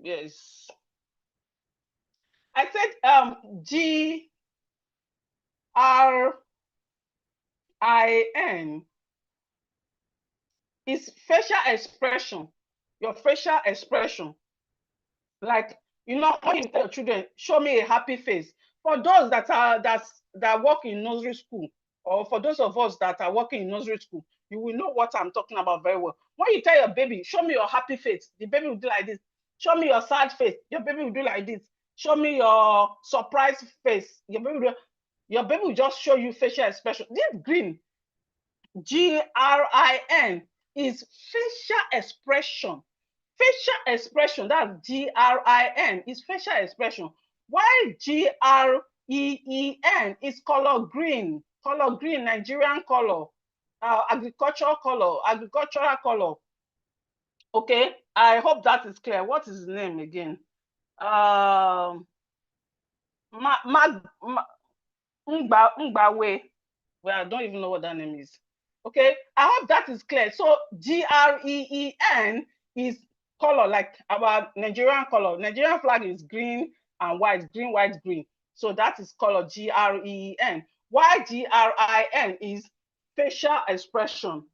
Yes. I said GRIN is facial expression. Your facial expression. Like, you know, when you tell your children, show me a happy face. For those that work in nursery school, or for those of us that are working in nursery school, you will know what I'm talking about very well. When you tell your baby, show me your happy face, the baby will do like this. Show me your sad face, your baby will do like this. Show me your surprise face. Your baby will just show you facial expression. This green, GRIN, is facial expression. Facial expression, that's GRIN, is facial expression. While GREEN is color green, Nigerian color, agricultural color. Okay, I hope that is clear. What is his name again? Ngbawe. Well, I don't even know what that name is. Okay, I hope that is clear. So GREEN is color, like our Nigerian color. Nigerian flag is green and white, green, white, green. So that is color GREEN. Why GRIN is facial expression.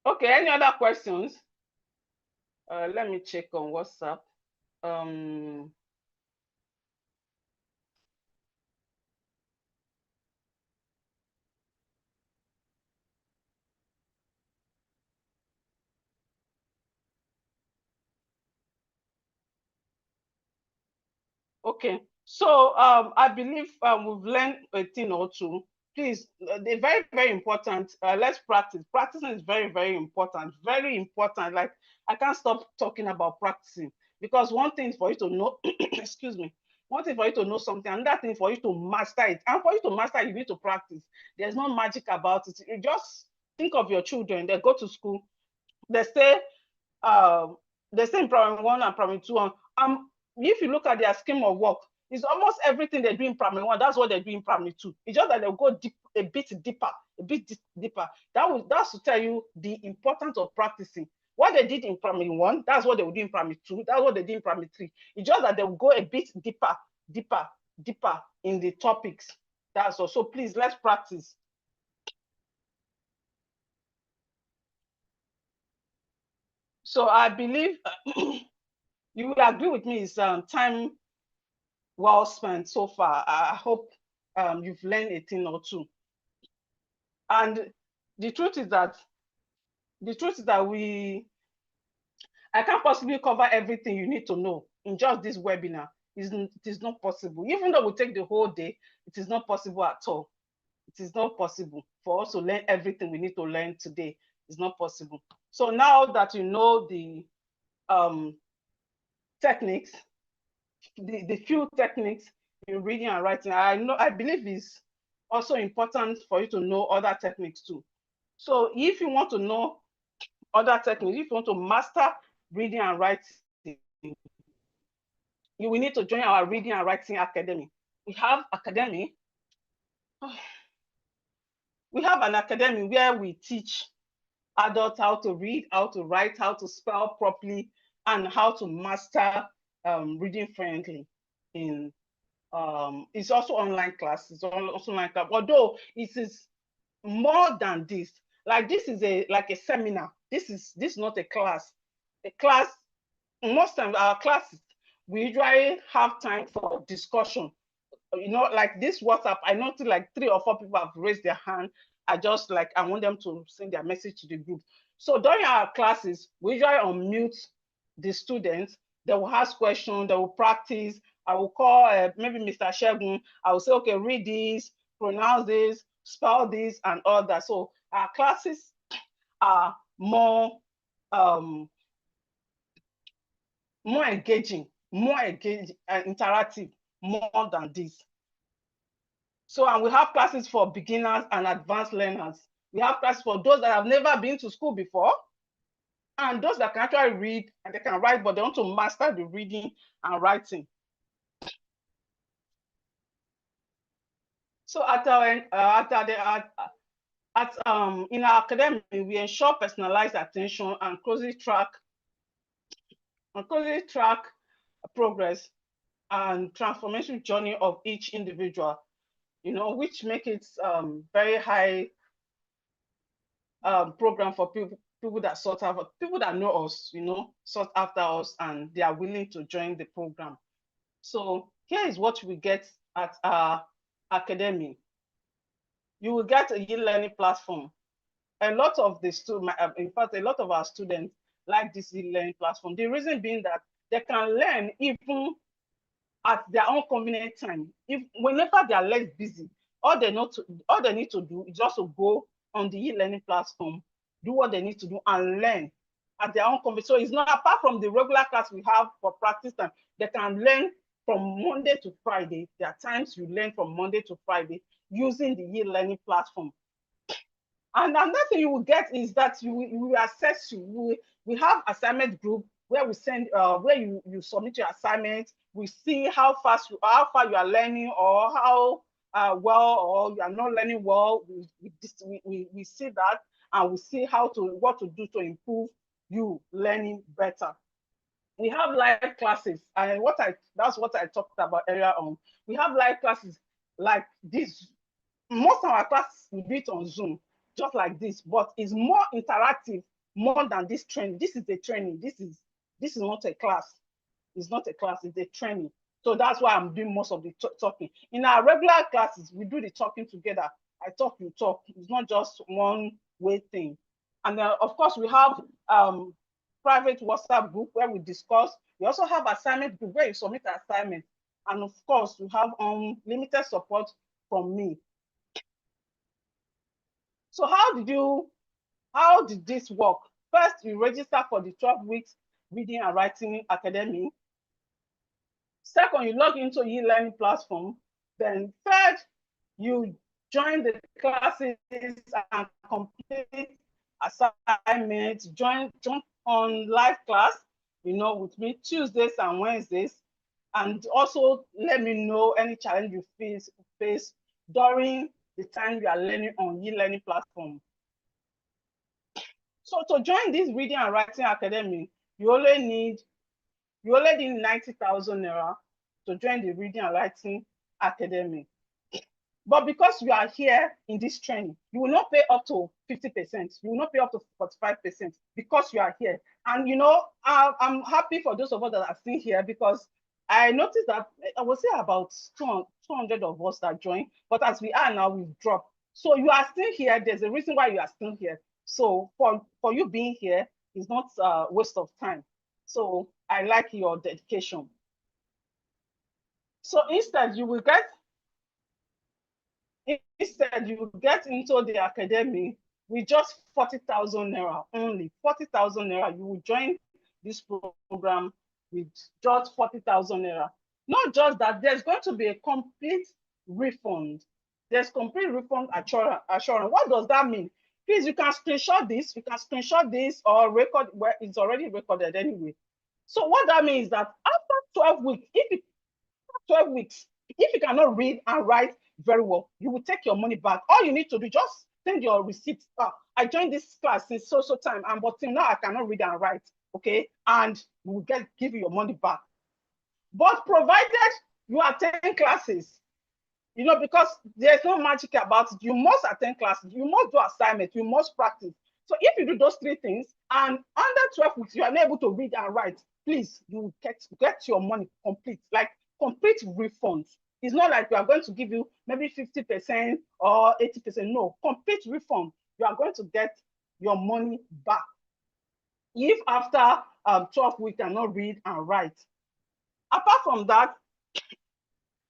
Okay, any other questions? Let me check on WhatsApp. Okay, so I believe we've learned a thing or two. Please, they're very, very important. Let's practice. Practicing is very, very important. Very important. Like, I can't stop talking about practicing, because one thing for you to know, excuse me, one thing for you to know something, another thing for you to master it. And for you to master it, you need to practice. There's no magic about it. You just think of your children. They go to school. They stay uh, they say in primary one and primary two. If you look at their scheme of work, it's almost everything they do in primary one. That's what they do in primary two. It's just that they'll go deep, a bit deeper, deeper. That's to tell you the importance of practicing. What they did in primary one, that's what they will do in primary two. That's what they did in primary three. It's just that they'll go a bit deeper, deeper in the topics. That's all. So please, let's practice. So I believe you will agree with me. It's time well spent so far. I hope you've learned a thing or two. And the truth is that I can't possibly cover everything you need to know in just this webinar. It is not possible. Even though we take the whole day, it is not possible at all. It is not possible for us to learn everything we need to learn today. It's not possible. So now that you know the techniques, the few techniques in reading and writing, I believe is also important for you to know other techniques too. So if you want to know other techniques, if you want to master reading and writing, you will need to join our reading and writing academy. We have academy. We have an academy where we teach adults how to read, how to write, how to spell properly, and how to master reading friendly in it's also online class. It's also online class. Although it is more than this. Like this is like a seminar. This is not a class. A class, most times our classes, we usually have time for discussion. Like this WhatsApp, I noticed like 3 or 4 people have raised their hand. I want them to send their message to the group. So during our classes, we usually unmute the students. They will ask questions, they will practice. I will call maybe Mr. Shegun. I will say, okay, read this, pronounce this, spell this, and all that. So our classes are more engaging, interactive, more than this. So, and we have classes for beginners and advanced learners. We have classes for those that have never been to school before, and those that can actually read and they can write, but they want to master the reading and writing. So in our academy, we ensure personalized attention and closely track progress and transformation journey of each individual, which make it very high program for people that sought after, people that know us, sought after us, and they are willing to join the program. So here is what we get at our academy. you will get a e-learning platform. A lot of the students, in fact, a lot of our students like this e-learning platform. The reason being that they can learn even at their own convenient time. If whenever they are less busy, all they need to do is just to go on the e-learning platform, do what they need to do, and learn at their own convenience. So it's not, apart from the regular class we have for practice time, they can learn from Monday to Friday. There are times you learn from Monday to Friday using the e-learning platform. And another thing you will get is that you will assess you. We have assignment group where we send where you submit your assignment. We see how far you are learning, or how well or you are not learning well. We see that, and we see what to do to improve you learning better. We have live classes, and that's what I talked about earlier on. We have live classes like this. Most of our classes we do it on Zoom, just like this, but it's more interactive, more than this training. This is the training. This is not a class. It's not a class, it's a training. So that's why I'm doing most of the talking. In our regular classes, we do the talking together. I talk, you talk. It's not just one way thing. And then, of course, we have private WhatsApp group where we discuss. We also have assignment group where you submit an assignment. And of course, we have limited support from me. So how did this work? First, you register for the 12 weeks reading and writing academy. Second, you log into e-learning platform. Then third, you join the classes and complete assignments, join on live class, with me Tuesdays and Wednesdays. And also let me know any challenge you face during the time you are learning on e-learning platform. So to join this reading and writing academy, you only need 90,000 naira to join the reading and writing academy. But because you are here in this training, you will not pay up to 50%. You will not pay up to 45% because you are here. And I'm happy for those of us that are still here, because I noticed that I will say about 200 of us that joined, but as we are now, we've dropped. So you are still here. There's a reason why you are still here. So for you being here is not a waste of time. So I like your dedication. So instead, you will get into the academy with just 40,000 naira only. 40,000 naira. You will join this program with just 40,000 naira. Not just that, there's going to be a complete refund. There's complete refund assurance. What does that mean? Please, you can screenshot this. You can screenshot this or record where it's already recorded anyway. So what that means is that after 12 weeks, if you cannot read and write very well, you will take your money back. All you need to do, just send your receipt. I joined this class since so time, but till now I cannot read and write. Okay, and we will give you your money back. But provided you attend classes, because there's no magic about it. You must attend classes, you must do assignments, you must practice. So if you do those three things, and under 12 weeks you are unable to read and write, please, you get your money complete, like complete refunds. It's not like we are going to give you maybe 50% or 80%. No, complete refund. You are going to get your money back if after 12 weeks you cannot read and write. Apart from that,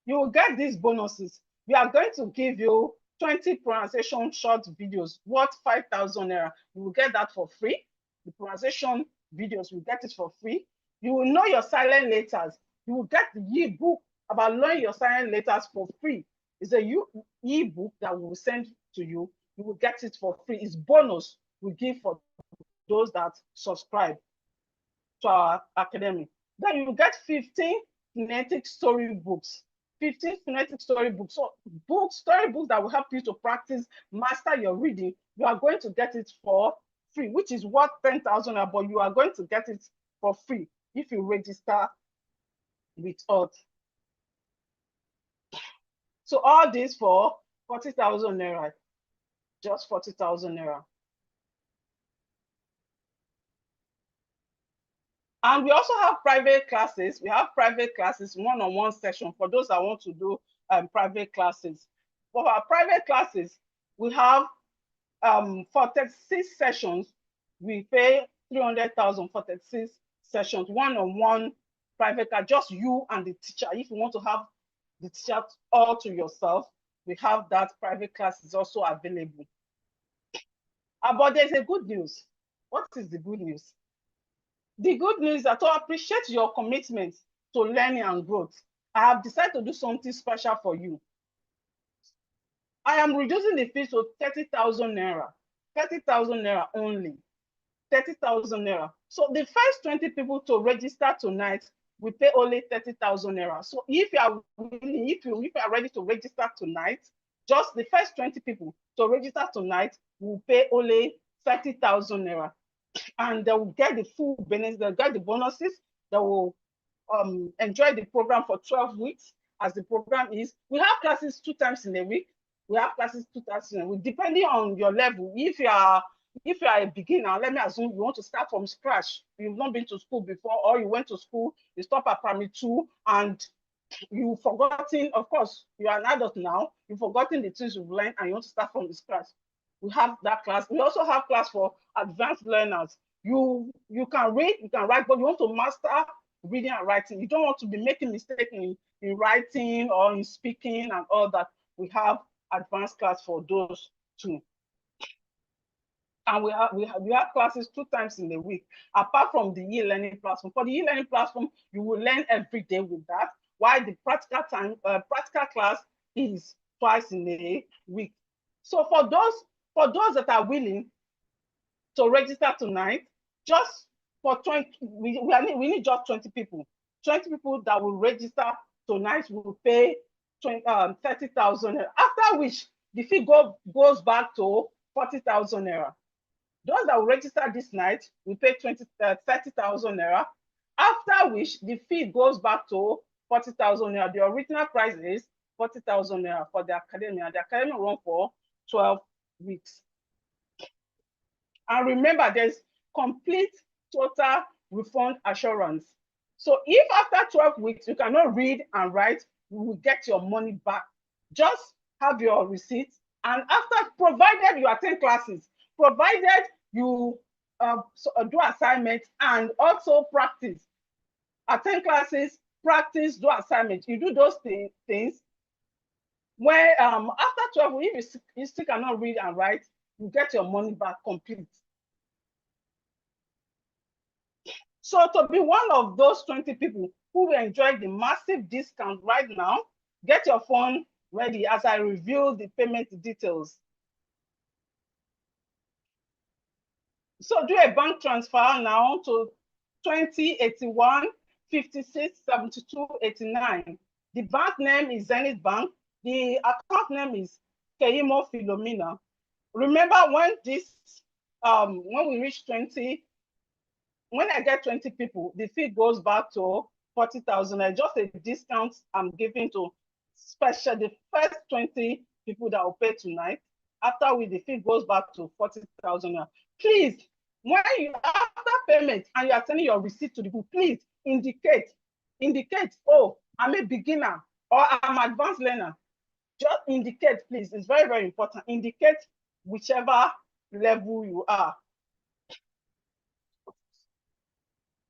you will get these bonuses. We are going to give you 20 pronunciation short videos worth 5,000 naira. You will get that for free. The pronunciation videos, you get it for free. You will know your silent letters. You will get the e-book about learning your silent letters for free. It's a e-book that we will send to you. You will get it for free. It's bonus we give for those that subscribe to our academy. Then you will get 15 phonetic storybooks. 15 phonetic storybooks. So storybooks that will help you to practice, master your reading. You are going to get it for free, which is worth 10,000, but you are going to get it for free if you register with us. So all this for 40,000 naira, just 40,000 naira. And we also have private classes. We have private classes, one-on-one session for those that want to do private classes. For our private classes, We have for 36 sessions, we pay 300,000 for 36 sessions, one-on-one private class, just you and the teacher. If you want to have the teacher all to yourself, we have that private class is also available. But there's a good news. What is the good news? The good news is that to appreciate your commitment to learning and growth, I have decided to do something special for you. I am reducing the fees to 30,000 naira. 30,000 naira only. 30,000 naira. So the first 20 people to register tonight will pay only 30,000 naira. So if you are willing, if you are ready to register tonight, just the first 20 people to register tonight will pay only 30,000 naira. And they will get the full benefits, they'll get the bonuses, they will enjoy the program for 12 weeks as the program is. We have classes 2 times in a week. We have classes 2 times in a week, depending on your level. If you are a beginner, let me assume you want to start from scratch. You've not been to school before, or you went to school, you stop at primary 2, and you've forgotten, of course, you are an adult now, you've forgotten the things you've learned, and you want to start from scratch. We have that class. We also have class for advanced learners. You can read, you can write, but you want to master reading and writing. You don't want to be making mistakes in writing or in speaking and all that. We have advanced class for those too. And we have classes 2 times in the week, apart from the e-learning platform. For the e-learning platform, you will learn every day with that, while the practical class is twice in a week. So for those that are willing to register tonight, just for 20, we need just 20 people. 20 people that will register tonight will pay 30,000 naira. After which the fee goes back to 40,000 naira. Those that will register this night will pay 30,000 naira. After which the fee goes back to 40,000 naira. The original price is 40,000 naira for the academy, and the academy will run for 12 weeks. And remember, there's complete total refund assurance. So if after 12 weeks you cannot read and write, you will get your money back. Just have your receipt, and after, provided you attend classes, provided you do assignments and also practice, attend classes, practice, do assignments, you do those things. When after 12 weeks, if you still cannot read and write, you get your money back complete. So to be one of those 20 people who will enjoy the massive discount right now, get your phone ready as I reveal the payment details. So do a bank transfer now to 2081 56 72 89. The bank name is Zenith Bank. The account name is Keimo Philomena. Remember, when we reach 20, when I get 20 people, the fee goes back to 40,000. Just a discount I'm giving to the first 20 people that will pay tonight. After the fee goes back to 40,000. Please, when you after payment and you are sending your receipt to the people, please indicate, oh, I'm a beginner or I'm an advanced learner. Just indicate, please. It's very, very important. Indicate whichever level you are.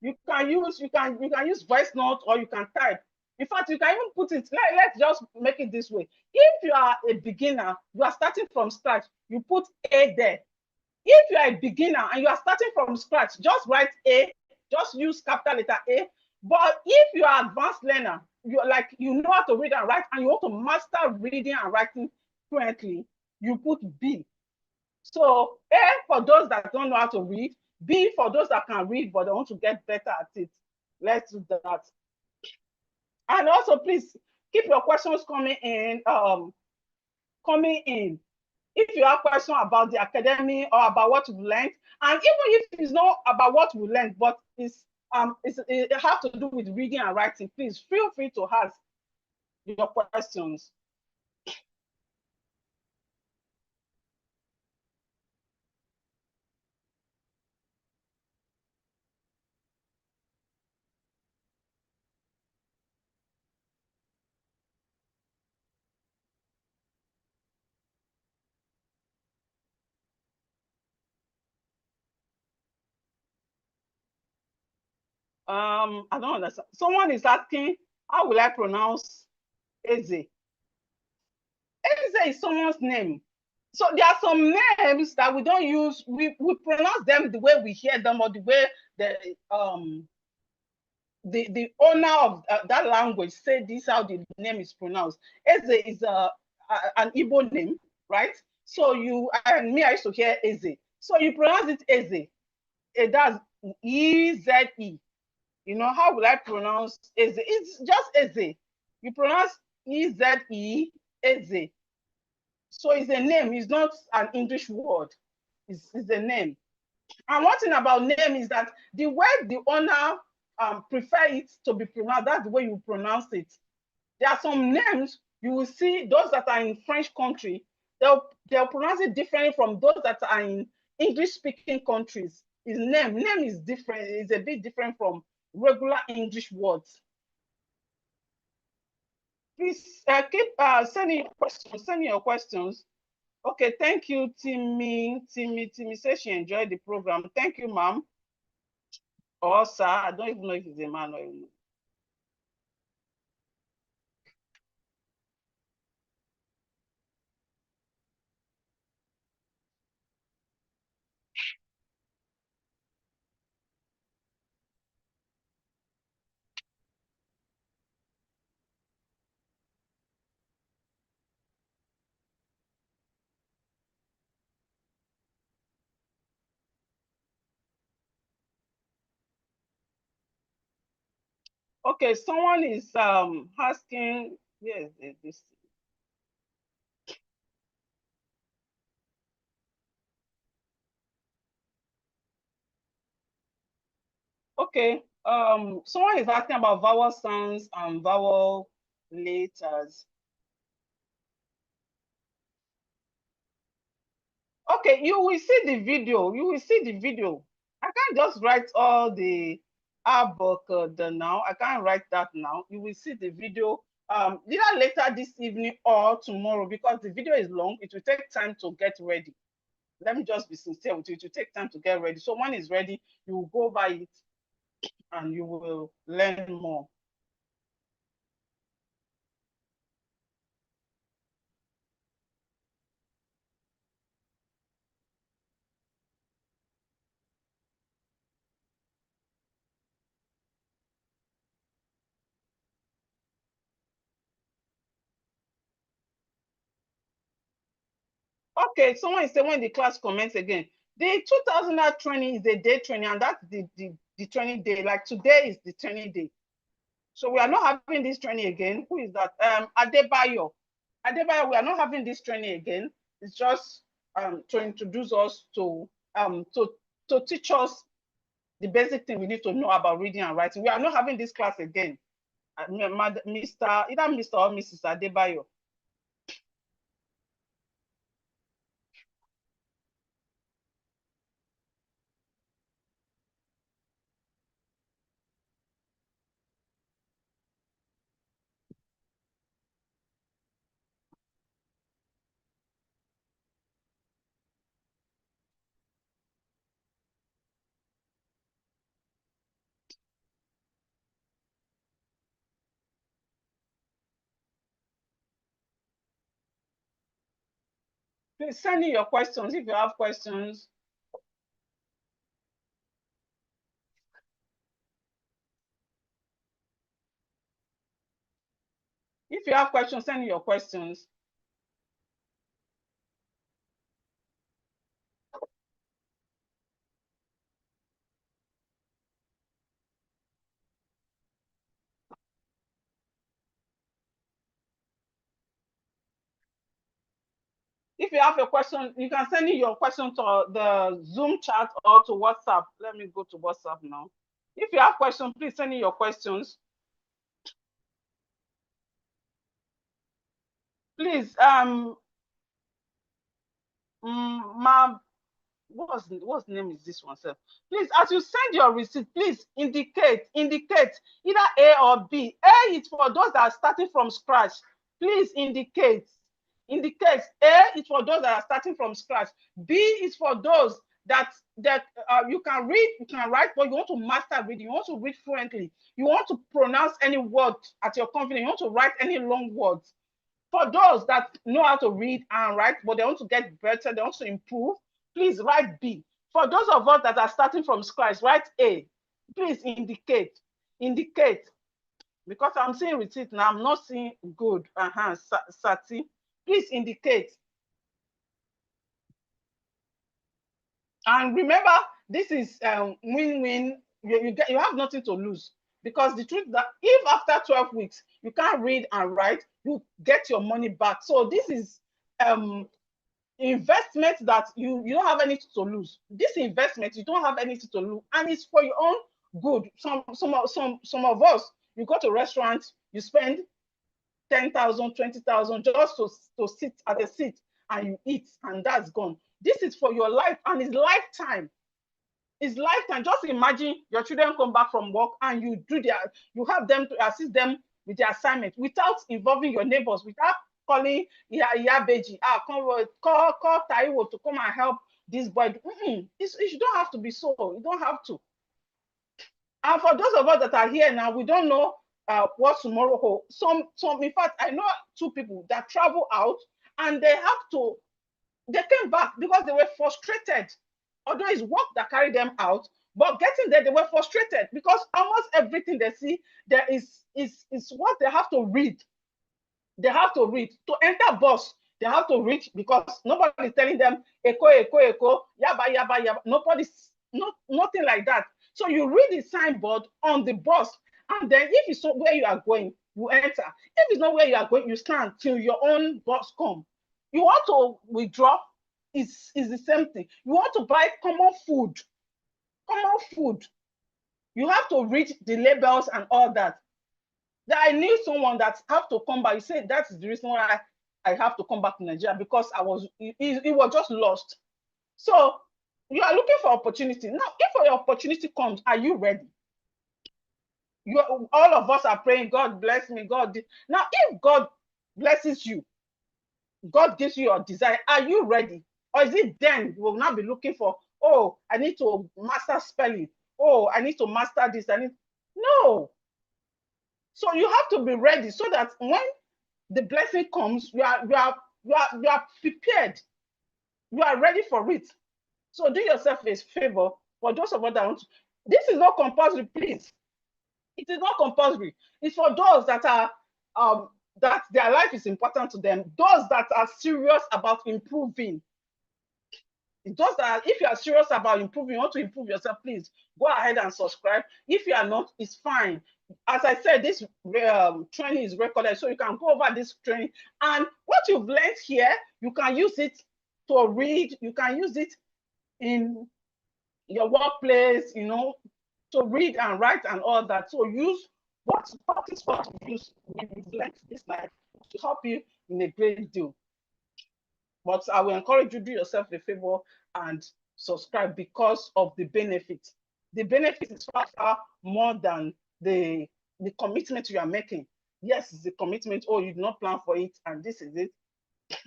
You can use voice note, or you can type. In fact, you can even put it, let's just make it this way. If you are a beginner, you are starting from scratch, you put A there. If you are a beginner and you are starting from scratch, just write A, just use capital letter A. But if you are advanced learner, you know how to read and write, and you want to master reading and writing fluently, you put B. So A for those that don't know how to read, B for those that can read but they want to get better at it. Let's do that. And also, please keep your questions coming in. If you have questions about the academy or about what you've learned, and even if it's not about what we learned, but it has to do with reading and writing, please feel free to ask your questions. I don't understand. Someone is asking, how will I pronounce Eze? Eze is someone's name. So there are some names that we don't use. We pronounce them the way we hear them, or the way the owner of that language say this how the name is pronounced. Eze is an Igbo name, right? So you and me, I used to hear Eze. So you pronounce it Eze. That's E-Z-E. You know, how will I pronounce Eze? It's just Eze. You pronounce E-Z-E, Eze. So it's a name, it's not an English word. It's a name. And one thing about name is that the way the owner prefer it to be pronounced, that's the way you pronounce it. There are some names you will see, those that are in French country, they'll pronounce it differently from those that are in English speaking countries. His name is different. It's a bit different from regular English words. Please keep sending your questions. Sending your questions. Okay, thank you, Timmy. Timmy says she enjoyed the program. Thank you, ma'am. Or sir, I don't even know if it's a man or a woman. Okay, someone is asking, yes, this. Okay, someone is asking about vowel sounds and vowel letters. Okay, you will see the video. You will see the video. I can't just write all the the now. I can't write that now. You will see the video either later this evening or tomorrow, because the video is long. It will take time to get ready. Let me just be sincere with you. It will take time to get ready. So when it's ready, you will go by it and you will learn more. Okay, someone is saying when the class commence again. The 2000 training is a day training, and that's the training day. Like today is the training day. So we are not having this training again. Who is that? Adebayo. Adebayo, we are not having this training again. It's just to introduce us to teach us the basic thing we need to know about reading and writing. We are not having this class again. Mr. Either Mr. or Mrs. Adebayo. Please send in your questions if you have questions. If you have questions, send in your questions. If you have a question, you can send in your question to the Zoom chat or to WhatsApp. Let me go to WhatsApp now. If you have questions, please send in your questions. Please, what's the name is this one, sir? Please, as you send your receipt, please indicate either A or B. A is for those that are starting from scratch. Please indicate. A is for those that are starting from scratch. B is for those that you can read, you can write, but you want to master reading, you want to read fluently, you want to pronounce any word at your confidence, you want to write any long words. For those that know how to read and write, but they want to get better, they want to improve, please write B. For those of us that are starting from scratch, write A. Please indicate. Indicate. Because I'm seeing receipt now, I'm not seeing good. Sati. Please indicate. And remember, this is win-win. You have nothing to lose. Because the truth that if after 12 weeks you can't read and write, you get your money back. So this is investment that you don't have anything to lose. This investment, you don't have anything to lose, and it's for your own good. Some of us, you go to restaurants, you spend 10,000, 20,000 just to sit at a seat and you eat, and that's gone. This is for your life, and it's lifetime. It's lifetime. Just imagine your children come back from work and you have them to assist them with their assignment without involving your neighbors, without calling Beji, call Taiwo to come and help this boy. You don't have to be so. You don't have to. And for those of us that are here now, we don't know what tomorrow holds. In fact, I know two people that travel out and they came back because they were frustrated. Although it's work that carried them out, but getting there, they were frustrated because almost everything they see there is what they have to read. They have to read. To enter bus, they have to read because nobody's telling them, echo, echo, echo, yaba, yaba, yaba. Nothing like that. So you read the signboard on the bus, and then if it's not where you are going, you enter. If it's not where you are going, you stand till your own bus come. You want to withdraw, is the same thing. You want to buy common food, you have to read the labels and all that. That I knew someone that have to come back. He said that's the reason why I have to come back to Nigeria, because it was just lost. So you are looking for opportunity. Now, if your opportunity comes, are you ready? All of us are praying, God bless me, God. Now, if God blesses you, God gives you your desire, are you ready? Or is it then you will not be looking for, oh, I need to master spelling. Oh, I need to master this. No. So you have to be ready so that when the blessing comes, you are prepared. You are ready for it. So do yourself a favor. For those of us that want to, this is not compulsory, please. It is not compulsory. It's for those that are that their life is important to them, those that are serious about improving. Just that if you are serious about improving, you want to improve yourself, please go ahead and subscribe. If you are not, it's fine. As I said, this training is recorded, so you can go over this training. And what you've learned here, you can use it to read. You can use it in your workplace, to read and write and all that. So use what is what you use when you've learned this life to help you in a great deal. But I will encourage you, do yourself a favor and subscribe because of the benefit. The benefit is far, far more than the commitment you are making. Yes, it's a commitment. Oh, you did not plan for it, and this is it.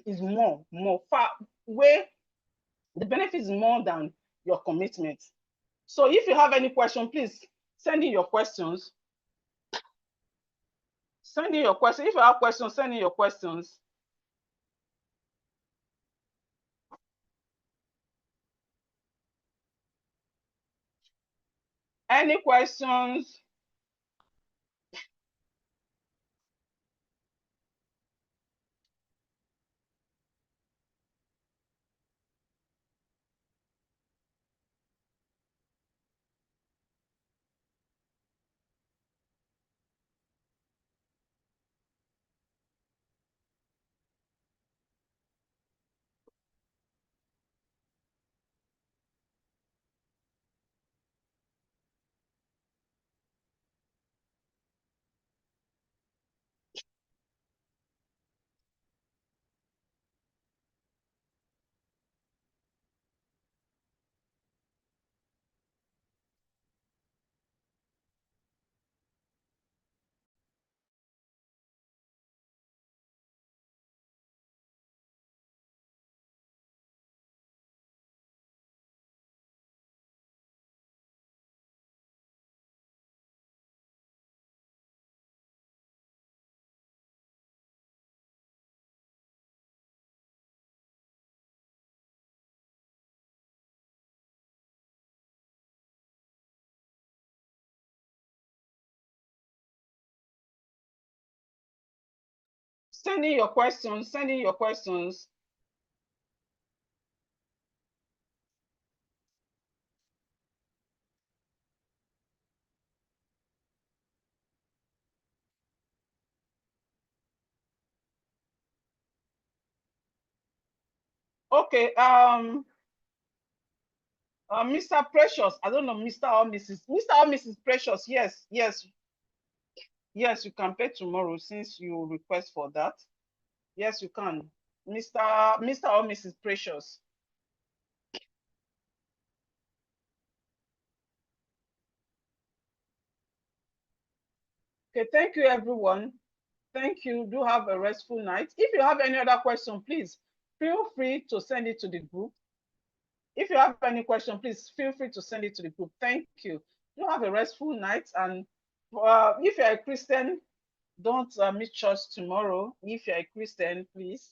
Is more, far way. The benefit is more than your commitment. So if you have any question, please send in your questions. Send in your questions. If you have questions, send in your questions. Any questions? Send in your questions. Send in your questions. Okay. Mr. Precious. I don't know, Mr. or Mrs. Mr. or Mrs. Precious. Yes, yes, yes. You can pay tomorrow since you request for that. Yes, you can, Mr. or Mrs. Precious. Okay. Thank you, everyone. Thank you. Do have a restful night. If you have any other question, please feel free to send it to the group. If you have any question, please feel free to send it to the group. Thank you. Do have a restful night. And if you're a Christian, don't miss church tomorrow. If you're a Christian, please